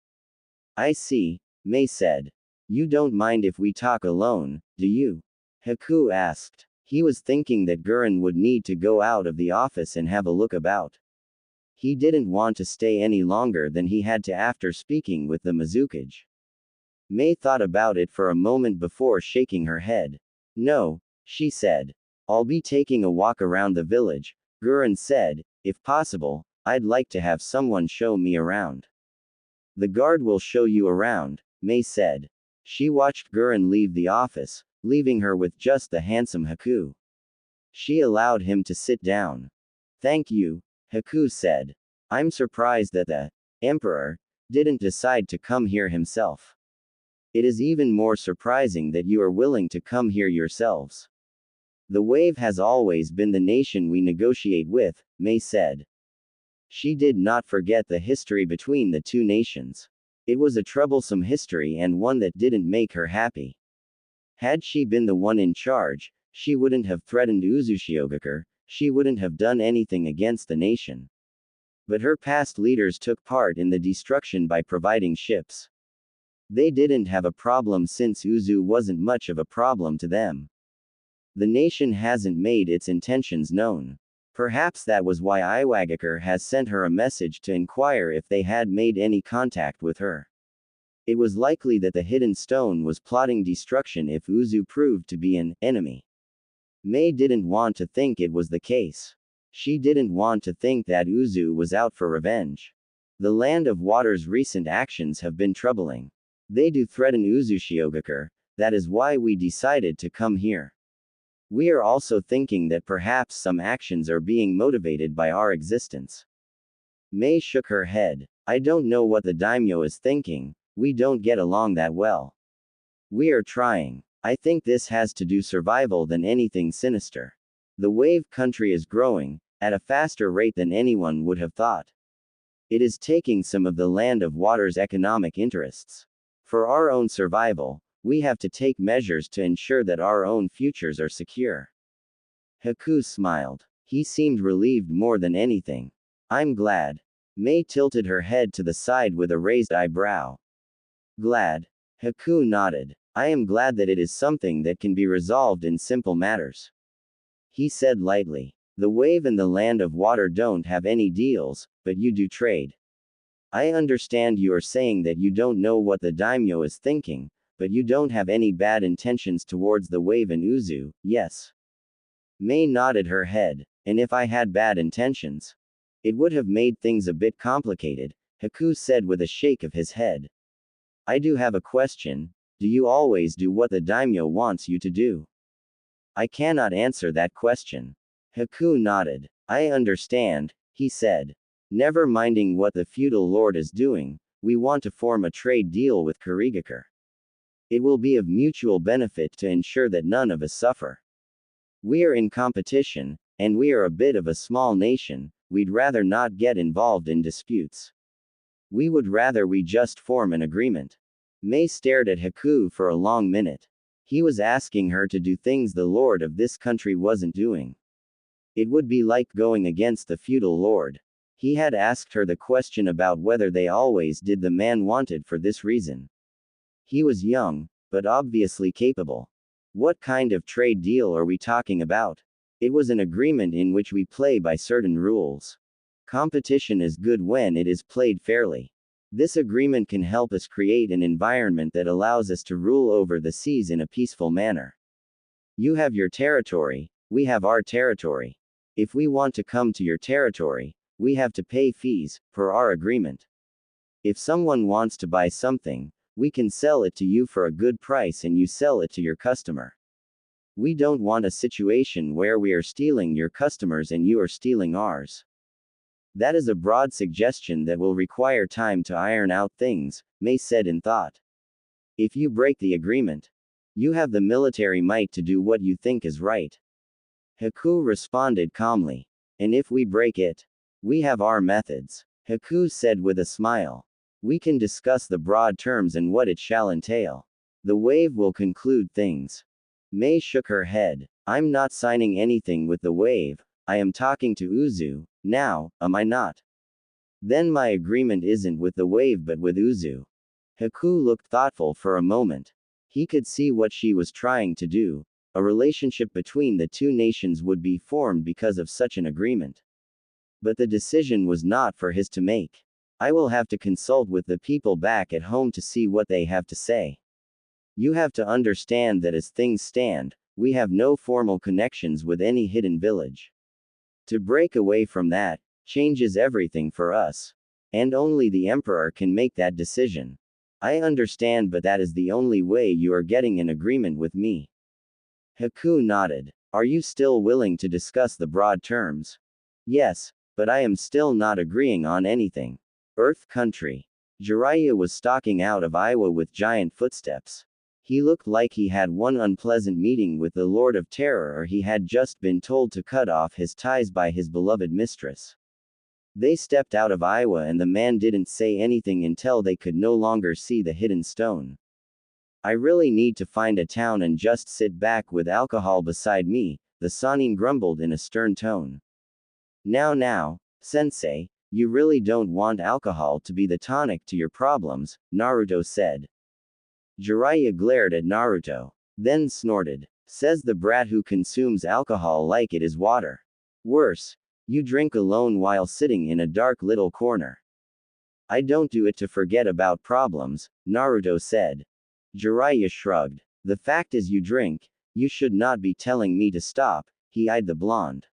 I see, Mei said. You don't mind if we talk alone, do you? Haku asked. He was thinking that Gurren would need to go out of the office and have a look about. He didn't want to stay any longer than he had to after speaking with the Mizukage. Mei thought about it for a moment before shaking her head. No, she said. I'll be taking a walk around the village, Gurren said. If possible, I'd like to have someone show me around. The guard will show you around, Mei said. She watched Gurren leave the office, leaving her with just the handsome Haku. She allowed him to sit down. Thank you, Haku said. I'm surprised that the Emperor didn't decide to come here himself. It is even more surprising that you are willing to come here yourselves. The Wave has always been the nation we negotiate with, Mei said. She did not forget the history between the two nations. It was a troublesome history and one that didn't make her happy. Had she been the one in charge, she wouldn't have threatened Uzushiogakure, she wouldn't have done anything against the nation. But her past leaders took part in the destruction by providing ships. They didn't have a problem since Uzu wasn't much of a problem to them. The nation hasn't made its intentions known. Perhaps that was why Iwagakure has sent her a message to inquire if they had made any contact with her. It was likely that the hidden stone was plotting destruction if Uzu proved to be an enemy. Mei didn't want to think it was the case. She didn't want to think that Uzu was out for revenge. The Land of Water's recent actions have been troubling. They do threaten Uzushiogakur, that is why we decided to come here. We are also thinking that perhaps some actions are being motivated by our existence. Mei shook her head. I don't know what the daimyo is thinking, we don't get along that well. We are trying. I think this has to do survival than anything sinister. The wave country is growing, at a faster rate than anyone would have thought. It is taking some of the Land of Water's economic interests. For our own survival, we have to take measures to ensure that our own futures are secure. Haku smiled. He seemed relieved more than anything. I'm glad. Mei tilted her head to the side with a raised eyebrow. Glad? Haku nodded. I am glad that it is something that can be resolved in simple matters. He said lightly. The wave and the Land of Water don't have any deals, but you do trade. I understand you are saying that you don't know what the daimyo is thinking, but you don't have any bad intentions towards the wave and Uzu, yes? Mei nodded her head. And if I had bad intentions? It would have made things a bit complicated, Haku said with a shake of his head. I do have a question. Do you always do what the daimyo wants you to do? I cannot answer that question. Haku nodded. I understand, he said. Never minding what the feudal lord is doing, we want to form a trade deal with Kurigakure. It will be of mutual benefit to ensure that none of us suffer. We are in competition, and we are a bit of a small nation, we'd rather not get involved in disputes. We would rather we just form an agreement. Mei stared at Haku for a long minute. He was asking her to do things the lord of this country wasn't doing. It would be like going against the feudal lord. He had asked her the question about whether they always did the man wanted for this reason. He was young, but obviously capable. What kind of trade deal are we talking about? It was an agreement in which we play by certain rules. Competition is good when it is played fairly. This agreement can help us create an environment that allows us to rule over the seas in a peaceful manner. You have your territory, we have our territory. If we want to come to your territory, we have to pay fees, per our agreement. If someone wants to buy something, we can sell it to you for a good price and you sell it to your customer. We don't want a situation where we are stealing your customers and you are stealing ours. That is a broad suggestion that will require time to iron out things, Mei said in thought. If you break the agreement, you have the military might to do what you think is right. Haku responded calmly. And if we break it? We have our methods. Haku said with a smile. We can discuss the broad terms and what it shall entail. The wave will conclude things. Mei shook her head. I'm not signing anything with the wave, I am talking to Uzu, now, am I not? Then my agreement isn't with the wave but with Uzu. Haku looked thoughtful for a moment. He could see what she was trying to do. A relationship between the two nations would be formed because of such an agreement. But the decision was not for his to make. I will have to consult with the people back at home to see what they have to say. You have to understand that as things stand, we have no formal connections with any hidden village. To break away from that, changes everything for us. And only the emperor can make that decision. I understand, but that is the only way you are getting an agreement with me. Haku nodded. Are you still willing to discuss the broad terms? Yes, but I am still not agreeing on anything. Earth Country. Jiraiya was stalking out of Iowa with giant footsteps. He looked like he had one unpleasant meeting with the Lord of Terror, or he had just been told to cut off his ties by his beloved mistress. They stepped out of Iowa and the man didn't say anything until they could no longer see the hidden stone. I really need to find a town and just sit back with alcohol beside me, the Sanin grumbled in a stern tone. Now, sensei, you really don't want alcohol to be the tonic to your problems, Naruto said. Jiraiya glared at Naruto, then snorted. Says the brat who consumes alcohol like it is water. Worse, you drink alone while sitting in a dark little corner. I don't do it to forget about problems, Naruto said. Jiraiya shrugged. The fact is you drink, you should not be telling me to stop, he eyed the blonde.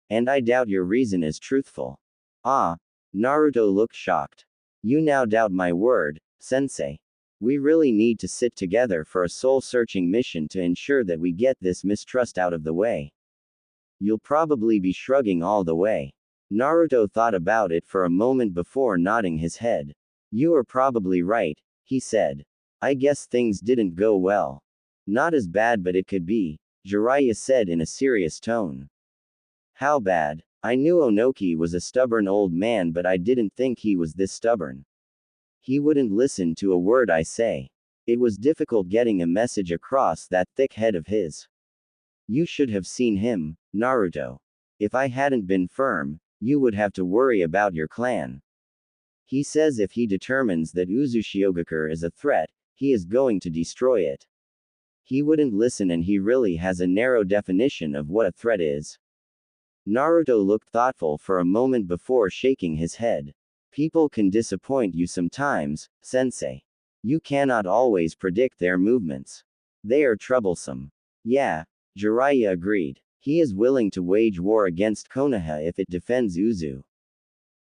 And I doubt your reason is truthful. Ah. Naruto looked shocked. You now doubt my word, sensei. We really need to sit together for a soul-searching mission to ensure that we get this mistrust out of the way. You'll probably be shrugging all the way. Naruto thought about it for a moment before nodding his head. You are probably right, he said. I guess things didn't go well. Not as bad but it could be, Jiraiya said in a serious tone. How bad? I knew Onoki was a stubborn old man but I didn't think he was this stubborn. He wouldn't listen to a word I say. It was difficult getting a message across that thick head of his. You should have seen him, Naruto. If I hadn't been firm, you would have to worry about your clan. He says if he determines that Uzushiogakure is a threat, he is going to destroy it. He wouldn't listen and he really has a narrow definition of what a threat is. Naruto looked thoughtful for a moment before shaking his head. People can disappoint you sometimes, sensei. You cannot always predict their movements. They are troublesome. Yeah, Jiraiya agreed. He is willing to wage war against Konoha if it defends Uzu.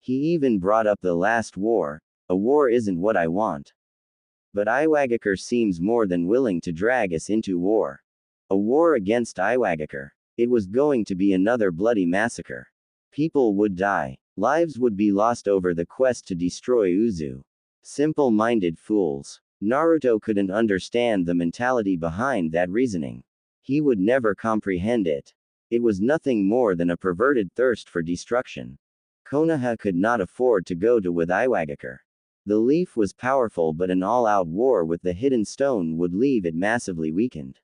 He even brought up the last war. A war isn't what I want. But Iwagakure seems more than willing to drag us into war. A war against Iwagakure. It was going to be another bloody massacre. People would die. Lives would be lost over the quest to destroy Uzu. Simple-minded fools. Naruto couldn't understand the mentality behind that reasoning. He would never comprehend it. It was nothing more than a perverted thirst for destruction. Konoha could not afford to go to with Iwagakure. The leaf was powerful but an all-out war with the hidden stone would leave it massively weakened.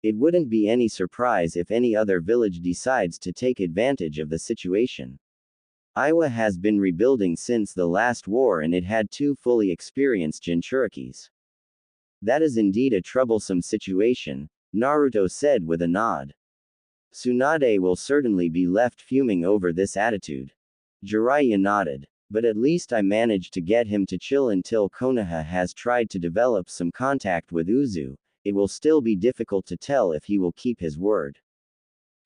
It wouldn't be any surprise if any other village decides to take advantage of the situation. Iwa has been rebuilding since the last war and it had 2 fully experienced Jinchurikis. That is indeed a troublesome situation, Naruto said with a nod. Tsunade will certainly be left fuming over this attitude. Jiraiya nodded. But at least I managed to get him to chill until Konoha has tried to develop some contact with Uzu. It will still be difficult to tell if he will keep his word.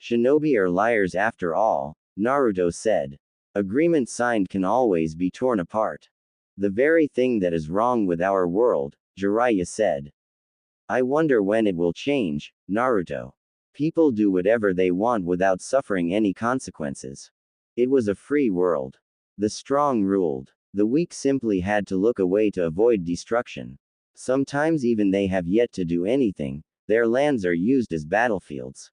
Shinobi are liars after all, Naruto said. Agreement signed can always be torn apart. The very thing that is wrong with our world, Jiraiya said. I wonder when it will change, Naruto. People do whatever they want without suffering any consequences. It was a free world. The strong ruled. The weak simply had to look away to avoid destruction. Sometimes even they have yet to do anything, their lands are used as battlefields.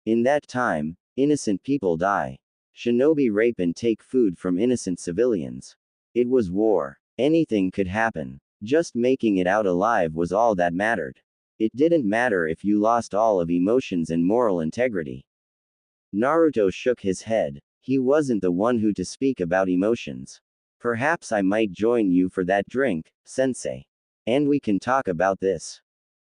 In that time, innocent people die. Shinobi rape and take food from innocent civilians. It was war. Anything could happen. Just making it out alive was all that mattered. It didn't matter if you lost all of emotions and moral integrity. Naruto shook his head. He wasn't the one who to speak about emotions. Perhaps I might join you for that drink, sensei. And we can talk about this.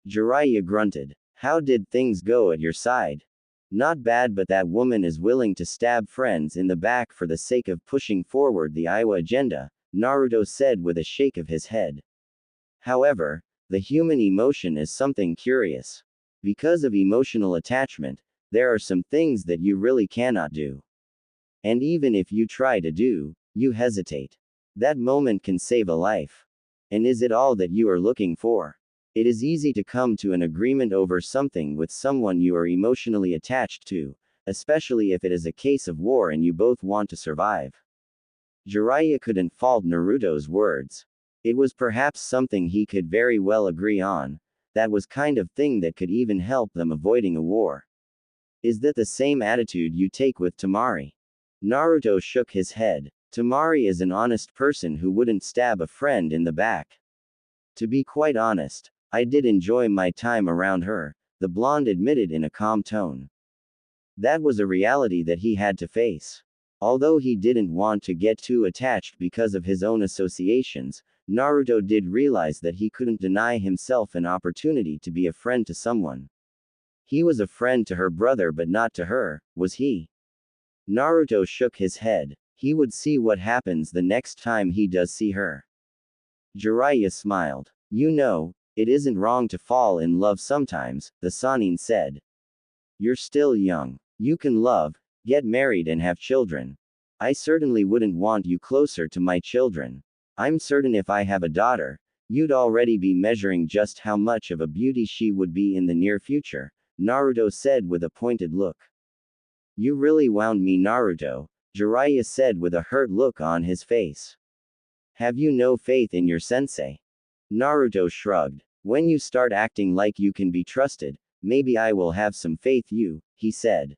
Jiraiya grunted. How did things go at your side? Not bad, but that woman is willing to stab friends in the back for the sake of pushing forward the Iowa agenda, Naruto said with a shake of his head. However, the human emotion is something curious. Because of emotional attachment, there are some things that you really cannot do. And even if you try to do, you hesitate. That moment can save a life. And is it all that you are looking for? It is easy to come to an agreement over something with someone you are emotionally attached to, especially if it is a case of war and you both want to survive. Jiraiya couldn't fault Naruto's words. It was perhaps something he could very well agree on. That was kind of thing that could even help them avoiding a war. Is that the same attitude you take with Tamari? Naruto shook his head. Tamari is an honest person who wouldn't stab a friend in the back. To be quite honest, I did enjoy my time around her, the blonde admitted in a calm tone. That was a reality that he had to face. Although he didn't want to get too attached because of his own associations, Naruto did realize that he couldn't deny himself an opportunity to be a friend to someone. He was a friend to her brother but not to her, was he? Naruto shook his head. He would see what happens the next time he does see her. Jiraiya smiled. You know, it isn't wrong to fall in love sometimes, the Sannin said. You're still young. You can love, get married and have children. I certainly wouldn't want you closer to my children. I'm certain if I have a daughter, you'd already be measuring just how much of a beauty she would be in the near future, Naruto said with a pointed look. You really wound me, Naruto, Jiraiya said with a hurt look on his face. Have you no faith in your sensei? Naruto shrugged. When you start acting like you can be trusted, maybe I will have some faith he said.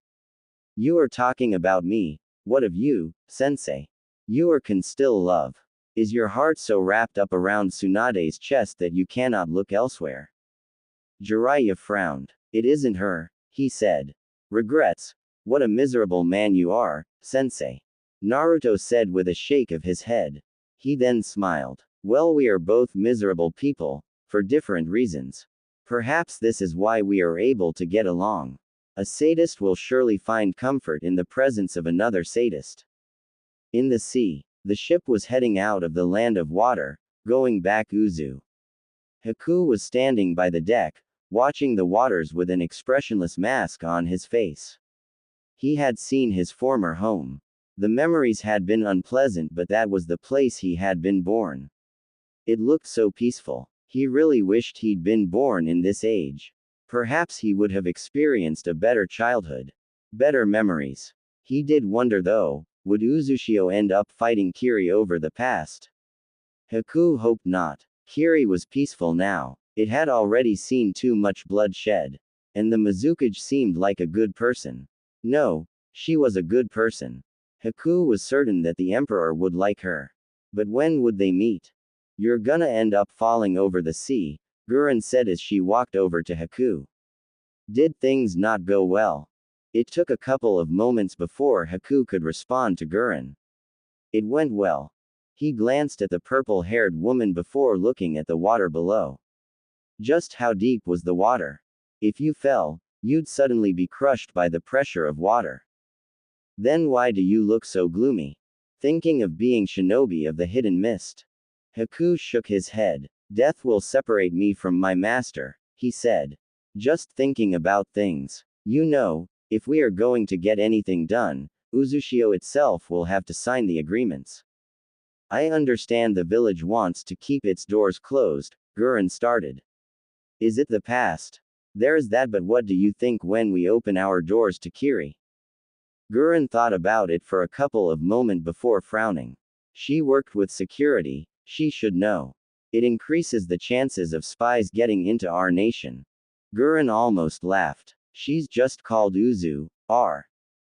You are talking about me. What of you, sensei? You can still love. Is your heart so wrapped up around Tsunade's chest that you cannot look elsewhere? Jiraiya frowned. It isn't her, he said. Regrets? What a miserable man you are, sensei. Naruto said with a shake of his head. He then smiled. Well, we are both miserable people, for different reasons. Perhaps this is why we are able to get along. A sadist will surely find comfort in the presence of another sadist. In the sea, the ship was heading out of the land of water, going back Uzu. Haku was standing by the deck, watching the waters with an expressionless mask on his face. He had seen his former home. The memories had been unpleasant, but that was the place he had been born. It looked so peaceful. He really wished he'd been born in this age. Perhaps he would have experienced a better childhood. Better memories. He did wonder though, would Uzushio end up fighting Kiri over the past? Haku hoped not. Kiri was peaceful now. It had already seen too much bloodshed. And the Mizukage seemed like a good person. No, she was a good person. Haku was certain that the Emperor would like her. But when would they meet? You're gonna end up falling over the sea, Gurren said as she walked over to Haku. Did things not go well? It took a couple of moments before Haku could respond to Gurren. It went well. He glanced at the purple-haired woman before looking at the water below. Just how deep was the water? If you fell, you'd suddenly be crushed by the pressure of water. Then why do you look so gloomy? Thinking of being shinobi of the hidden mist? Haku shook his head. Death will separate me from my master, he said. Just thinking about things. You know, if we are going to get anything done, Uzushio itself will have to sign the agreements. I understand the village wants to keep its doors closed, Gurren started. Is it the past? There is that, but what do you think when we open our doors to Kiri? Gurren thought about it for a couple of moments before frowning. She worked with security, she should know. It increases the chances of spies getting into our nation. Gurren almost laughed. She's just called Uzu,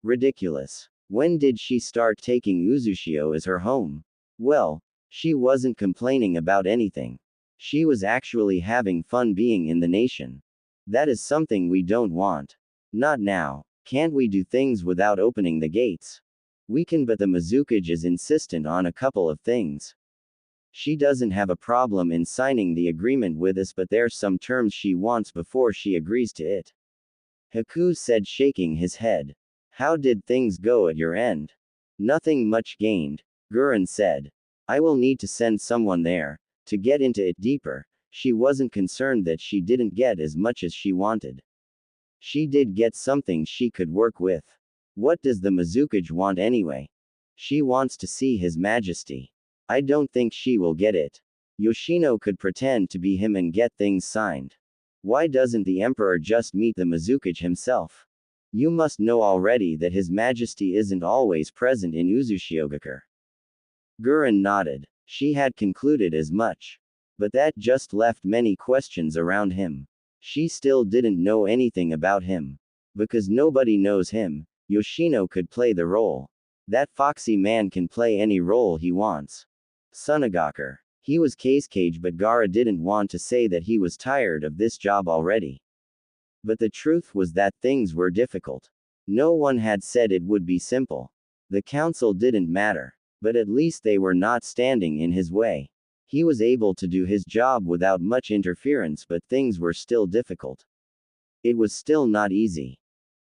ridiculous. When did she start taking Uzushio as her home? Well, she wasn't complaining about anything. She was actually having fun being in the nation. That is something we don't want. Not now. Can't we do things without opening the gates? We can, but the Mizukage is insistent on a couple of things. She doesn't have a problem in signing the agreement with us, but there's some terms she wants before she agrees to it. Haku said, shaking his head. How did things go at your end? Nothing much gained, Gurren said. I will need to send someone there, to get into it deeper. She wasn't concerned that she didn't get as much as she wanted. She did get something she could work with. What does the Mizukage want anyway? She wants to see His Majesty. I don't think she will get it. Yoshino could pretend to be him and get things signed. Why doesn't the Emperor just meet the Mizukage himself? You must know already that His Majesty isn't always present in Uzushiogakure. Gurren nodded. She had concluded as much. But that just left many questions around him. She still didn't know anything about him. Because nobody knows him, Yoshino could play the role. That foxy man can play any role he wants. Sunagakure. He was Cage, but Gaara didn't want to say that he was tired of this job already. But the truth was that things were difficult. No one had said it would be simple. The council didn't matter. But at least they were not standing in his way. He was able to do his job without much interference, but things were still difficult. It was still not easy.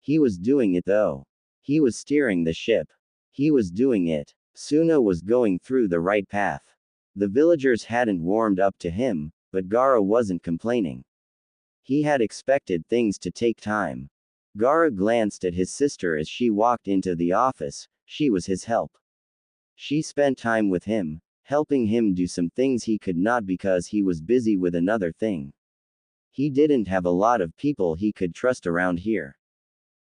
He was doing it though. He was steering the ship. He was doing it. Suna was going through the right path. The villagers hadn't warmed up to him, but Gaara wasn't complaining. He had expected things to take time. Gaara glanced at his sister as she walked into the office. She was his help. She spent time with him, helping him do some things he could not because he was busy with another thing. He didn't have a lot of people he could trust around here.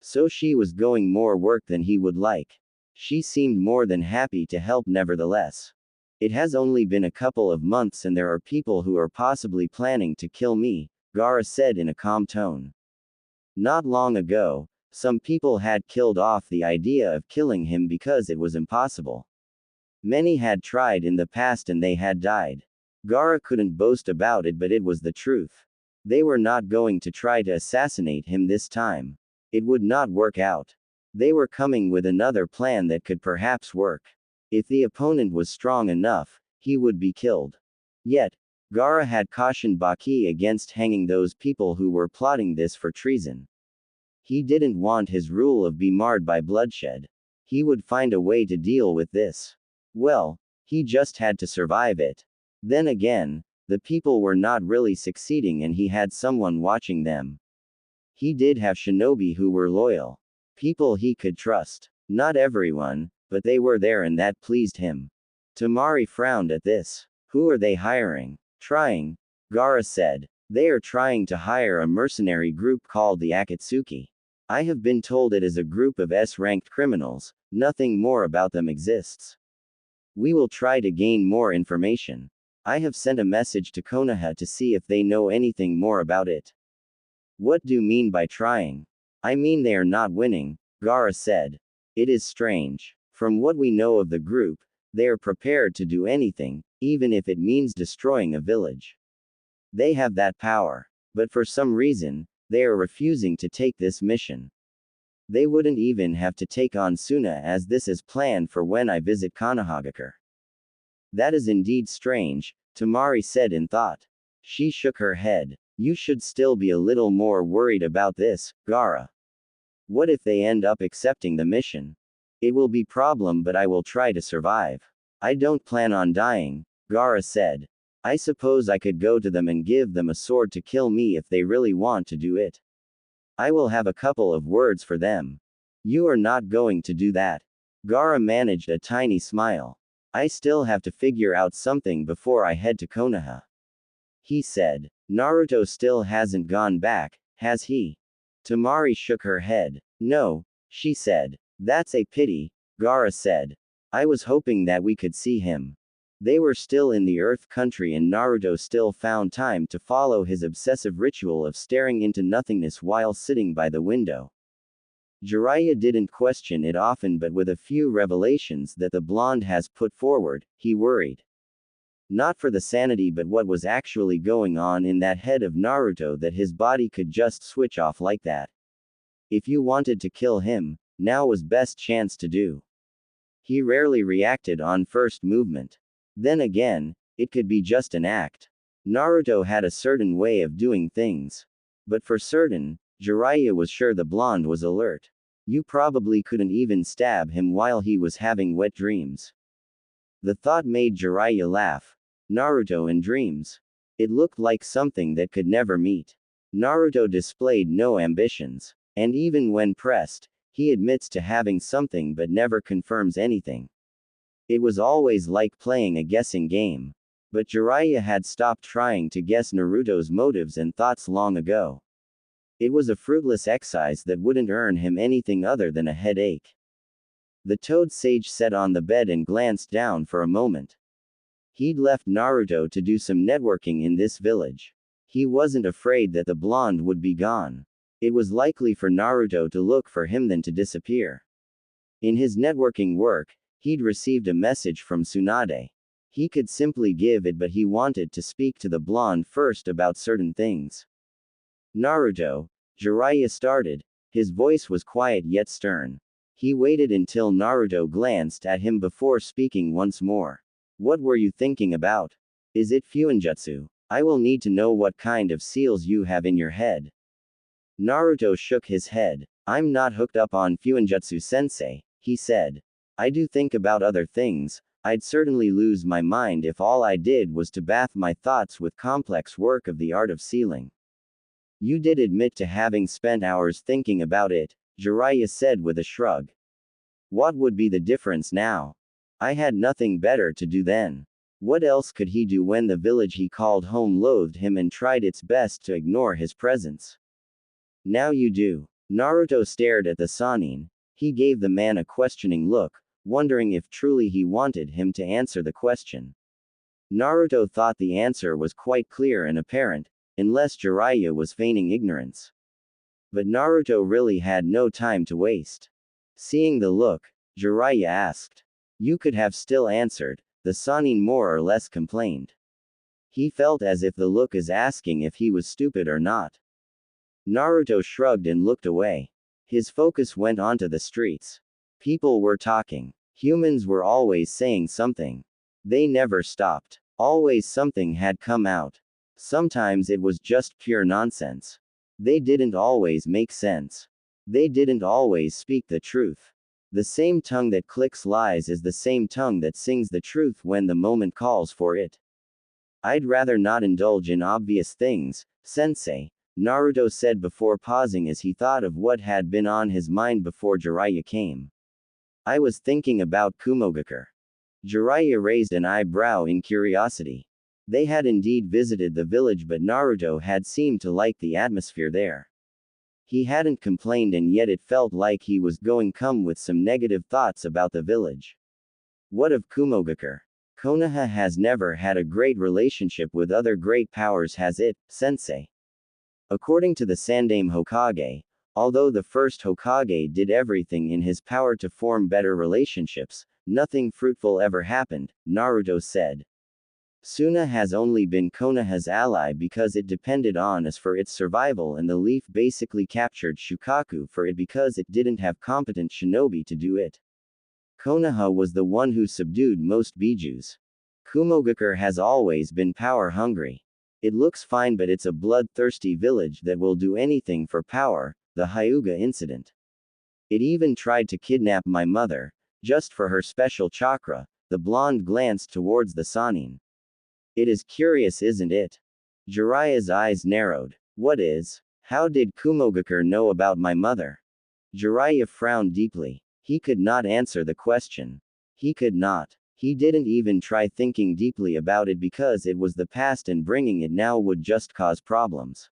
So she was going more work than he would like. She seemed more than happy to help nevertheless. It has only been a couple of months and there are people who are possibly planning to kill me, Gaara said in a calm tone. Not long ago, some people had killed off the idea of killing him because it was impossible. Many had tried in the past and they had died. Gaara couldn't boast about it, but it was the truth. They were not going to try to assassinate him this time. It would not work out. They were coming with another plan that could perhaps work. If the opponent was strong enough, he would be killed. Yet, Gaara had cautioned Baki against hanging those people who were plotting this for treason. He didn't want his rule of be marred by bloodshed. He would find a way to deal with this. Well, he just had to survive it. Then again, the people were not really succeeding and he had someone watching them. He did have shinobi who were loyal. People he could trust. Not everyone, but they were there and that pleased him. Tamari frowned at this. Who are they hiring? Trying, Gaara said. They are trying to hire a mercenary group called the Akatsuki. I have been told it is a group of S-ranked criminals, nothing more about them exists. We will try to gain more information. I have sent a message to Konoha to see if they know anything more about it. What do you mean by trying? I mean they are not winning, Gaara said. It is strange. From what we know of the group, they are prepared to do anything, even if it means destroying a village. They have that power. But for some reason, they are refusing to take this mission. They wouldn't even have to take on Suna as this is planned for when I visit Konohagakure. That is indeed strange, Tamari said in thought. She shook her head. You should still be a little more worried about this, Gaara. What if they end up accepting the mission? It will be problem, but I will try to survive. I don't plan on dying, Gaara said. I suppose I could go to them and give them a sword to kill me if they really want to do it. I will have a couple of words for them. You are not going to do that. Gaara managed a tiny smile. I still have to figure out something before I head to Konoha. He said. Naruto still hasn't gone back, has he? Tamari shook her head. No, she said. That's a pity, Gaara said. I was hoping that we could see him. They were still in the Earth Country and Naruto still found time to follow his obsessive ritual of staring into nothingness while sitting by the window. Jiraiya didn't question it often, but with a few revelations that the blonde has put forward, he worried. Not for the sanity but what was actually going on in that head of Naruto that his body could just switch off like that. If you wanted to kill him, now was best chance to do. He rarely reacted on first movement. Then again, it could be just an act. Naruto had a certain way of doing things. But for certain, Jiraiya was sure the blonde was alert. You probably couldn't even stab him while he was having wet dreams. The thought made Jiraiya laugh. Naruto in dreams. It looked like something that could never meet. Naruto displayed no ambitions. And even when pressed, he admits to having something but never confirms anything. It was always like playing a guessing game. But Jiraiya had stopped trying to guess Naruto's motives and thoughts long ago. It was a fruitless exercise that wouldn't earn him anything other than a headache. The Toad Sage sat on the bed and glanced down for a moment. He'd left Naruto to do some networking in this village. He wasn't afraid that the blonde would be gone. It was likely for Naruto to look for him than to disappear. In his networking work, he'd received a message from Tsunade. He could simply give it, but he wanted to speak to the blonde first about certain things. Naruto, Jiraiya started. His voice was quiet yet stern. He waited until Naruto glanced at him before speaking once more. What were you thinking about? Is it Fuinjutsu? I will need to know what kind of seals you have in your head. Naruto shook his head. I'm not hooked up on Fuinjutsu sensei, he said. I do think about other things. I'd certainly lose my mind if all I did was to bath my thoughts with complex work of the art of sealing. You did admit to having spent hours thinking about it, Jiraiya said with a shrug. What would be the difference now? I had nothing better to do then. What else could he do when the village he called home loathed him and tried its best to ignore his presence? Now you do. Naruto stared at the Sannin. He gave the man a questioning look, wondering if truly he wanted him to answer the question. Naruto thought the answer was quite clear and apparent, unless Jiraiya was feigning ignorance. But Naruto really had no time to waste. Seeing the look, Jiraiya asked. You could have still answered, the Sannin more or less complained. He felt as if the look is asking if he was stupid or not. Naruto shrugged and looked away. His focus went onto the streets. People were talking. Humans were always saying something. They never stopped. Always something had come out. Sometimes it was just pure nonsense. They didn't always make sense. They didn't always speak the truth. The same tongue that clicks lies is the same tongue that sings the truth when the moment calls for it. I'd rather not indulge in obvious things, sensei, Naruto said before pausing as he thought of what had been on his mind before Jiraiya came. I was thinking about Kumogakure. Jiraiya raised an eyebrow in curiosity. They had indeed visited the village, but Naruto had seemed to like the atmosphere there. He hadn't complained, and yet it felt like he was going come with some negative thoughts about the village. What of Kumogakure? Konoha has never had a great relationship with other great powers, has it, sensei? According to the Sandaime Hokage, although the first Hokage did everything in his power to form better relationships, nothing fruitful ever happened, Naruto said. Suna has only been Konoha's ally because it depended on us for its survival, and the leaf basically captured Shukaku for it because it didn't have competent shinobi to do it. Konoha was the one who subdued most bijus. Kumogakure has always been power hungry. It looks fine, but it's a bloodthirsty village that will do anything for power, the Hyuga incident. It even tried to kidnap my mother, just for her special chakra. The blonde glanced towards the Sannin. It is curious, isn't it? Jiraiya's eyes narrowed. What is? How did Kumogakure know about my mother? Jiraiya frowned deeply. He could not answer the question. He could not. He didn't even try thinking deeply about it because it was the past, and bringing it now would just cause problems.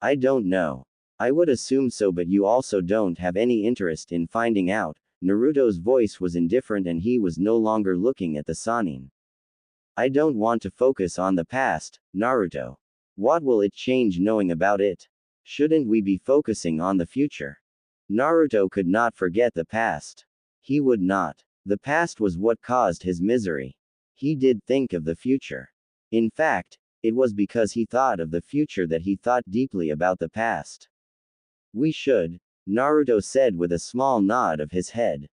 I don't know. I would assume so, but you also don't have any interest in finding out. Naruto's voice was indifferent and he was no longer looking at the Sannin. I don't want to focus on the past, Naruto. What will it change knowing about it? Shouldn't we be focusing on the future? Naruto could not forget the past. He would not. The past was what caused his misery. He did think of the future. In fact, it was because he thought of the future that he thought deeply about the past. We should, Naruto said with a small nod of his head.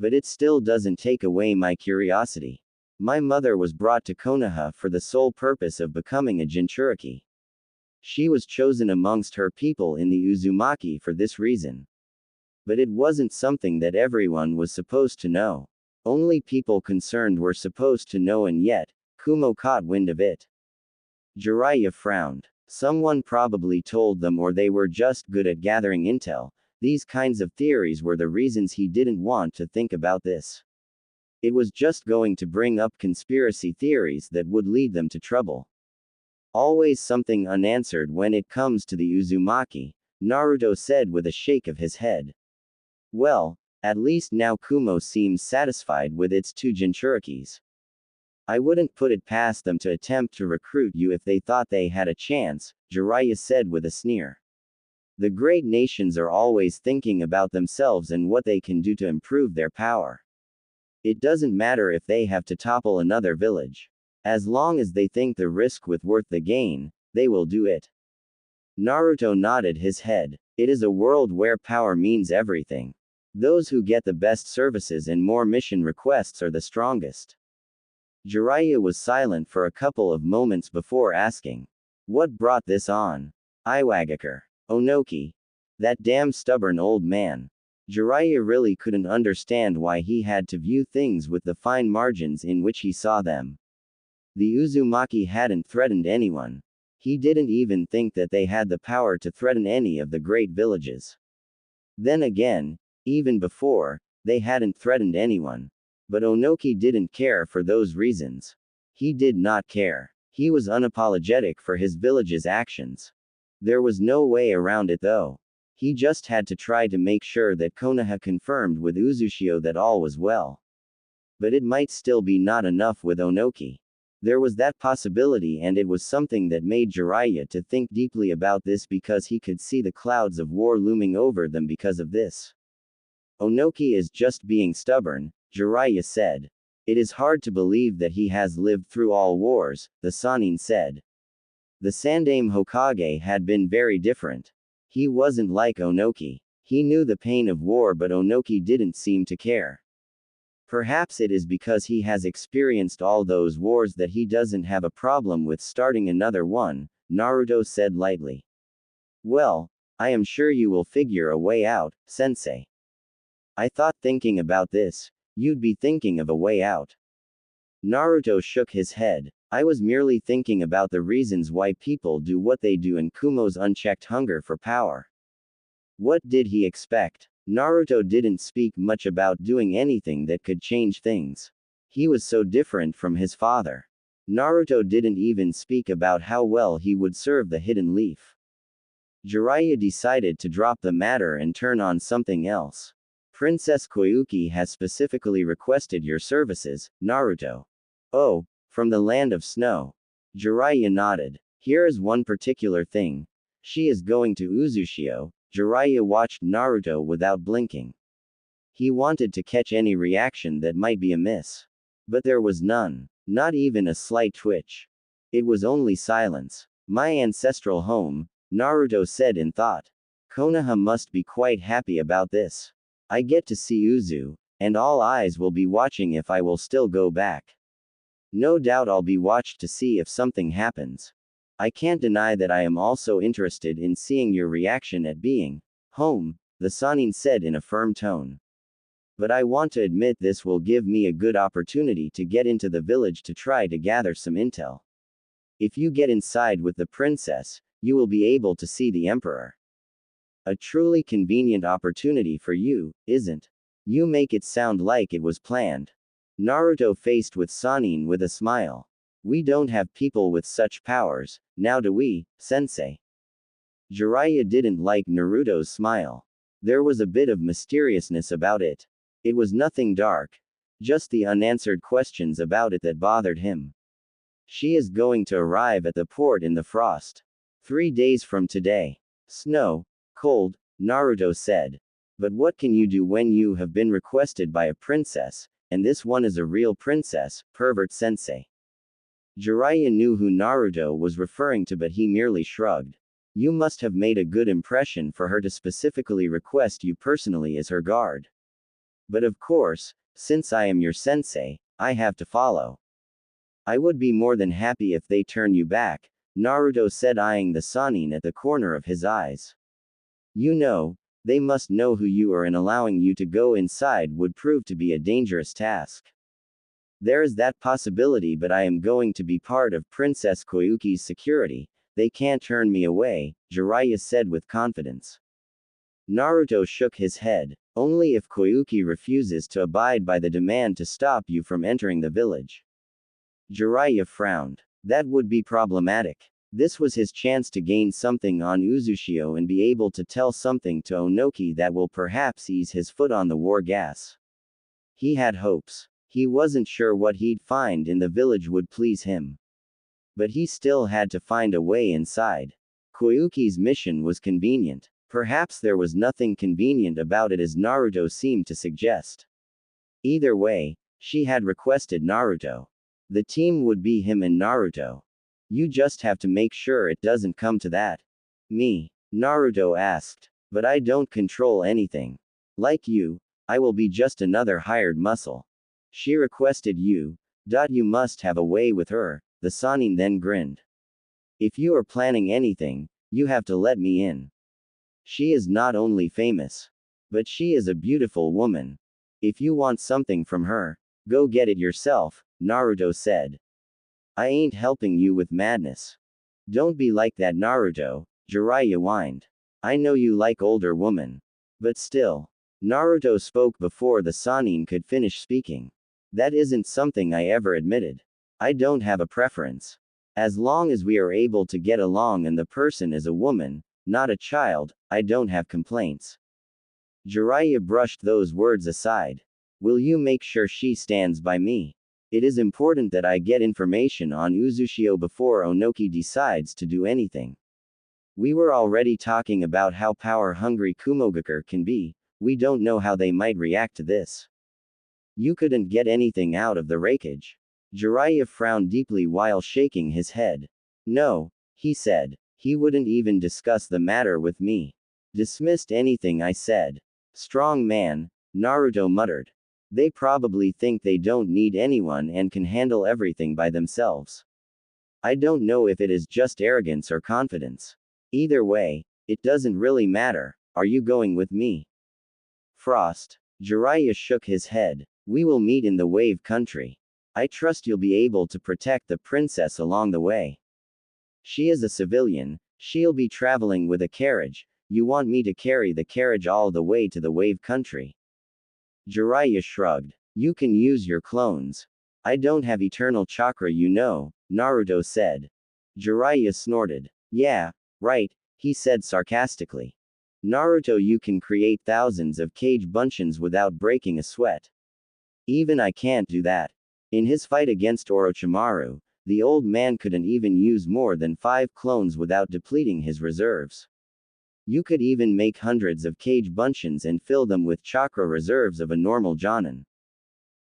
But it still doesn't take away my curiosity. My mother was brought to Konoha for the sole purpose of becoming a Jinchuriki. She was chosen amongst her people in the Uzumaki for this reason. But it wasn't something that everyone was supposed to know. Only people concerned were supposed to know, and yet, Kumo caught wind of it. Jiraiya frowned. Someone probably told them, or they were just good at gathering intel. These kinds of theories were the reasons he didn't want to think about this. It was just going to bring up conspiracy theories that would lead them to trouble. Always something unanswered when it comes to the Uzumaki, Naruto said with a shake of his head. Well, at least now Kumo seems satisfied with its two Jinchurikis. I wouldn't put it past them to attempt to recruit you if they thought they had a chance, Jiraiya said with a sneer. The great nations are always thinking about themselves and what they can do to improve their power. It doesn't matter if they have to topple another village. As long as they think the risk worth the gain, they will do it. Naruto nodded his head. It is a world where power means everything. Those who get the best services and more mission requests are the strongest. Jiraiya was silent for a couple of moments before asking. What brought this on? Iwagakure. Onoki. That damn stubborn old man. Jiraiya really couldn't understand why he had to view things with the fine margins in which he saw them. The Uzumaki hadn't threatened anyone. He didn't even think that they had the power to threaten any of the great villages. Then again, even before, they hadn't threatened anyone. But Onoki didn't care for those reasons. He did not care. He was unapologetic for his village's actions. There was no way around it though. He just had to try to make sure that Konoha confirmed with Uzushio that all was well. But it might still be not enough with Onoki. There was that possibility, and it was something that made Jiraiya to think deeply about this because he could see the clouds of war looming over them because of this. Onoki is just being stubborn, Jiraiya said. It is hard to believe that he has lived through all wars, the Sannin said. The Sandaime Hokage had been very different. He wasn't like Onoki. He knew the pain of war, but Onoki didn't seem to care. Perhaps it is because he has experienced all those wars that he doesn't have a problem with starting another one, Naruto said lightly. Well, I am sure you will figure a way out, sensei. I thought thinking about this, you'd be thinking of a way out. Naruto shook his head. I was merely thinking about the reasons why people do what they do and Kumo's unchecked hunger for power. What did he expect? Naruto didn't speak much about doing anything that could change things. He was so different from his father. Naruto didn't even speak about how well he would serve the hidden leaf. Jiraiya decided to drop the matter and turn on something else. Princess Koyuki has specifically requested your services, Naruto. Oh, from the land of snow. Jiraiya nodded. Here is one particular thing. She is going to Uzushio. Jiraiya watched Naruto without blinking. He wanted to catch any reaction that might be amiss. But there was none. Not even a slight twitch. It was only silence. My ancestral home, Naruto said in thought. Konoha must be quite happy about this. I get to see Uzu, and all eyes will be watching if I will still go back. No doubt I'll be watched to see if something happens. I can't deny that I am also interested in seeing your reaction at being home, the Sannin said in a firm tone. But I want to admit this will give me a good opportunity to get into the village to try to gather some intel. If you get inside with the princess, you will be able to see the emperor. A truly convenient opportunity for you, isn't? You make it sound like it was planned. Naruto faced with Sannin with a smile. We don't have people with such powers, now do we, sensei? Jiraiya didn't like Naruto's smile. There was a bit of mysteriousness about it. It was nothing dark. Just the unanswered questions about it that bothered him. She is going to arrive at the port in the frost. 3 days from today. Snow, cold, Naruto said. But what can you do when you have been requested by a princess, and this one is a real princess, pervert sensei? Jiraiya knew who Naruto was referring to, but he merely shrugged. You must have made a good impression for her to specifically request you personally as her guard. But of course, since I am your sensei, I have to follow. I would be more than happy if they turn you back, Naruto said, eyeing the Sannin at the corner of his eyes. You know, they must know who you are, and allowing you to go inside would prove to be a dangerous task. There is that possibility, but I am going to be part of Princess Koyuki's security. They can't turn me away, Jiraiya said with confidence. Naruto shook his head. Only if Koyuki refuses to abide by the demand to stop you from entering the village. Jiraiya frowned. That would be problematic. This was his chance to gain something on Uzushio and be able to tell something to Onoki that will perhaps ease his foot on the war gas. He had hopes. He wasn't sure what he'd find in the village would please him. But he still had to find a way inside. Koyuki's mission was convenient. Perhaps there was nothing convenient about it, as Naruto seemed to suggest. Either way, she had requested Naruto. The team would be him and Naruto. You just have to make sure it doesn't come to that. Me? Naruto asked. But I don't control anything. Like you, I will be just another hired muscle. She requested you. You must have a way with her, the Sannin then grinned. If you are planning anything, you have to let me in. She is not only famous. But she is a beautiful woman. If you want something from her, go get it yourself, Naruto said. I ain't helping you with madness. Don't be like that, Naruto, Jiraiya whined. I know you like older women. But still. Naruto spoke before the Sannin could finish speaking. That isn't something I ever admitted. I don't have a preference. As long as we are able to get along and the person is a woman, not a child, I don't have complaints. Jiraiya brushed those words aside. Will you make sure she stands by me? It is important that I get information on Uzushio before Onoki decides to do anything. We were already talking about how power-hungry Kumogakure can be. We don't know how they might react to this. You couldn't get anything out of the rakeage. Jiraiya frowned deeply while shaking his head. No, he said. He wouldn't even discuss the matter with me. Dismissed anything I said. Strong man, Naruto muttered. They probably think they don't need anyone and can handle everything by themselves. I don't know if it is just arrogance or confidence. Either way, it doesn't really matter. Are you going with me? Frost. Jiraiya shook his head. We will meet in the Wave Country. I trust you'll be able to protect the princess along the way. She is a civilian, she'll be traveling with a carriage. You want me to carry the carriage all the way to the Wave Country? Jiraiya shrugged. You can use your clones. I don't have eternal chakra, you know, Naruto said. Jiraiya snorted. Yeah, right, he said sarcastically. Naruto, you can create thousands of cage bunchins without breaking a sweat. Even I can't do that. In his fight against Orochimaru, the old man couldn't even use more than 5 clones without depleting his reserves. You could even make hundreds of cage bunchins and fill them with chakra reserves of a normal Jonin.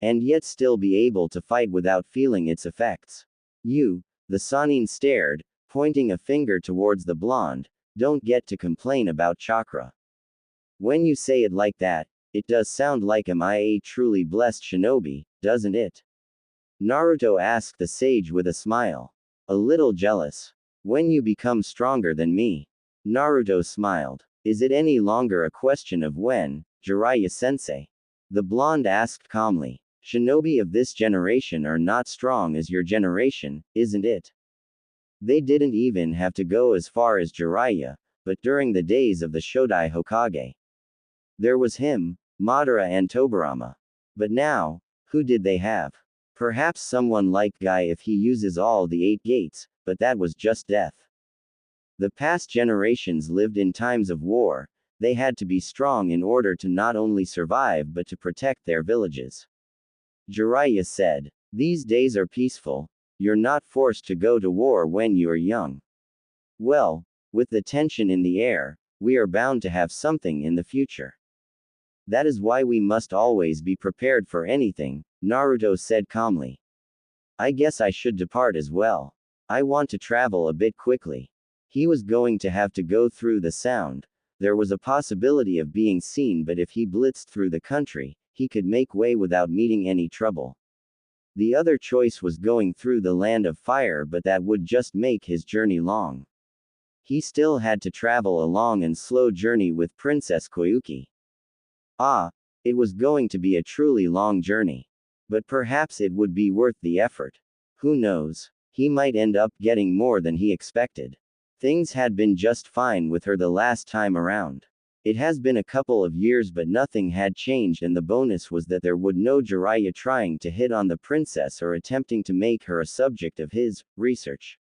And yet still be able to fight without feeling its effects. You, the Sannin stared, pointing a finger towards the blonde, don't get to complain about chakra. When you say it like that, it does sound like am I a truly blessed shinobi, doesn't it? Naruto asked the sage with a smile. A little jealous. When you become stronger than me. Naruto smiled. Is it any longer a question of when, Jiraiya-sensei? The blonde asked calmly. Shinobi of this generation are not strong as your generation, isn't it? They didn't even have to go as far as Jiraiya, but during the days of the Shodai Hokage. There was him, Madara and Tobirama. But now, who did they have? Perhaps someone like Guy if he uses all the 8 gates, but that was just death. The past generations lived in times of war, they had to be strong in order to not only survive but to protect their villages. Jiraiya said, these days are peaceful, you're not forced to go to war when you are young. Well, with the tension in the air, we are bound to have something in the future. That is why we must always be prepared for anything, Naruto said calmly. I guess I should depart as well. I want to travel a bit quickly. He was going to have to go through the sound. There was a possibility of being seen, but if he blitzed through the country, he could make way without meeting any trouble. The other choice was going through the land of fire, but that would just make his journey long. He still had to travel a long and slow journey with Princess Koyuki. Ah, it was going to be a truly long journey. But perhaps it would be worth the effort. Who knows? He might end up getting more than he expected. Things had been just fine with her the last time around. It has been a couple of years but nothing had changed, and the bonus was that there would no Jiraiya trying to hit on the princess or attempting to make her a subject of his research.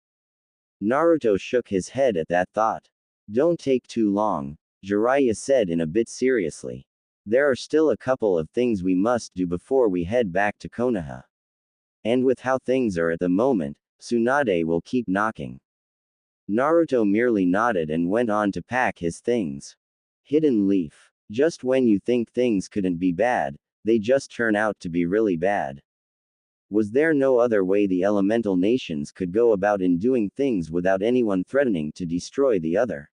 Naruto shook his head at that thought. Don't take too long, Jiraiya said in a bit seriously. There are still a couple of things we must do before we head back to Konoha. And with how things are at the moment, Tsunade will keep knocking. Naruto merely nodded and went on to pack his things. Hidden Leaf. Just when you think things couldn't be bad, they just turn out to be really bad. Was there no other way the elemental nations could go about in doing things without anyone threatening to destroy the other?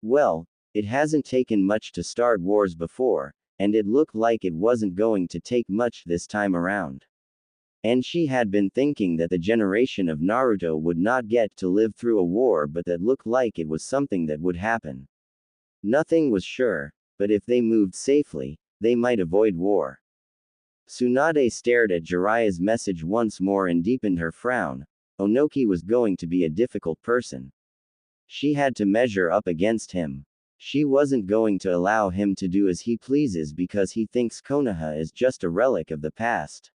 Well, it hasn't taken much to start wars before, and it looked like it wasn't going to take much this time around. And she had been thinking that the generation of Naruto would not get to live through a war, but that looked like it was something that would happen. Nothing was sure, but if they moved safely, they might avoid war. Tsunade stared at Jiraiya's message once more and deepened her frown. Onoki was going to be a difficult person. She had to measure up against him. She wasn't going to allow him to do as he pleases because he thinks Konoha is just a relic of the past.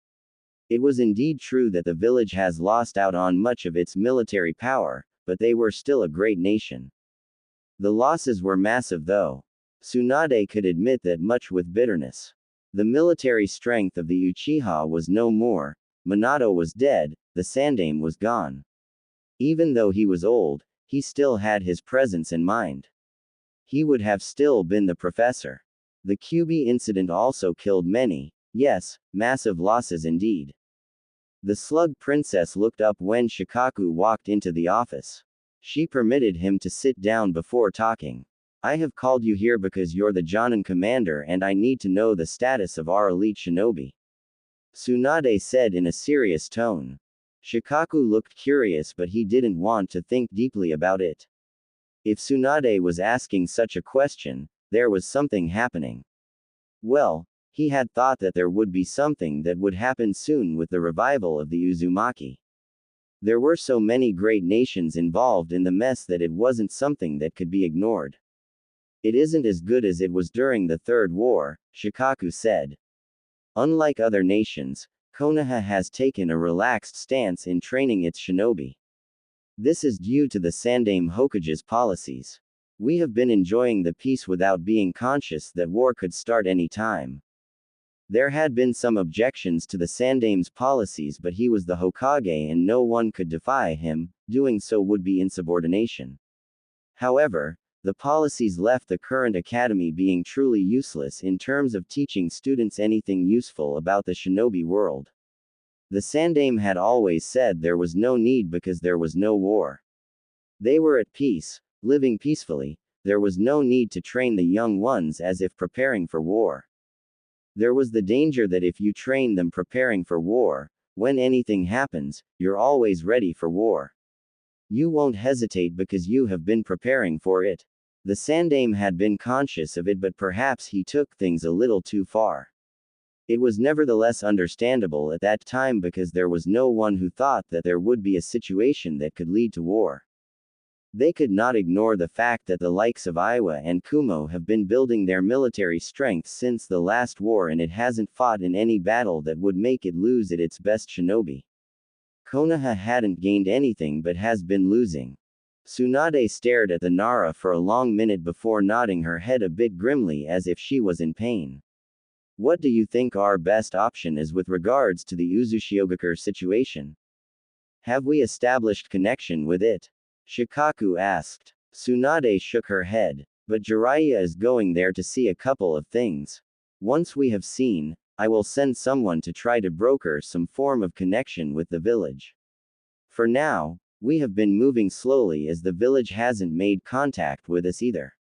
It was indeed true that the village has lost out on much of its military power, but they were still a great nation. The losses were massive though. Tsunade could admit that much with bitterness. The military strength of the Uchiha was no more, Minato was dead, the Sandaime was gone. Even though he was old, he still had his presence in mind. He would have still been the professor. The Kyuubi incident also killed many, yes, massive losses indeed. The Slug Princess looked up when Shikaku walked into the office. She permitted him to sit down before talking. I have called you here because you're the Jonin commander and I need to know the status of our elite shinobi. Tsunade said in a serious tone. Shikaku looked curious but he didn't want to think deeply about it. If Tsunade was asking such a question, there was something happening. Well, he had thought that there would be something that would happen soon with the revival of the Uzumaki. There were so many great nations involved in the mess that it wasn't something that could be ignored. It isn't as good as it was during the Third War, Shikaku said. Unlike other nations, Konoha has taken a relaxed stance in training its shinobi. This is due to the Sandaime Hokage's policies. We have been enjoying the peace without being conscious that war could start any time. There had been some objections to the Sandaime's policies but he was the Hokage and no one could defy him, doing so would be insubordination. However, the policies left the current academy being truly useless in terms of teaching students anything useful about the shinobi world. The Sandaime had always said there was no need because there was no war. They were at peace, living peacefully, there was no need to train the young ones as if preparing for war. There was the danger that if you train them preparing for war, when anything happens, you're always ready for war. You won't hesitate because you have been preparing for it. The Sandaime had been conscious of it but perhaps he took things a little too far. It was nevertheless understandable at that time because there was no one who thought that there would be a situation that could lead to war. They could not ignore the fact that the likes of Iwa and Kumo have been building their military strength since the last war and it hasn't fought in any battle that would make it lose its best shinobi. Konoha hadn't gained anything but has been losing. Tsunade stared at the Nara for a long minute before nodding her head a bit grimly as if she was in pain. What do you think our best option is with regards to the Uzushiogakure situation? Have we established connection with it? Shikaku asked. Tsunade shook her head. But Jiraiya is going there to see a couple of things. Once we have seen, I will send someone to try to broker some form of connection with the village. For now, we have been moving slowly as the village hasn't made contact with us either.